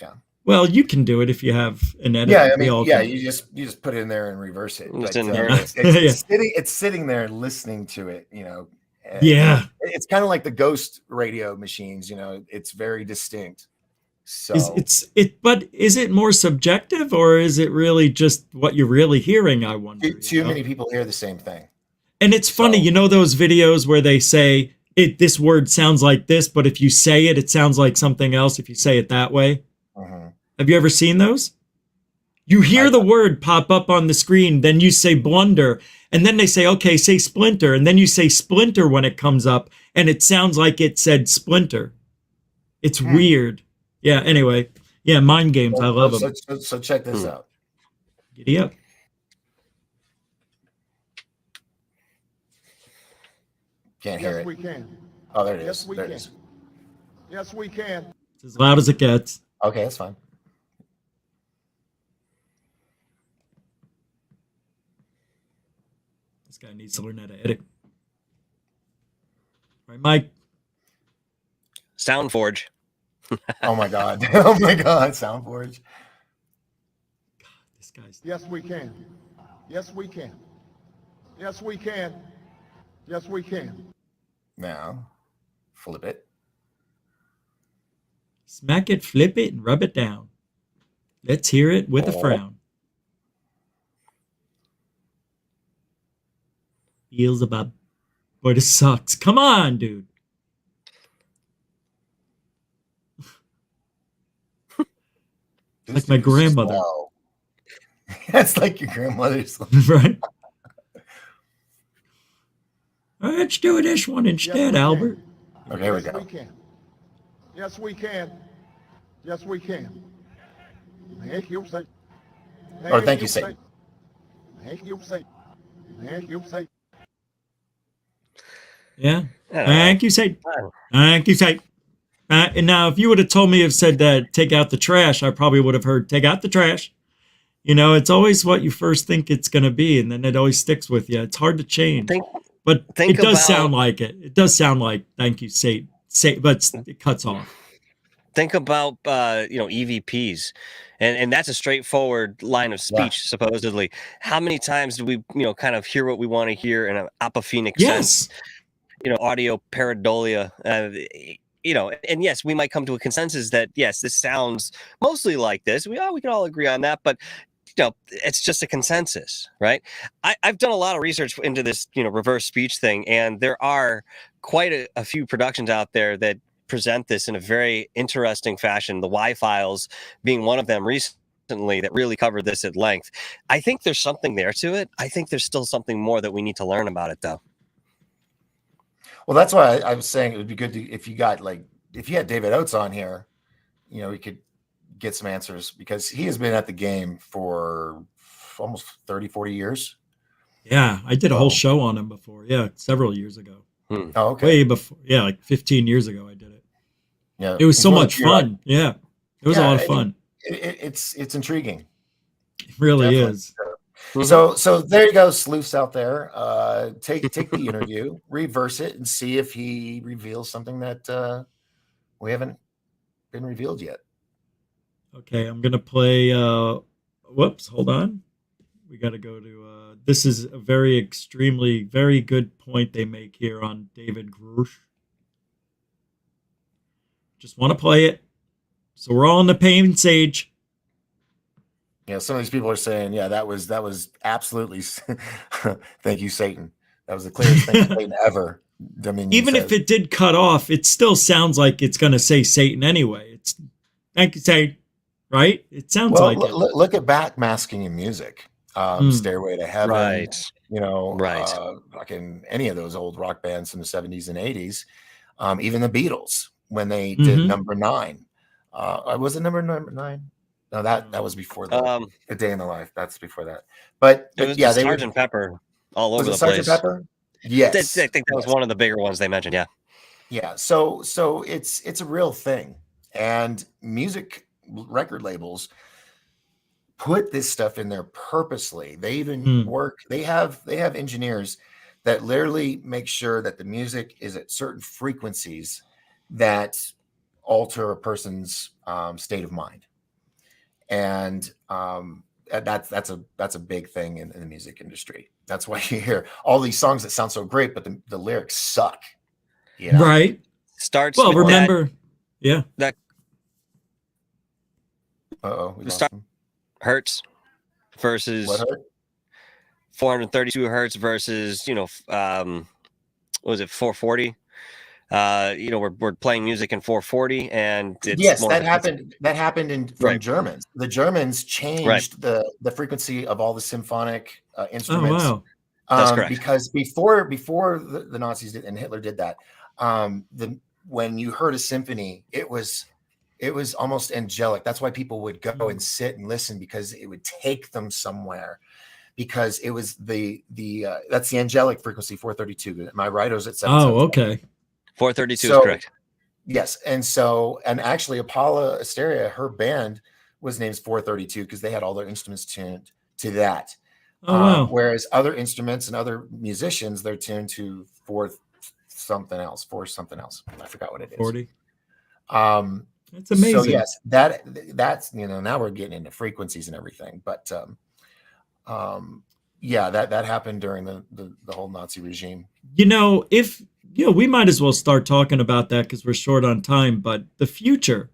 Yeah. Well, you can do it if you have an edit. Yeah, I mean, you just put it in there and reverse it. But, it's sitting there listening to it. Yeah. It's kind of like the ghost radio machines. It's very distinct. So but is it more subjective or is it really just what you're really hearing? I wonder. Too many people hear the same thing. And it's funny, those videos where they say this word sounds like this, but if you say it, it sounds like something else. If you say it that way, have you ever seen those? You hear the word pop up on the screen, then you say blunder, and then they say, okay, say splinter, and then you say splinter when it comes up, and it sounds like it said splinter. It's weird. Yeah. Anyway, yeah, mind games. I love them. So check this out. Giddy up. Can't hear it. Yes, we can. Oh, there it is. Yes, we there can. it is. Yes, we can. It's as loud as it gets. Okay, that's fine. This guy needs to learn how to edit. Right, Mike? SoundForge. Oh my God. Oh my God. SoundForge. God, this guy's. Yes, we can. Yes, we can. Yes, we can. Yes, we can. Now, flip it. Smack it, flip it, and rub it down. Let's hear it with a frown. Feels about, but it sucks. Come on, dude. Like my grandmother. That's like your grandmother's. Right? Let's do this one instead, Albert. Okay, here we Yes, go. we can. Yes, we can. Yes, we can. Thank you, Satan. Or thank you, Satan. Thank you, Satan. Thank you, Satan. Yeah. Thank you, Satan. Thank you, Satan. And now, if you would have told me, said that, take out the trash, I probably would have heard, take out the trash. It's always what you first think it's going to be, and then it always sticks with you. It's hard to change. But it does sound like it. It does sound like, thank you, Satan. But it cuts off. Think about, EVPs. And that's a straightforward line of speech, supposedly. How many times do we, kind of hear what we want to hear in an apophonic sense? Audio pareidolia. And yes, we might come to a consensus that, yes, this sounds mostly like this. We can all agree on that, but it's just a consensus, right? I've done a lot of research into this, reverse speech thing, and there are quite a few productions out there that present this in a very interesting fashion. The Y-Files being one of them recently that really covered this at length. I think there's something there to it. I think there's still something more that we need to learn about it, though. Well, that's why I was saying it would be good if you had David Oates on here, we could get some answers, because he has been at the game for almost 30, 40 years. Yeah, I did a whole show on him before. Yeah, several years ago. Oh, okay. Way before. Yeah, like 15 years ago I did it. Yeah. It was so much fun. Yeah. It was a lot of fun. It's intriguing. It really Definitely. is. So there you go, sleuths out there. Take the interview, reverse it, and see if he reveals something that we haven't been revealed yet. Okay, I'm gonna play. Whoops, hold on. We got to go to. This is a very good point they make here on David Grush. Just want to play it, so we're all in the pain stage. Yeah, some of these people are saying, yeah, that was absolutely thank you, Satan. That was the clearest thing Satan ever. Dominion even says. if it did cut off, it still sounds like it's going to say Satan anyway. It's thank you, say, right? It sounds Well, like it. Look at backmasking in music. Stairway to Heaven, Right. you know, Right. fucking any of those old rock bands from the 70s and 80s. Even the Beatles, when they did number 9. Was it number 9? No, that was before the A Day in the Life. That's before that. But it was yeah, the Sgt. Pepper all over the Sgt. place. Pepper? Yes. I think that was one of the bigger ones they mentioned. Yeah. Yeah. So it's a real thing. And music record labels put this stuff in there purposely. They even they have engineers that literally make sure that the music is at certain frequencies that alter a person's state of mind. And that's a big thing in the music industry. That's why you hear all these songs that sound so great, but the lyrics suck. You know? Right. Starts. Well, with remember, that. We lost him. Hertz versus What hurt? 432 hertz versus what was it, 440? We're playing music in 440, and it's yes, that happened. That happened from Right. Germans. The Germans changed the frequency of all the symphonic instruments. Oh, wow. That's correct. Because before the Nazis did and Hitler did that, when you heard a symphony, it was almost angelic. That's why people would go and sit and listen, because it would take them somewhere. Because it was that's the angelic frequency, 432. Am I right? Or is it 777? Oh, okay. 432 is correct. Yes. And actually Apollo Asteria, her band was named 432 because they had all their instruments tuned to that. Oh, wow. Whereas other instruments and other musicians, they're tuned to four something else. I forgot what it is. 40. That's amazing. So yes, that's now we're getting into frequencies and everything. But that happened during the whole Nazi regime. We might as well start talking about that because we're short on time, but the future,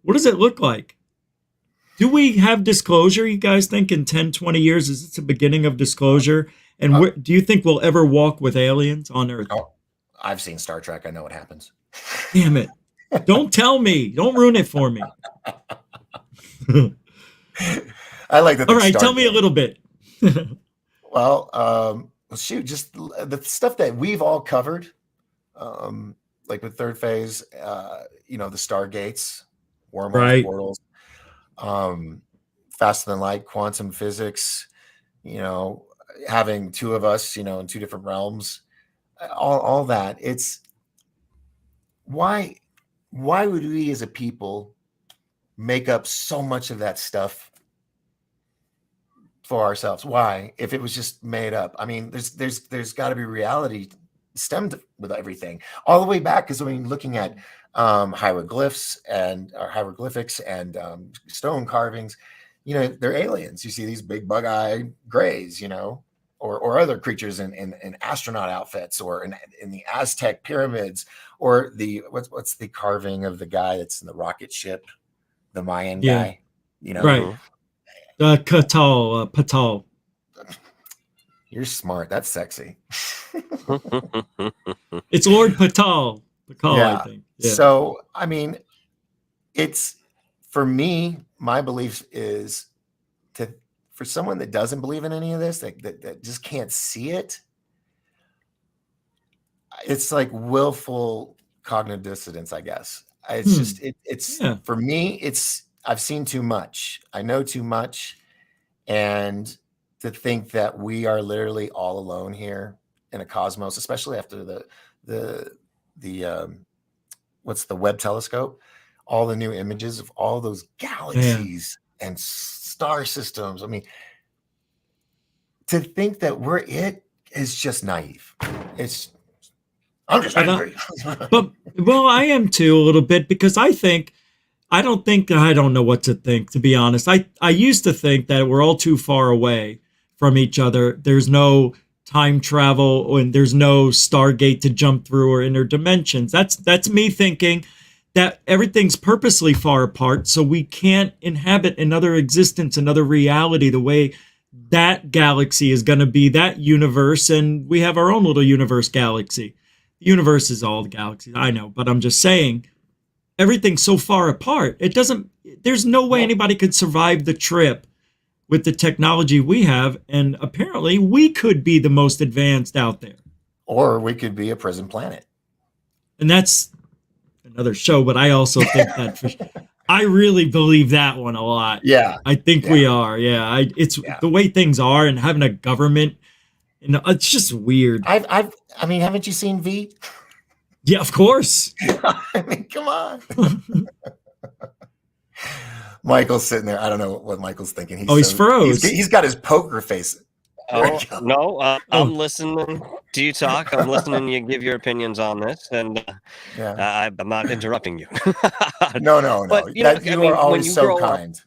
what does it look like? Do we have disclosure, you guys think, in 10, 20 years? Is this the beginning of disclosure? And do you think we'll ever walk with aliens on Earth? Oh, I've seen Star Trek. I know what happens. Damn it. Don't tell me. Don't ruin it for me. I like that. All right, tell me a little bit. Well, shoot, just the stuff that we've all covered. Like with third phase, the stargates, wormholes, portals, faster than light, quantum physics, having two of us, in two different realms, all that. It's why would we as a people make up so much of that stuff for ourselves? Why, if it was just made up? I mean, there's got to be reality stemmed with everything all the way back, because looking at hieroglyphics and stone carvings, they're aliens. You see these big bug-eyed grays, or other creatures in astronaut outfits, or in the Aztec pyramids, or the what's the carving of the guy that's in the rocket ship, the Mayan guy, right? Patal. You're smart. That's sexy. It's Lord Patal. I think. Yeah. So, I mean, it's, for me, my belief is for someone that doesn't believe in any of this, that just can't see it, it's like willful cognitive dissonance, I guess. It's just, for me, I've seen too much. I know too much. And to think that we are literally all alone here in a cosmos, especially after the what's the Webb telescope, all the new images of all those galaxies and star systems. I mean, to think that we're it is just naive. I'm just angry. Well, I am too, a little bit, because I don't know what to think, to be honest. I used to think that we're all too far away from each other. There's no time travel, and there's no Stargate to jump through, or interdimensions. That's me thinking that everything's purposely far apart, so we can't inhabit another existence, another reality, the way that galaxy is going to be, that universe, and we have our own little universe galaxy. the universe is all the galaxies. I know, but I'm just saying everything's so far apart. There's no way anybody could survive the trip with the technology we have. And apparently we could be the most advanced out there. Or we could be a prison planet. And that's another show, but I also think I really believe that one a lot. Yeah. I think we are. Yeah. It's the way things are, and having a government, it's just weird. I mean, haven't you seen V? Yeah, of course. I mean, come on. Michael's sitting there. I don't know what Michael's thinking. He's froze. He's got his poker face. Oh, no, I'm listening to you talk. I'm listening to you give your opinions on this, and I'm not interrupting you. No. But, you are always so kind.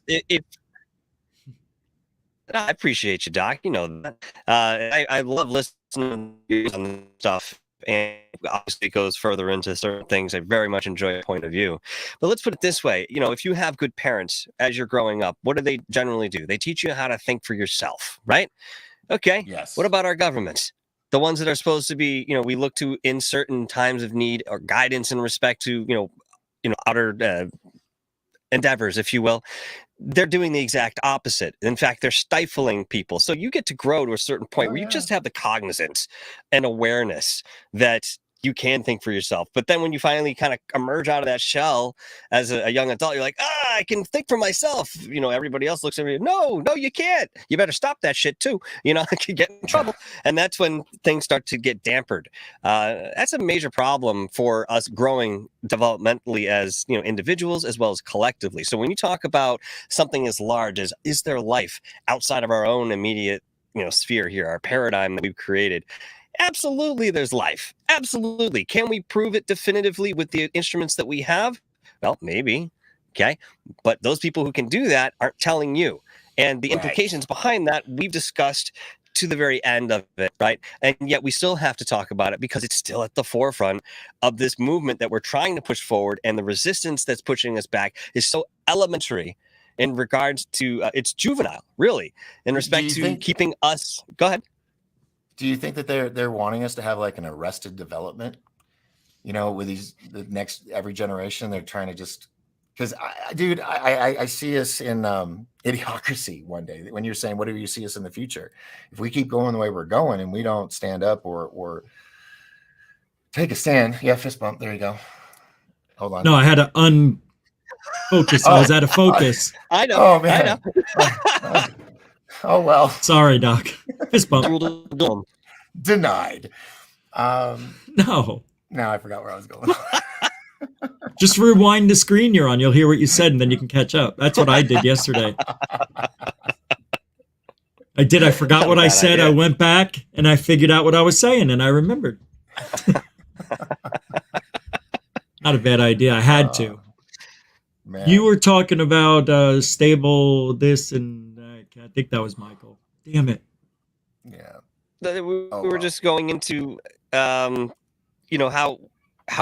I appreciate you, Doc. You know that. I love listening to you on stuff, and obviously it goes further into certain things. I very much enjoy a point of view. But let's put it this way. If you have good parents as you're growing up, what do they generally do? They teach you how to think for yourself, right? Okay. Yes. What about our governments? The ones that are supposed to be, we look to in certain times of need or guidance in respect to, outer endeavors, if you will. They're doing the exact opposite. In fact, they're stifling people. So you get to grow to a certain point where you just have the cognizance and awareness that you can think for yourself. But then when you finally kind of emerge out of that shell as a young adult, you're like, I can think for myself. Everybody else looks at me. No, you can't. You better stop that shit too. I could get in trouble. And that's when things start to get dampered. That's a major problem for us growing developmentally as, individuals as well as collectively. So when you talk about something as large as, is there life outside of our own immediate, sphere here, our paradigm that we've created? Absolutely, there's life. Absolutely. Can we prove it definitively with the instruments that we have? Well, maybe. Okay. But those people who can do that aren't telling you. And the implications behind that, we've discussed to the very end of it, right? And yet we still have to talk about it because it's still at the forefront of this movement that we're trying to push forward. And the resistance that's pushing us back is so elementary in regards to, it's juvenile, really, in respect to keeping us. Go ahead. Do you think that they're wanting us to have like an arrested development? With every generation, they're trying to just, because I see us in Idiocracy one day when you're saying, what do you see us in the future? If we keep going the way we're going and we don't stand up or take a stand. Yeah, fist bump. There you go. Hold on. No, I had to unfocus. I was out of focus. I know. Oh, man. I know. Oh, well. Sorry, Doc. Fist bump. Denied. No. Now I forgot where I was going. Just rewind the screen you're on. You'll hear what you said, and then you can catch up. That's what I did yesterday. I forgot what I said. Idea. I went back, and I figured out what I was saying, and I remembered. Not a bad idea. I had to. Man. You were talking about stable this, and I think that was Michael. Damn it. Yeah. We were just going into, how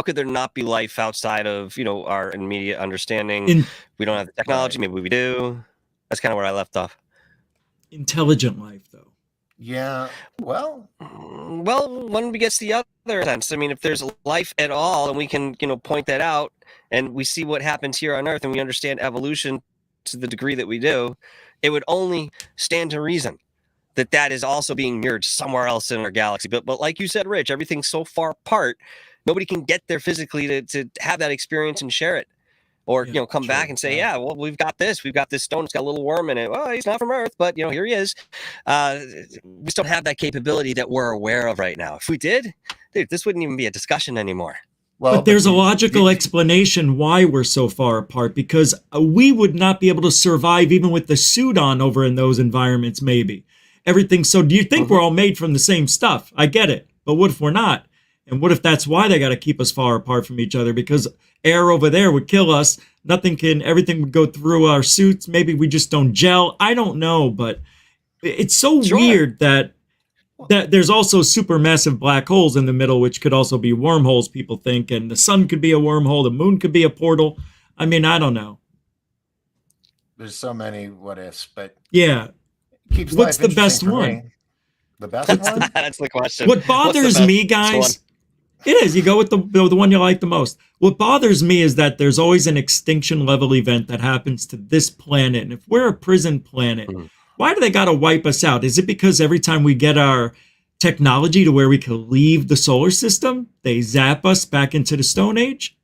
could there not be life outside of, our immediate understanding? We don't have the technology. Maybe we do. That's kind of where I left off. Intelligent life, though. Yeah. Well, one begets the other sense. I mean, if there's life at all and we can, point that out and we see what happens here on Earth and we understand evolution to the degree that we do, it would only stand to reason that is also being mirrored somewhere else in our galaxy. But like you said, Rich, everything's so far apart, nobody can get there physically to have that experience and share it. Or, come back and say, well, we've got this stone, it's got a little worm in it. Well, he's not from Earth, but, here he is. We just don't have that capability that we're aware of right now. If we did, dude, this wouldn't even be a discussion anymore. Well, but there's a logical explanation why we're so far apart, because we would not be able to survive even with the suit on over in those environments, maybe. Everything. So do you think we're all made from the same stuff? I get it. But what if we're not? And what if that's why they got to keep us far apart from each other? Because air over there would kill us. Everything would go through our suits. Maybe we just don't gel. I don't know. But it's so weird that there's also supermassive black holes in the middle, which could also be wormholes, people think. And the sun could be a wormhole. The moon could be a portal. I mean, I don't know. There's so many what ifs, but yeah. What's the best one? The best one? That's the question. What bothers me, guys, It is. You go with the one you like the most. What bothers me is that there's always an extinction level event that happens to this planet. And if we're a prison planet, why do they got to wipe us out? Is it because every time we get our technology to where we can leave the solar system, they zap us back into the Stone Age?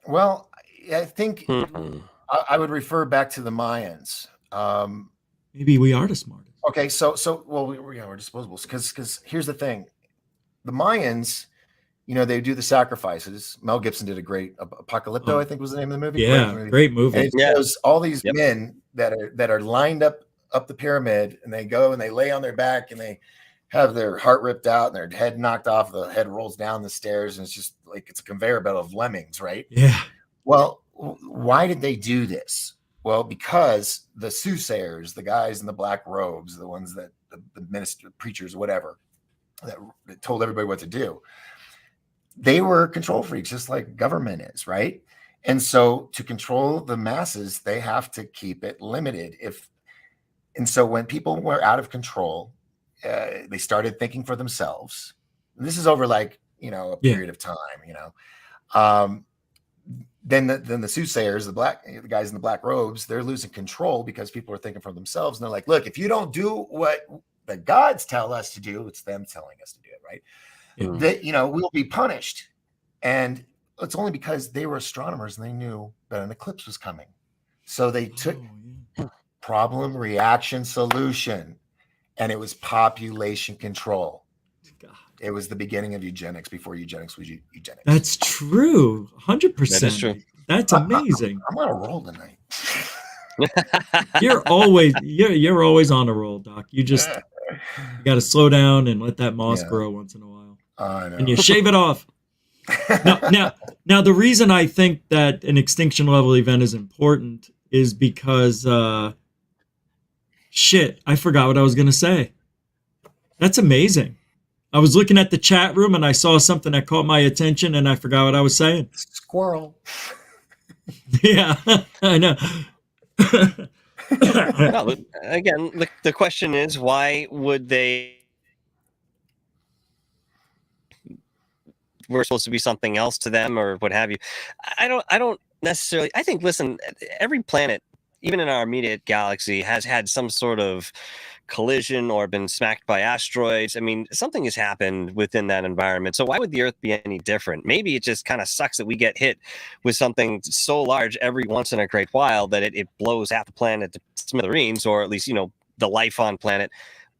Well, I think I would refer back to the Mayans. Maybe we are the smartest. Okay, well, we're disposables because here's the thing: the Mayans, they do the sacrifices. Mel Gibson did a great Apocalypto, I think was the name of the movie. Yeah, great movie. And it shows all these men that are lined up the pyramid, and they go and they lay on their back and they have their heart ripped out and their head knocked off. The head rolls down the stairs, and it's just like it's a conveyor belt of lemmings, right? Yeah. Well, why did they do this? Well, because the soothsayers, the guys in the black robes, the ones that the minister, preachers, whatever, that told everybody what to do, they were control freaks, just like government is, right? And so to control the masses, they have to keep it limited. And so when people were out of control, they started thinking for themselves. And this is over like, a period of time, Then the soothsayers, the guys in the black robes, they're losing control because people are thinking for themselves. And they're like, look, if you don't do what the gods tell us to do, it's them telling us to do it, right? That, we'll be punished. And it's only because they were astronomers and they knew that an eclipse was coming. So they took problem, reaction, solution, and it was population control. It was the beginning of eugenics before eugenics was eugenics. That's true. 100%. That is true. That's amazing. I'm on a roll tonight. You're always on a roll, Doc. You got to slow down and let that moss grow once in a while. I know. And you shave it off. Now, the reason I think that an extinction level event is important is because, I forgot what I was going to say. That's amazing. I was looking at the chat room and I saw something that caught my attention and I forgot what I was saying. Squirrel. Yeah, I know. No, again, the question is, why would they? We're supposed to be something else to them, or what have you. I don't necessarily. I think, listen, every planet, even in our immediate galaxy, has had some sort of collision or been smacked by asteroids. I mean, something has happened within that environment. So why would the Earth be any different? Maybe it just kind of sucks that we get hit with something so large every once in a great while that it blows half the planet to smithereens, or at least, the life on planet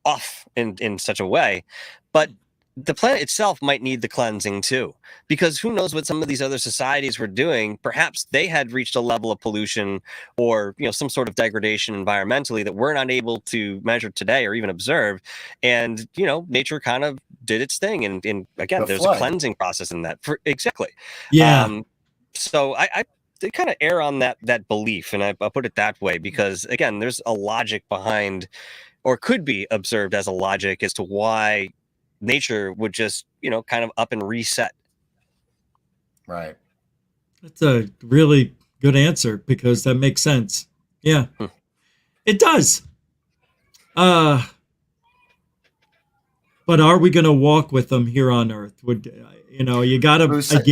off in such a way. But the planet itself might need the cleansing too, because who knows what some of these other societies were doing. Perhaps they had reached a level of pollution or some sort of degradation environmentally that we're not able to measure today or even observe, and nature kind of did its thing, and again, there's a cleansing process in that. Exactly. So I kind of err on that belief, and I'll put it that way, because again, there's a logic behind, or could be observed as a logic, as to why nature would just, kind of up and reset. Right. That's a really good answer, because that makes sense. Yeah, it does. But are we going to walk with them here on Earth? You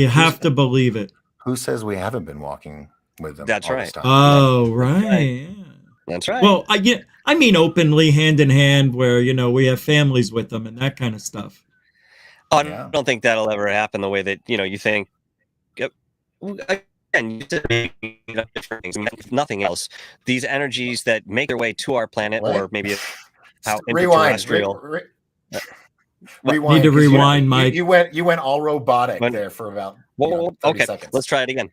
have to believe it. Who says we haven't been walking with them? That's right. Oh, right. Yeah. That's right. Well, I mean openly, hand in hand, where, we have families with them and that kind of stuff. Oh, I don't think that'll ever happen the way that, you think. Again, you said different things. If nothing else, these energies that make their way to our planet, or maybe how interterrestrial. Rewind. Need to rewind, Mike. You went all robotic there for about 30 seconds. Let's try it again.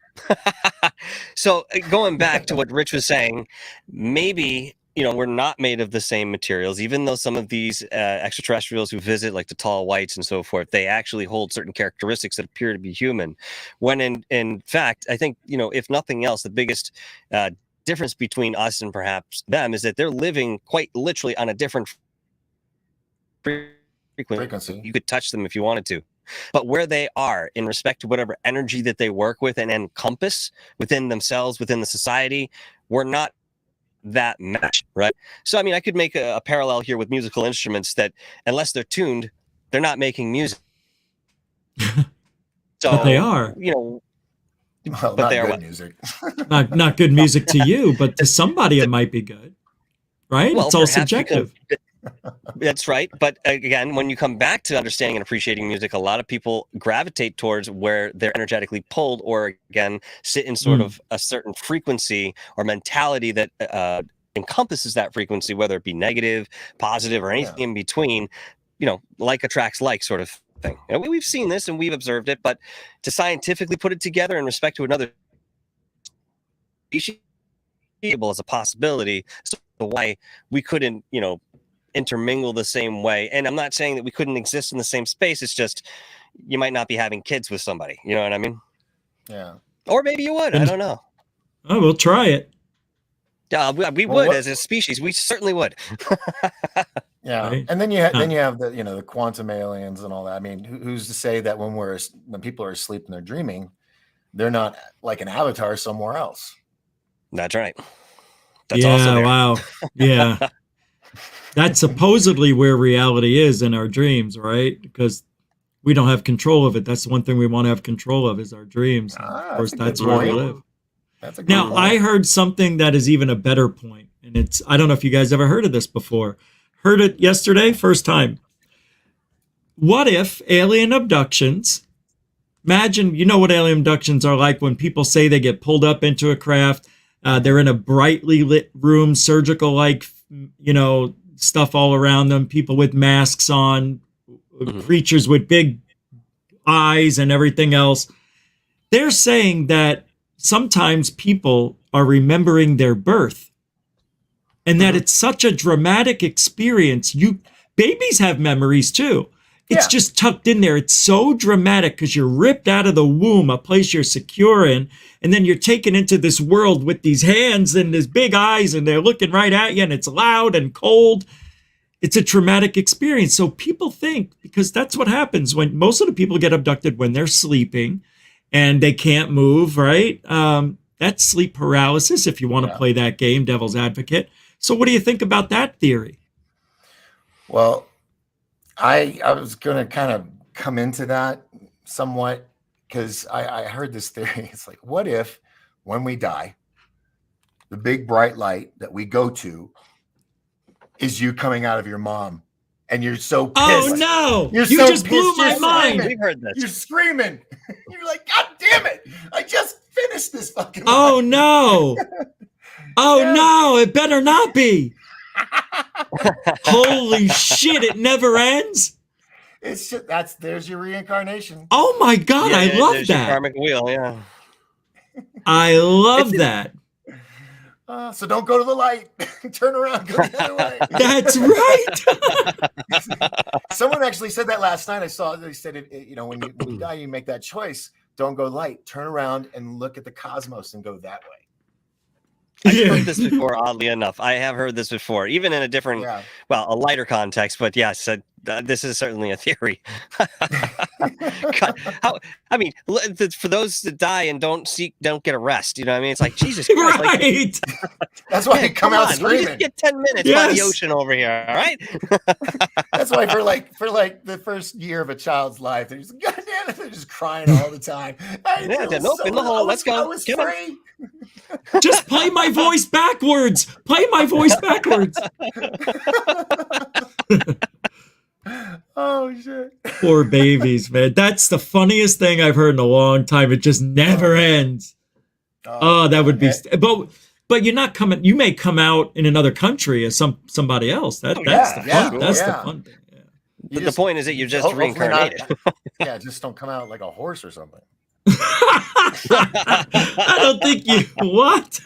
So going back to what Rich was saying, maybe we're not made of the same materials, even though some of these extraterrestrials who visit, like the tall whites and so forth, they actually hold certain characteristics that appear to be human. When in fact, I think, if nothing else, the biggest difference between us and perhaps them is that they're living quite literally on a different frequency. You could touch them if you wanted to. But where they are in respect to whatever energy that they work with and encompass within themselves, within the society, we're not that match, right? So, I mean, I could make a parallel here with musical instruments that, unless they're tuned, they're not making music. So, but they are. Well, but they are good what? music. Not good music to you, but to somebody it might be good, right? Well, it's all perhaps subjective. That's right. But again, when you come back to understanding and appreciating music, a lot of people gravitate towards where they're energetically pulled, or again, sit in sort of a certain frequency or mentality that encompasses that frequency, whether it be negative, positive, or anything in between. Like attracts like sort of thing. We've seen this and we've observed it, but to scientifically put it together in respect to another species as a possibility, so why we couldn't, intermingle the same way. And I'm not saying that we couldn't exist in the same space. It's just you might not be having kids with somebody. You know what I mean? Yeah. Or maybe you would. I don't know. Oh, we'll try it. Yeah, we would as a species. We certainly would. Yeah, Right. and then you have the the quantum aliens and all that. I mean, who's to say that when people are asleep and they're dreaming, they're not like an avatar somewhere else? That's right. That's also there. Wow. Yeah. That's supposedly where reality is in our dreams, right? Because we don't have control of it. That's the one thing we want to have control of is our dreams. Of course, that's where we live. That's a good Now, point. I heard something that is even a better point, and I don't know if you guys ever heard of this before. Heard it yesterday, first time. What if alien abductions, imagine, you know what alien abductions are like when people say they get pulled up into a craft, they're in a brightly lit room, surgical-like, stuff all around them, people with masks on, creatures with big eyes and everything else. They're saying that sometimes people are remembering their birth and that it's such a dramatic experience. Babies have memories too. It's just tucked in there. It's so dramatic because you're ripped out of the womb, a place you're secure in, and then you're taken into this world with these hands and these big eyes, and they're looking right at you, and it's loud and cold. It's a traumatic experience. So people think, because that's what happens when most of the people get abducted when they're sleeping and they can't move, right? That's sleep paralysis, if you want to play that game, devil's advocate. So what do you think about that theory? Well, I was going to kind of come into that somewhat because I heard this theory. It's like, what if when we die, the big bright light that we go to is you coming out of your mom and you're so pissed. Oh, no. You so just blew my mind. We've heard this. You're screaming. You're like, God damn it. I just finished this fucking Oh, life. no. Oh, no. It better not be. Holy shit, it never ends? It's just, there's your reincarnation. Oh my God, I love there's your that. karmic wheel, yeah. I love that. So don't go to the light. Turn around, go the other way. That's right. Someone actually said that last night. I saw they said, when you die, you make that choice. Don't go light. Turn around and look at the cosmos and go that way. I've heard this before, oddly enough. I have heard this before, even in a different, a lighter context. But yes, this is certainly a theory. God, for those that die and don't get a rest, you know what I mean? It's like, Jesus Christ. Right. That's why they come out screaming. Just get 10 minutes by the ocean over here, all right? That's why for the first year of a child's life, they're just, God damn it, they're just crying all the time. In the hole. Let's go. I was free. Just play my voice backwards. Play my voice backwards. Oh, shit. Poor babies, man. That's the funniest thing I've heard in a long time. It just never ends. Oh, that would be... But you're not coming... You may come out in another country as somebody else. That's the fun. That's the fun thing. Yeah. But the point is that you're just reincarnated. Just don't come out like a horse or something. I don't think you... What?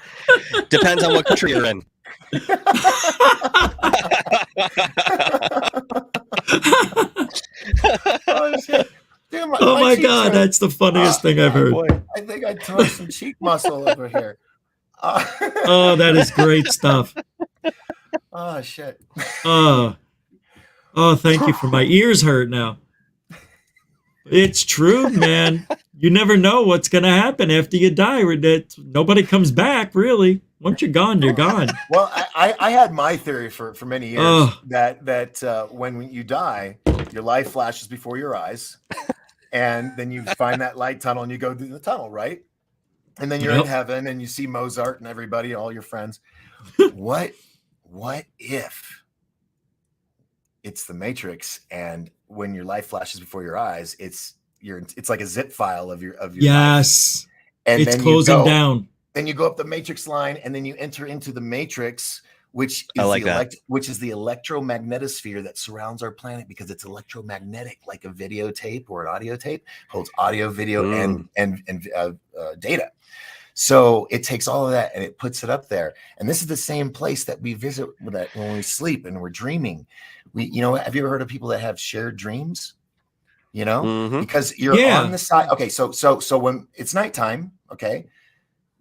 Depends on what country you're in. Oh, shit. Dude, my God, that's the funniest thing I've heard. Boy, I think I tore some cheek muscle over here. Oh, that is great stuff. Oh, shit. Oh, thank you. For my ears hurt now. It's true, man. You never know what's going to happen after you die. Nobody comes back, really. Once you're gone, you're gone. Well, I had my theory for many years that when you die, your life flashes before your eyes, and then you find that light tunnel and you go through the tunnel, right? And then you're in heaven and you see Mozart and everybody, all your friends. What if it's the Matrix, and when your life flashes before your eyes, it's like a zip file of your yes life. And it's then closing down. Then you go up the Matrix line, and then you enter into the Matrix, which is the electromagnetosphere that surrounds our planet, because it's electromagnetic, like a videotape or an audio tape, holds audio, video, and data. So it takes all of that and it puts it up there. And this is the same place that we visit when we sleep and we're dreaming. Have you ever heard of people that have shared dreams? Because you're on the side. Okay, so when it's nighttime, okay,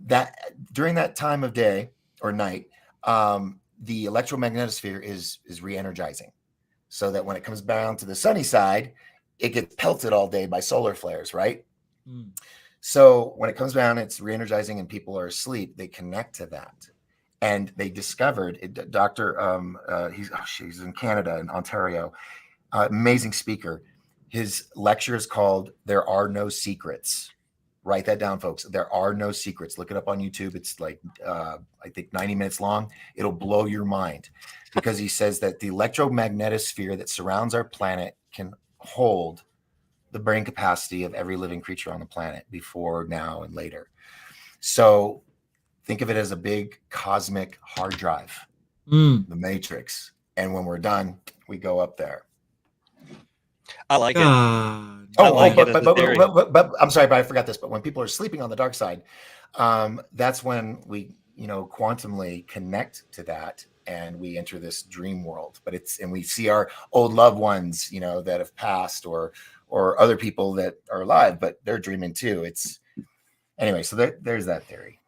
that during that time of day or night, the electromagnetosphere is re-energizing, so that when it comes down to the sunny side, it gets pelted all day by solar flares, right? So when it comes down, it's re-energizing and people are asleep. They connect to that. And they discovered, he's in Canada, in Ontario, amazing speaker. His lecture is called "There Are No Secrets." Write that down, folks. There are no secrets. Look it up on YouTube. It's like, I think 90 minutes long. It'll blow your mind, because he says that the electromagnetosphere that surrounds our planet can hold the brain capacity of every living creature on the planet, before, now, and later. So think of it as a big cosmic hard drive, the Matrix. And when we're done, we go up there. I like it. But I'm sorry, but I forgot this. But when people are sleeping on the dark side, that's when we, quantumly connect to that, and we enter this dream world. And we see our old loved ones, that have passed, or other people that are alive, but they're dreaming too. Anyway. So there's that theory.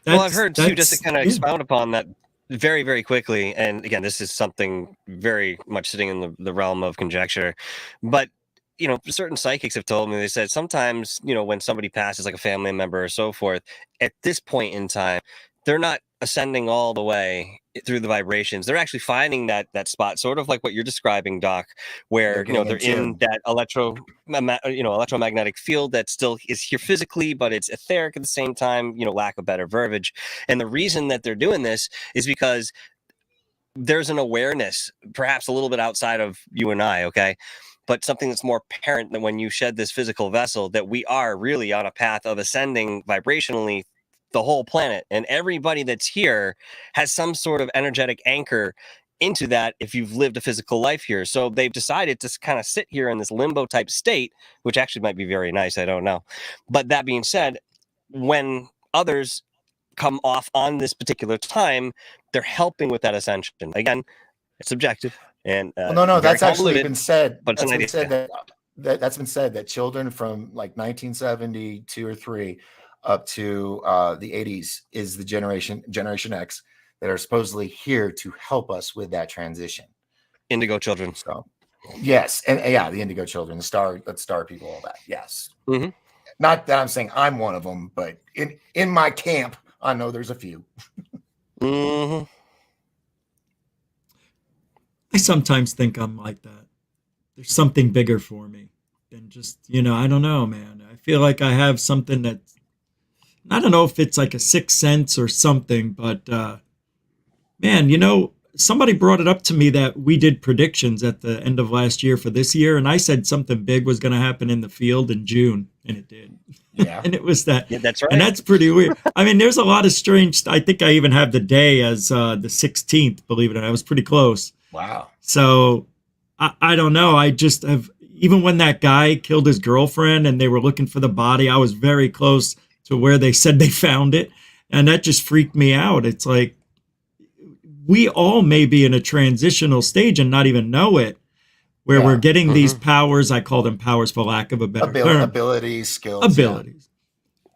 Well, I've heard too, just to kind of expound upon that very, very quickly. And again, this is something very much sitting in the realm of conjecture, but certain psychics have told me, they said sometimes, when somebody passes, like a family member or so forth, at this point in time, they're not ascending all the way through the vibrations. They're actually finding that spot, sort of like what you're describing, Doc, where they're in that electromagnetic field that still is here physically, but it's etheric at the same time, lack of better verbiage. And the reason that they're doing this is because there's an awareness, perhaps a little bit outside of you and I, okay, but something that's more apparent than when you shed this physical vessel, that we are really on a path of ascending vibrationally the whole planet, and everybody that's here has some sort of energetic anchor into that if you've lived a physical life here. So they've decided to kind of sit here in this limbo type state, which actually might be very nice, I don't know. But that being said, when others come off on this particular time, they're helping with that ascension. Again, it's subjective. And that's actually been said. But that's been said that's been said that children from like 1972 or 3 up to the 80s is the generation X that are supposedly here to help us with that transition. Indigo children. So yes, and the indigo children, the star people, all that. Yes. Mm-hmm. Not that I'm saying I'm one of them, but in my camp, I know there's a few. Mm-hmm. I sometimes think I'm like that. There's something bigger for me than just, I don't know, man. I feel like I have something that, I don't know if it's like a sixth sense or something, but man, somebody brought it up to me that we did predictions at the end of last year for this year, and I said something big was going to happen in the field in June, and it did. Yeah. And it was that. Yeah, that's right. And that's pretty weird. I mean, there's a lot of strange, I think I even have the day as the 16th, believe it or not. I was pretty close. Wow. So I don't know. I just have, even when that guy killed his girlfriend and they were looking for the body, I was very close to where they said they found it. And that just freaked me out. It's like, we all may be in a transitional stage and not even know it, where we're getting these powers. I call them powers for lack of a better term. Abilities, skills. Abilities. Yeah.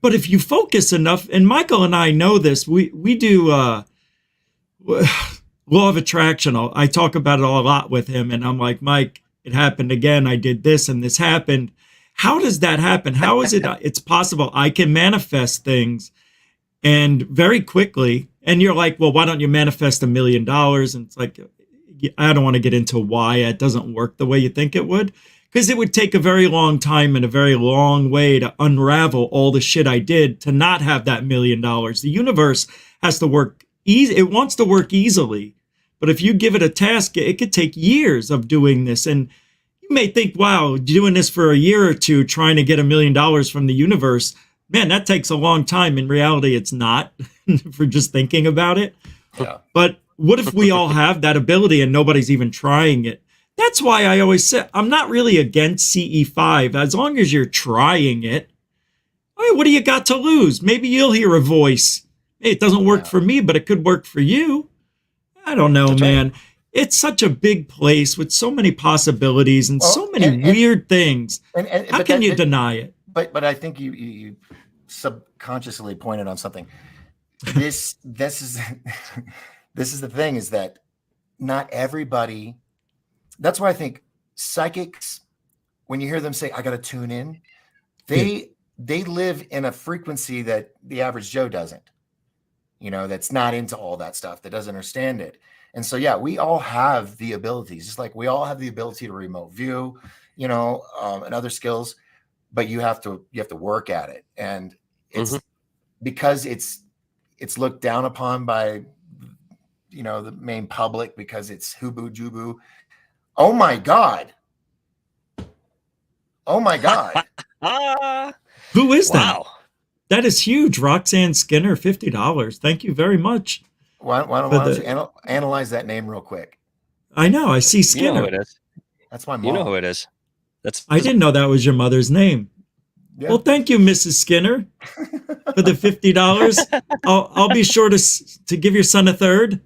But if you focus enough, and Michael and I know this, we do law of attraction. I talk about it a lot with him, and I'm like, Mike, it happened again. I did this and this happened. How does that happen? How is it? It's possible I can manifest things and very quickly. And you're like, well, why don't you manifest $1 million? And it's like, I don't want to get into why it doesn't work the way you think it would, because it would take a very long time and a very long way to unravel all the shit I did to not have that $1 million. The universe has to work easy. It wants to work easily. But if you give it a task, it could take years of doing this. And you may think, wow, doing this for a year or two, trying to get $1 million from the universe, man, that takes a long time. In reality, it's not for just thinking about it. Yeah. But what if we all have that ability and nobody's even trying it? That's why I always say I'm not really against CE5 as long as you're trying it. I mean, what do you got to lose? Maybe you'll hear a voice. Hey, it doesn't work for me, but it could work for you. I don't know, man. It's such a big place with so many possibilities and so many weird things. How can you deny it? But I think you subconsciously pointed on something. This is this is the thing, is that not everybody. That's why I think psychics, when you hear them say, I got to tune in, they live in a frequency that the average Joe doesn't, that's not into all that stuff, that doesn't understand it. And so, yeah, we all have the abilities, just like we all have the ability to remote view, and other skills, but you have to work at it. And it's because it's looked down upon by, the main public, because it's hubu jubu. Oh my God. Who is that? That is huge. Roxanne Skinner, $50. Thank you very much. Why don't you analyze that name real quick? I know. I see Skinner. You know who it is. That's my mom. You know who it is. I didn't know that was your mother's name. Yeah. Well, thank you, Mrs. Skinner, for the $50. I'll be sure to give your son a third.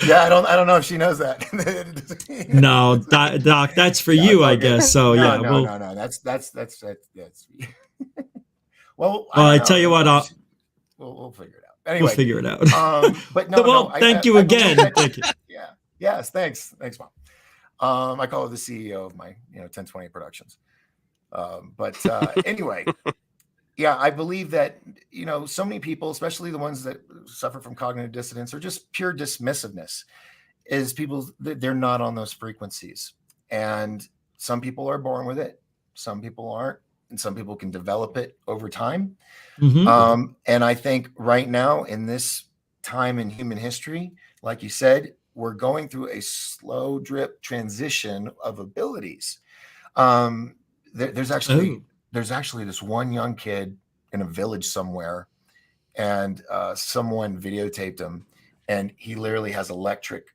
Yeah, I don't know if she knows that. No, Doc, that's for you, I guess. So no, yeah, no, that's well, I tell you what, we'll figure it out. Anyway, we'll figure it out. But no, thank you again. Thank you. Yeah. Yes. Thanks, Mom. I call her the CEO of my 1028 Productions. But anyway. Yeah, I believe that, so many people, especially the ones that suffer from cognitive dissonance or just pure dismissiveness, is people, they're not on those frequencies. And some people are born with it. Some people aren't. And some people can develop it over time. And I think right now in this time in human history, like you said, we're going through a slow drip transition of abilities. There's actually this one young kid in a village somewhere, and someone videotaped him, and he literally has electric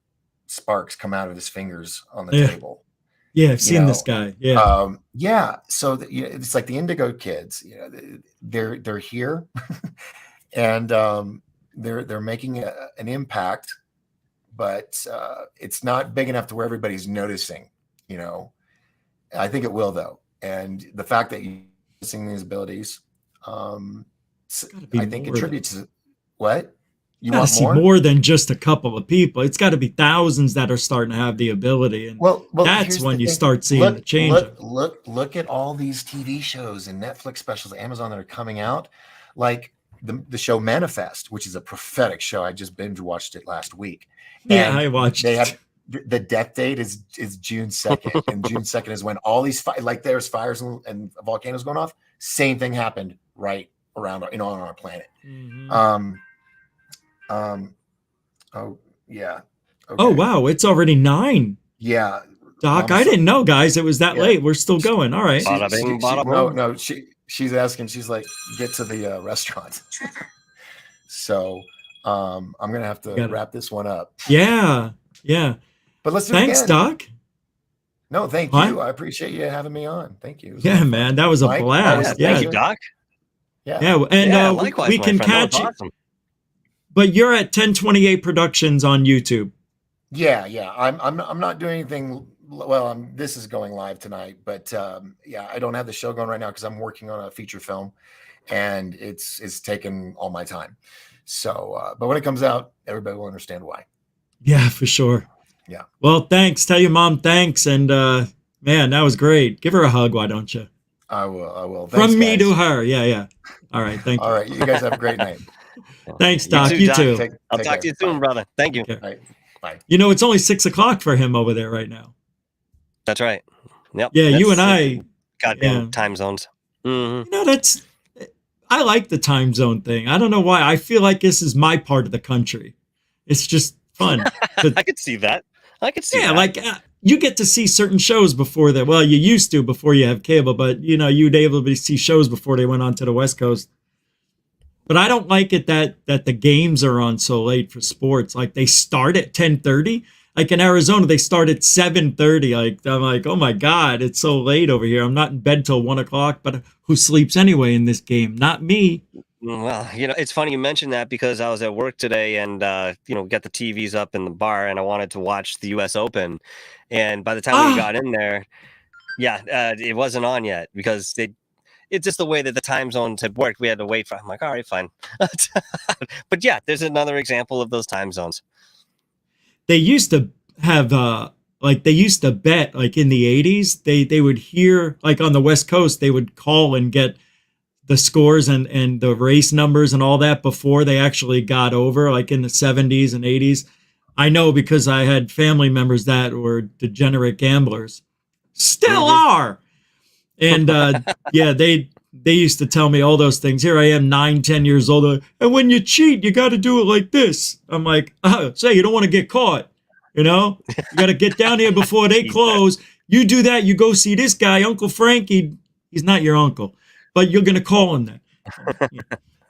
sparks come out of his fingers on the table. Yeah, I've seen this guy. Yeah. So it's like the Indigo Kids. They're here, and they're making an impact, but it's not big enough to where everybody's noticing. I think it will, though. And the fact that you're using these abilities, I think contributes to what you want more? More than just a couple of people. It's got to be thousands that are starting to have the ability, and that's when you start seeing the change. Look at all these TV shows and Netflix specials, Amazon, that are coming out, like the show Manifest, which is a prophetic show. I just binge watched it last week. Yeah, I watched. They have. The death date is June 2nd, and June 2nd is when all these there's fires and volcanoes going off. Same thing happened right around on our planet. Oh yeah. Okay. Oh wow, it's already 9. Yeah, Doc, I didn't know, guys. It was that late. We're still going. All right. She's asking. She's like, get to the restaurant. So I'm gonna have to wrap this one up. Yeah. But let's do Thanks, it again. Doc. No, thank you. I appreciate you having me on. Thank you. Yeah, man, that was a blast. Thank you, Doc. Yeah. And likewise, we can catch you. Awesome. But you're at 1028 Productions on YouTube. Yeah. I'm not doing anything. Well, this is going live tonight, but I don't have the show going right now because I'm working on a feature film, and it's taken all my time. So, but when it comes out, everybody will understand why. Yeah, for sure. Yeah. Well, thanks. Tell your mom thanks. And man, that was great. Give her a hug, why don't you? I will. Thanks, From me guys. to her. Yeah. All right. Thank you. All right. You guys have a great night. Thanks, Doc. You too. I'll talk to you soon, brother. Thank you. Bye. It's only 6:00 for him over there right now. That's right. Yep. Yeah, you and I. Goddamn time zones. Mm-hmm. You know, I like the time zone thing. I don't know why. I feel like this is my part of the country. It's just fun. I could see that. Yeah, like you get to see certain shows before that. Well, you used to before you have cable, but you know, you'd able to see shows before they went on to the West Coast. But I don't like it that the games are on so late for sports. Like they start at 10:30. Like in Arizona, they start at 7:30. Like I'm like, oh my God, it's so late over here. I'm not in bed till 1:00. But who sleeps anyway in this game? Not me. Well, you know, it's funny you mentioned that because I was at work today and, you know, got the TVs up in the bar and I wanted to watch the U.S. Open. And by the time we got in there, it wasn't on yet because it's just the way that the time zones had worked. We had to wait for, I'm like, all right, fine. But yeah, there's another example of those time zones. They used to have, they used to bet, like in the 80s, they would hear, like on the West Coast, they would call and get the scores and the race numbers and all that before they actually got over, like in the 70s and 80s. I know because I had family members that were degenerate gamblers. Still are. And they used to tell me all those things. Here I am, 9-10 years old. And when you cheat, you got to do it like this. I'm like, say you don't want to get caught. You know, you got to get down here before they close. You do that. You go see this guy, Uncle Frankie. He's not your uncle, but you're going to call him that.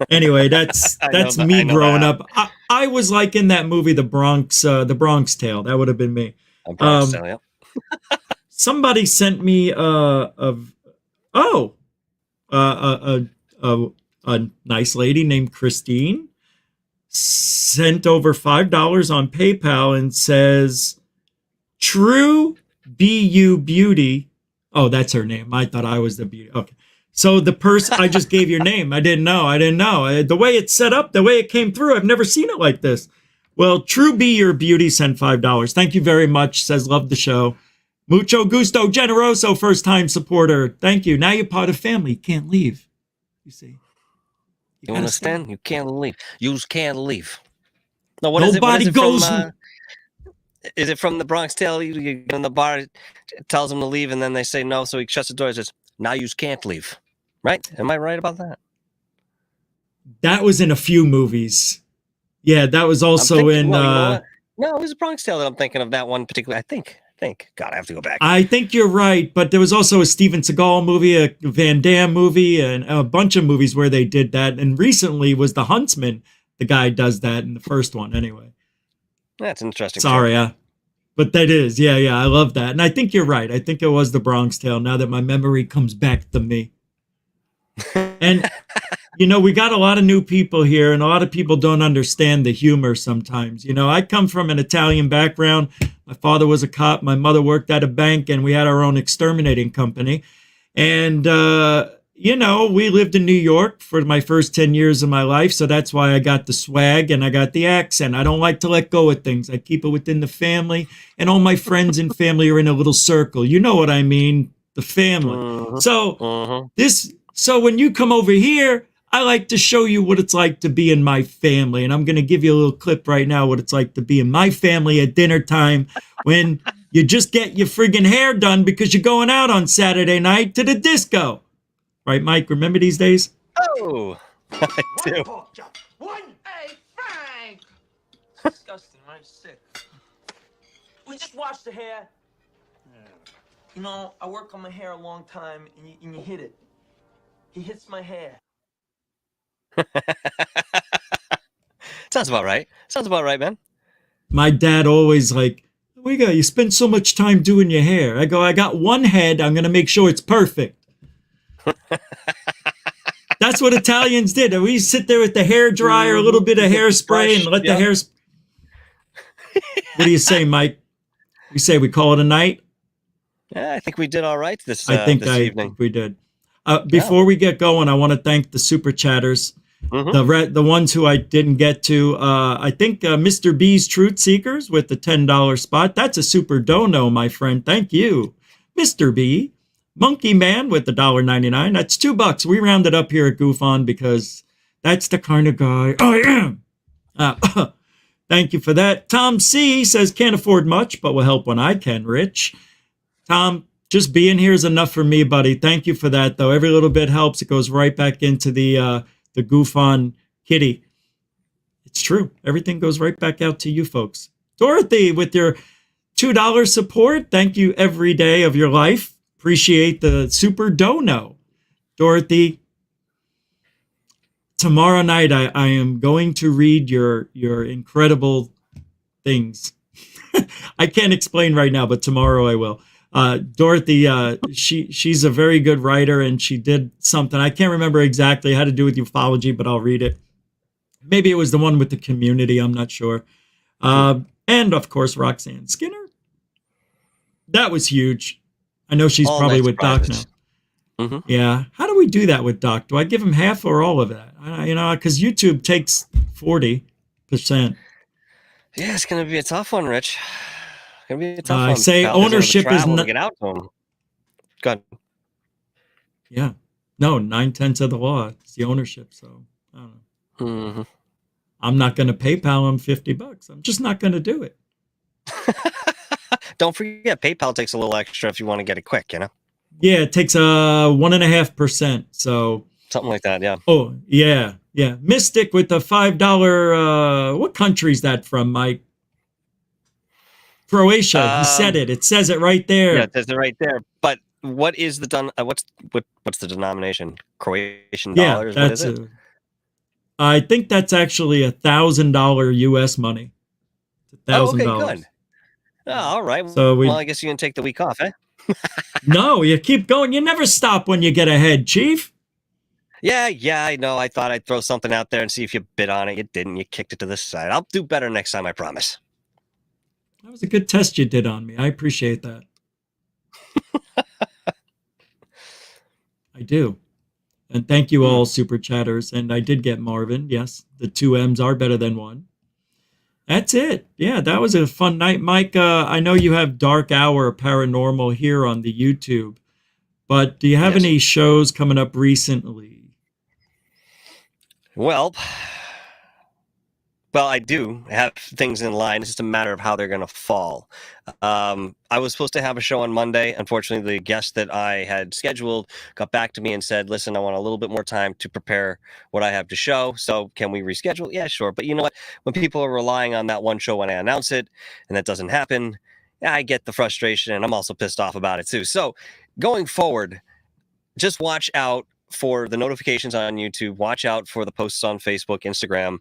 Anyway, that's me growing up. I was like in that movie, The Bronx Tale. That would have been me. Bronx Tale, yeah. Somebody sent me a nice lady named Christine sent over $5 on PayPal and says, True BU Beauty. Oh, that's her name. I thought I was the beauty. Okay. So the person, I just gave your name. I didn't know. The way it's set up, the way it came through, I've never seen it like this. Well, True Be Your Beauty sent $5. Thank you very much. Says, love the show. Mucho gusto, generoso, first-time supporter. Thank you. Now you're part of family. You can't leave. You see. You understand? Stay. You can't leave. You can't leave. No, Nobody goes. Is it from the Bronx Tale? You get in the bar, tells them to leave, and then they say no, so he shuts the door and says, now you can't leave. Right? Am I right about that? That was in a few movies. Yeah, that was also in... No, it was a Bronx Tale that I'm thinking of, that one particularly. I think. God, I have to go back. I think you're right, but there was also a Steven Seagal movie, a Van Damme movie, and a bunch of movies where they did that. And recently was The Huntsman. The guy does that in the first one anyway. That's interesting. Sorry, but that is. Yeah, I love that. And I think you're right. I think it was The Bronx Tale now that my memory comes back to me. And, you know, we got a lot of new people here and a lot of people don't understand the humor sometimes. You know, I come from an Italian background. My father was a cop. My mother worked at a bank and we had our own exterminating company. And, you know, we lived in New York for my first 10 years of my life. So that's why I got the swag and I got the accent. I don't like to let go of things. I keep it within the family and all my friends and family are in a little circle. You know what I mean? The family. So when you come over here, I like to show you what it's like to be in my family. And I'm going to give you a little clip right now what it's like to be in my family at dinner time when you just get your friggin' hair done because you're going out on Saturday night to the disco. Right, Mike? Remember these days? Oh, I do. Hey, Frank! Disgusting, I'm sick. We just washed the hair. You know, I work on my hair a long time, and you hit it. He hits my hair. Sounds about right, man. My dad always like, you spend so much time doing your hair. I go, I got one head. I'm going to make sure it's perfect. That's what Italians did. We sit there with the hair dryer, a little bit of hairspray, and let the hair. What do you say, Mike? You say we call it a night? Yeah, I think we did all right this evening. I think we did. Before we get going, I want to thank the super chatters, the ones who I didn't get to. I think Mr. B's Truth Seekers with the $10 spot. That's a super dono, my friend. Thank you, Mr. B. Monkey Man with the $1.99. That's $2. We round it up here at Goof On because that's the kind of guy I am. Thank you for that. Tom C says can't afford much, but will help when I can. Rich. Tom, just being here is enough for me, buddy. Thank you for that, though. Every little bit helps. It goes right back into the goof on kitty. It's true. Everything goes right back out to you folks. Dorothy, with your $2 support, thank you every day of your life. Appreciate the super dono. Dorothy, tomorrow night I am going to read your incredible things. I can't explain right now, but tomorrow I will. Dorothy, she's a very good writer, and she did something. I can't remember exactly. It had to do with ufology, but I'll read it. Maybe it was the one with the community. I'm not sure. And of course, Roxanne Skinner. That was huge. I know she's All probably night with Doc now. surprises. Mhm. Yeah. How do we do that with Doc? Do I give him half or all of that? Because YouTube takes 40%. Yeah, it's gonna be a tough one, Rich. It's gonna be a tough I one. say Pal, 'cause, ownership the is travel to not. get out to him. Go ahead. Yeah. No, 9/10 of the law. It's the ownership. So I don't know. Mhm. I'm not going to PayPal him $50. I'm just not going to do it. Don't forget, PayPal takes a little extra if you want to get it quick. Yeah, it takes 1.5%. So Something like that. Yeah. oh yeah, yeah. Mystic with the $5. What country is that from, Mike? Croatia. He said it. It says it right there. Yeah, it says it right there. But what is the what's the denomination? Croatian Yeah, dollars. What is that's it? I think that's actually $1,000 US money. Oh, okay, $1,000. good. Oh, all right. So Well, I guess you can take the week off, eh? No, you keep going. You never stop when you get ahead, Chief. Yeah, I know. I thought I'd throw something out there and see if you bid on it. You didn't. You kicked it to the side. I'll do better next time, I promise. That was a good test you did on me. I appreciate that. I do. And thank you all, super chatters. And I did get Marvin. Yes, the 2 M's are better than 1. That's it. Yeah, that was a fun night. Mike, I know you have Dark Hour Paranormal here on the YouTube, but do you have any shows coming up recently? Well, I do have things in line. It's just a matter of how they're going to fall. I was supposed to have a show on Monday. Unfortunately, the guest that I had scheduled got back to me and said, listen, I want a little bit more time to prepare what I have to show. So can we reschedule? Yeah, sure. But you know what? When people are relying on that one show when I announce it and that doesn't happen, I get the frustration, and I'm also pissed off about it too. So going forward, just watch out for the notifications on YouTube. Watch out for the posts on Facebook, Instagram.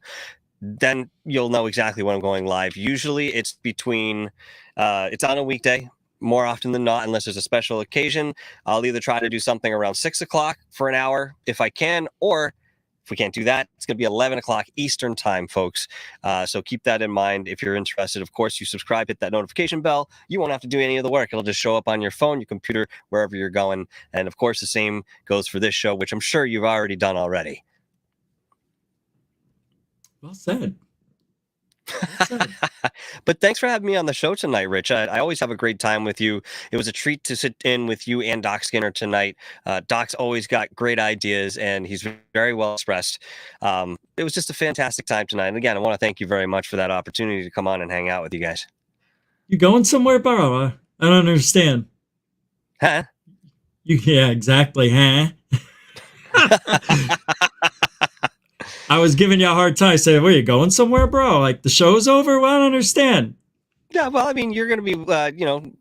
Then you'll know exactly when I'm going live. Usually it's it's on a weekday, more often than not, unless there's a special occasion. I'll either try to do something around 6 o'clock for an hour if I can, or if we can't do that, it's going to be 11 o'clock Eastern time, folks. So keep that in mind if you're interested. Of course, you subscribe, hit that notification bell. You won't have to do any of the work. It'll just show up on your phone, your computer, wherever you're going. And of course, the same goes for this show, which I'm sure you've already done already. Well said. But thanks for having me on the show tonight, Rich. I always have a great time with you. It was a treat to sit in with you and Doc Skinner tonight. Doc's always got great ideas, and he's very well expressed. It was just a fantastic time tonight. And again, I want to thank you very much for that opportunity to come on and hang out with you guys. You going somewhere, Barbara? I don't understand. Huh? Yeah, exactly, huh? I was giving you a hard time. I said, where you going somewhere, bro? Like, the show's over? Well, I don't understand. Yeah, well, I mean, you're going to be,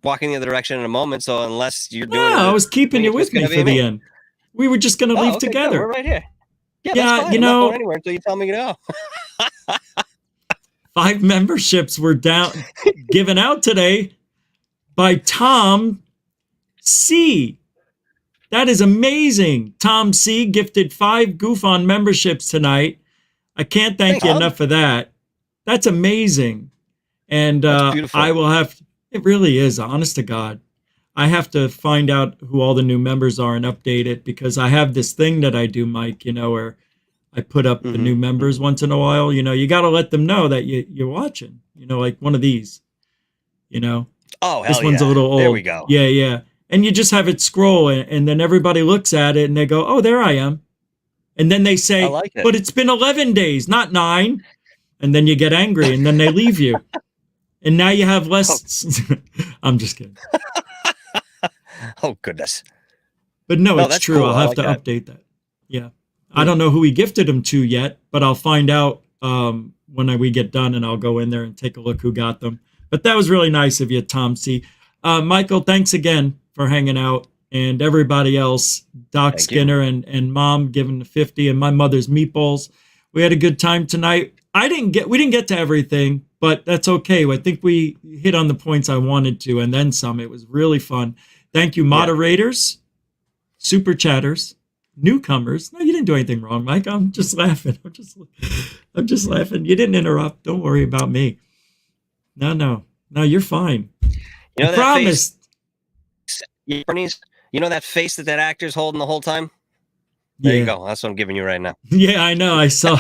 walking the other direction in a moment. So unless you're doing I was keeping you with me for the end. We were just going to leave together. Good. We're right here. Yeah, Yeah, that's fine. you I'm know, not going anywhere until you tell me to go. 5 memberships were given out today by Tom C. That is amazing. Tom C. gifted 5 Goof On memberships tonight. I can't thank you enough for that. That's amazing. And I will have, it really is, honest to God. I have to find out who all the new members are and update it, because I have this thing that I do, Mike, where I put up the new members once in a while. You got to let them know that you're watching, like one of these, Oh, hell this one's a little old. There we go. Yeah. And you just have it scroll, and then everybody looks at it and they go, oh, there I am. And then they say, like it. But it's been 11 days, not 9. And then you get angry and then they leave you. And now you have less. I'm just kidding. Oh, goodness. But no, it's that's true. cool. I'll I have like to that. update that. Yeah. I don't know who he gifted them to yet, but I'll find out when we get done, and I'll go in there and take a look who got them. But that was really nice of you, Tom C. Michael, thanks again for hanging out, and everybody else, Doc Skinner and Mom giving the 50, and my mother's meatballs. We had a good time tonight. We didn't get to everything, but that's okay. I think we hit on the points I wanted to, and then some. It was really fun. Thank you, moderators, super chatters, newcomers. No, you didn't do anything wrong, Mike. I'm just laughing. I'm just laughing. You didn't interrupt. Don't worry about me. No, you're fine. You know I that promise. Face, you know that face that actor's holding the whole time? There you go. That's what I'm giving you right now. Yeah, I know. I saw.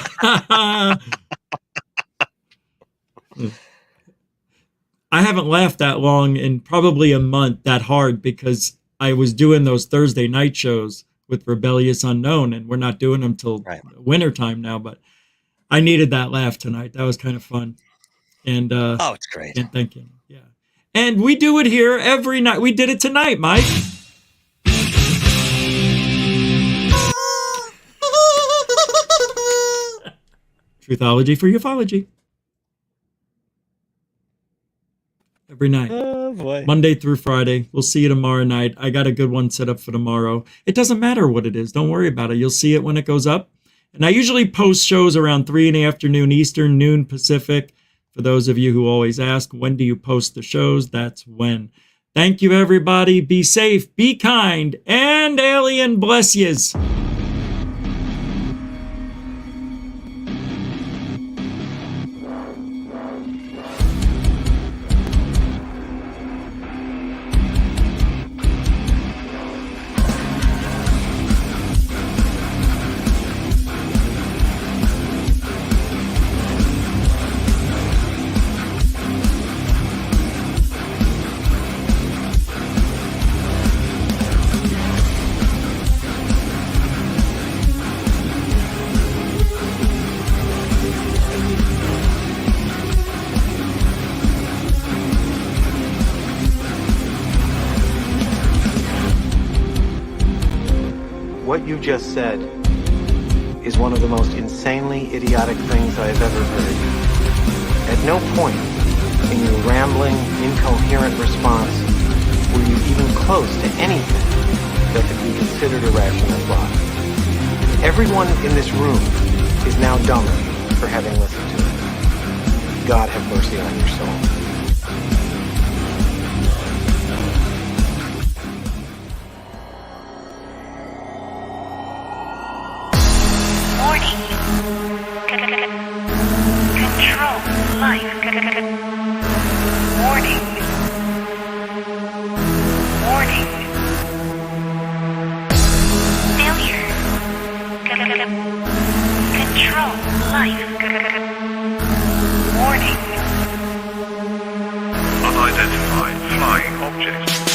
I haven't laughed that long in probably a month, that hard, because I was doing those Thursday night shows with Rebellious Unknown, and we're not doing them till wintertime now, but I needed that laugh tonight. That was kind of fun. And oh, it's great. And thank you. Yeah. And we do it here every night. We did it tonight, Mike. Truthology for ufology. Every night. Oh, boy. Monday through Friday. We'll see you tomorrow night. I got a good one set up for tomorrow. It doesn't matter what it is. Don't worry about it. You'll see it when it goes up. And I usually post shows around 3 in the afternoon Eastern, noon Pacific. For those of you who always ask, when do you post the shows? That's when. Thank you, everybody. Be safe, be kind, and alien bless yous. What you just said is one of the most insanely idiotic things I have ever heard. At no point in your rambling, incoherent response were you even close to anything that could be considered a rational thought. Everyone in this room is now dumber for having listened to it. God have mercy on your soul. Control life. Warning. Warning. Failure. Control life. Warning. Unidentified flying object.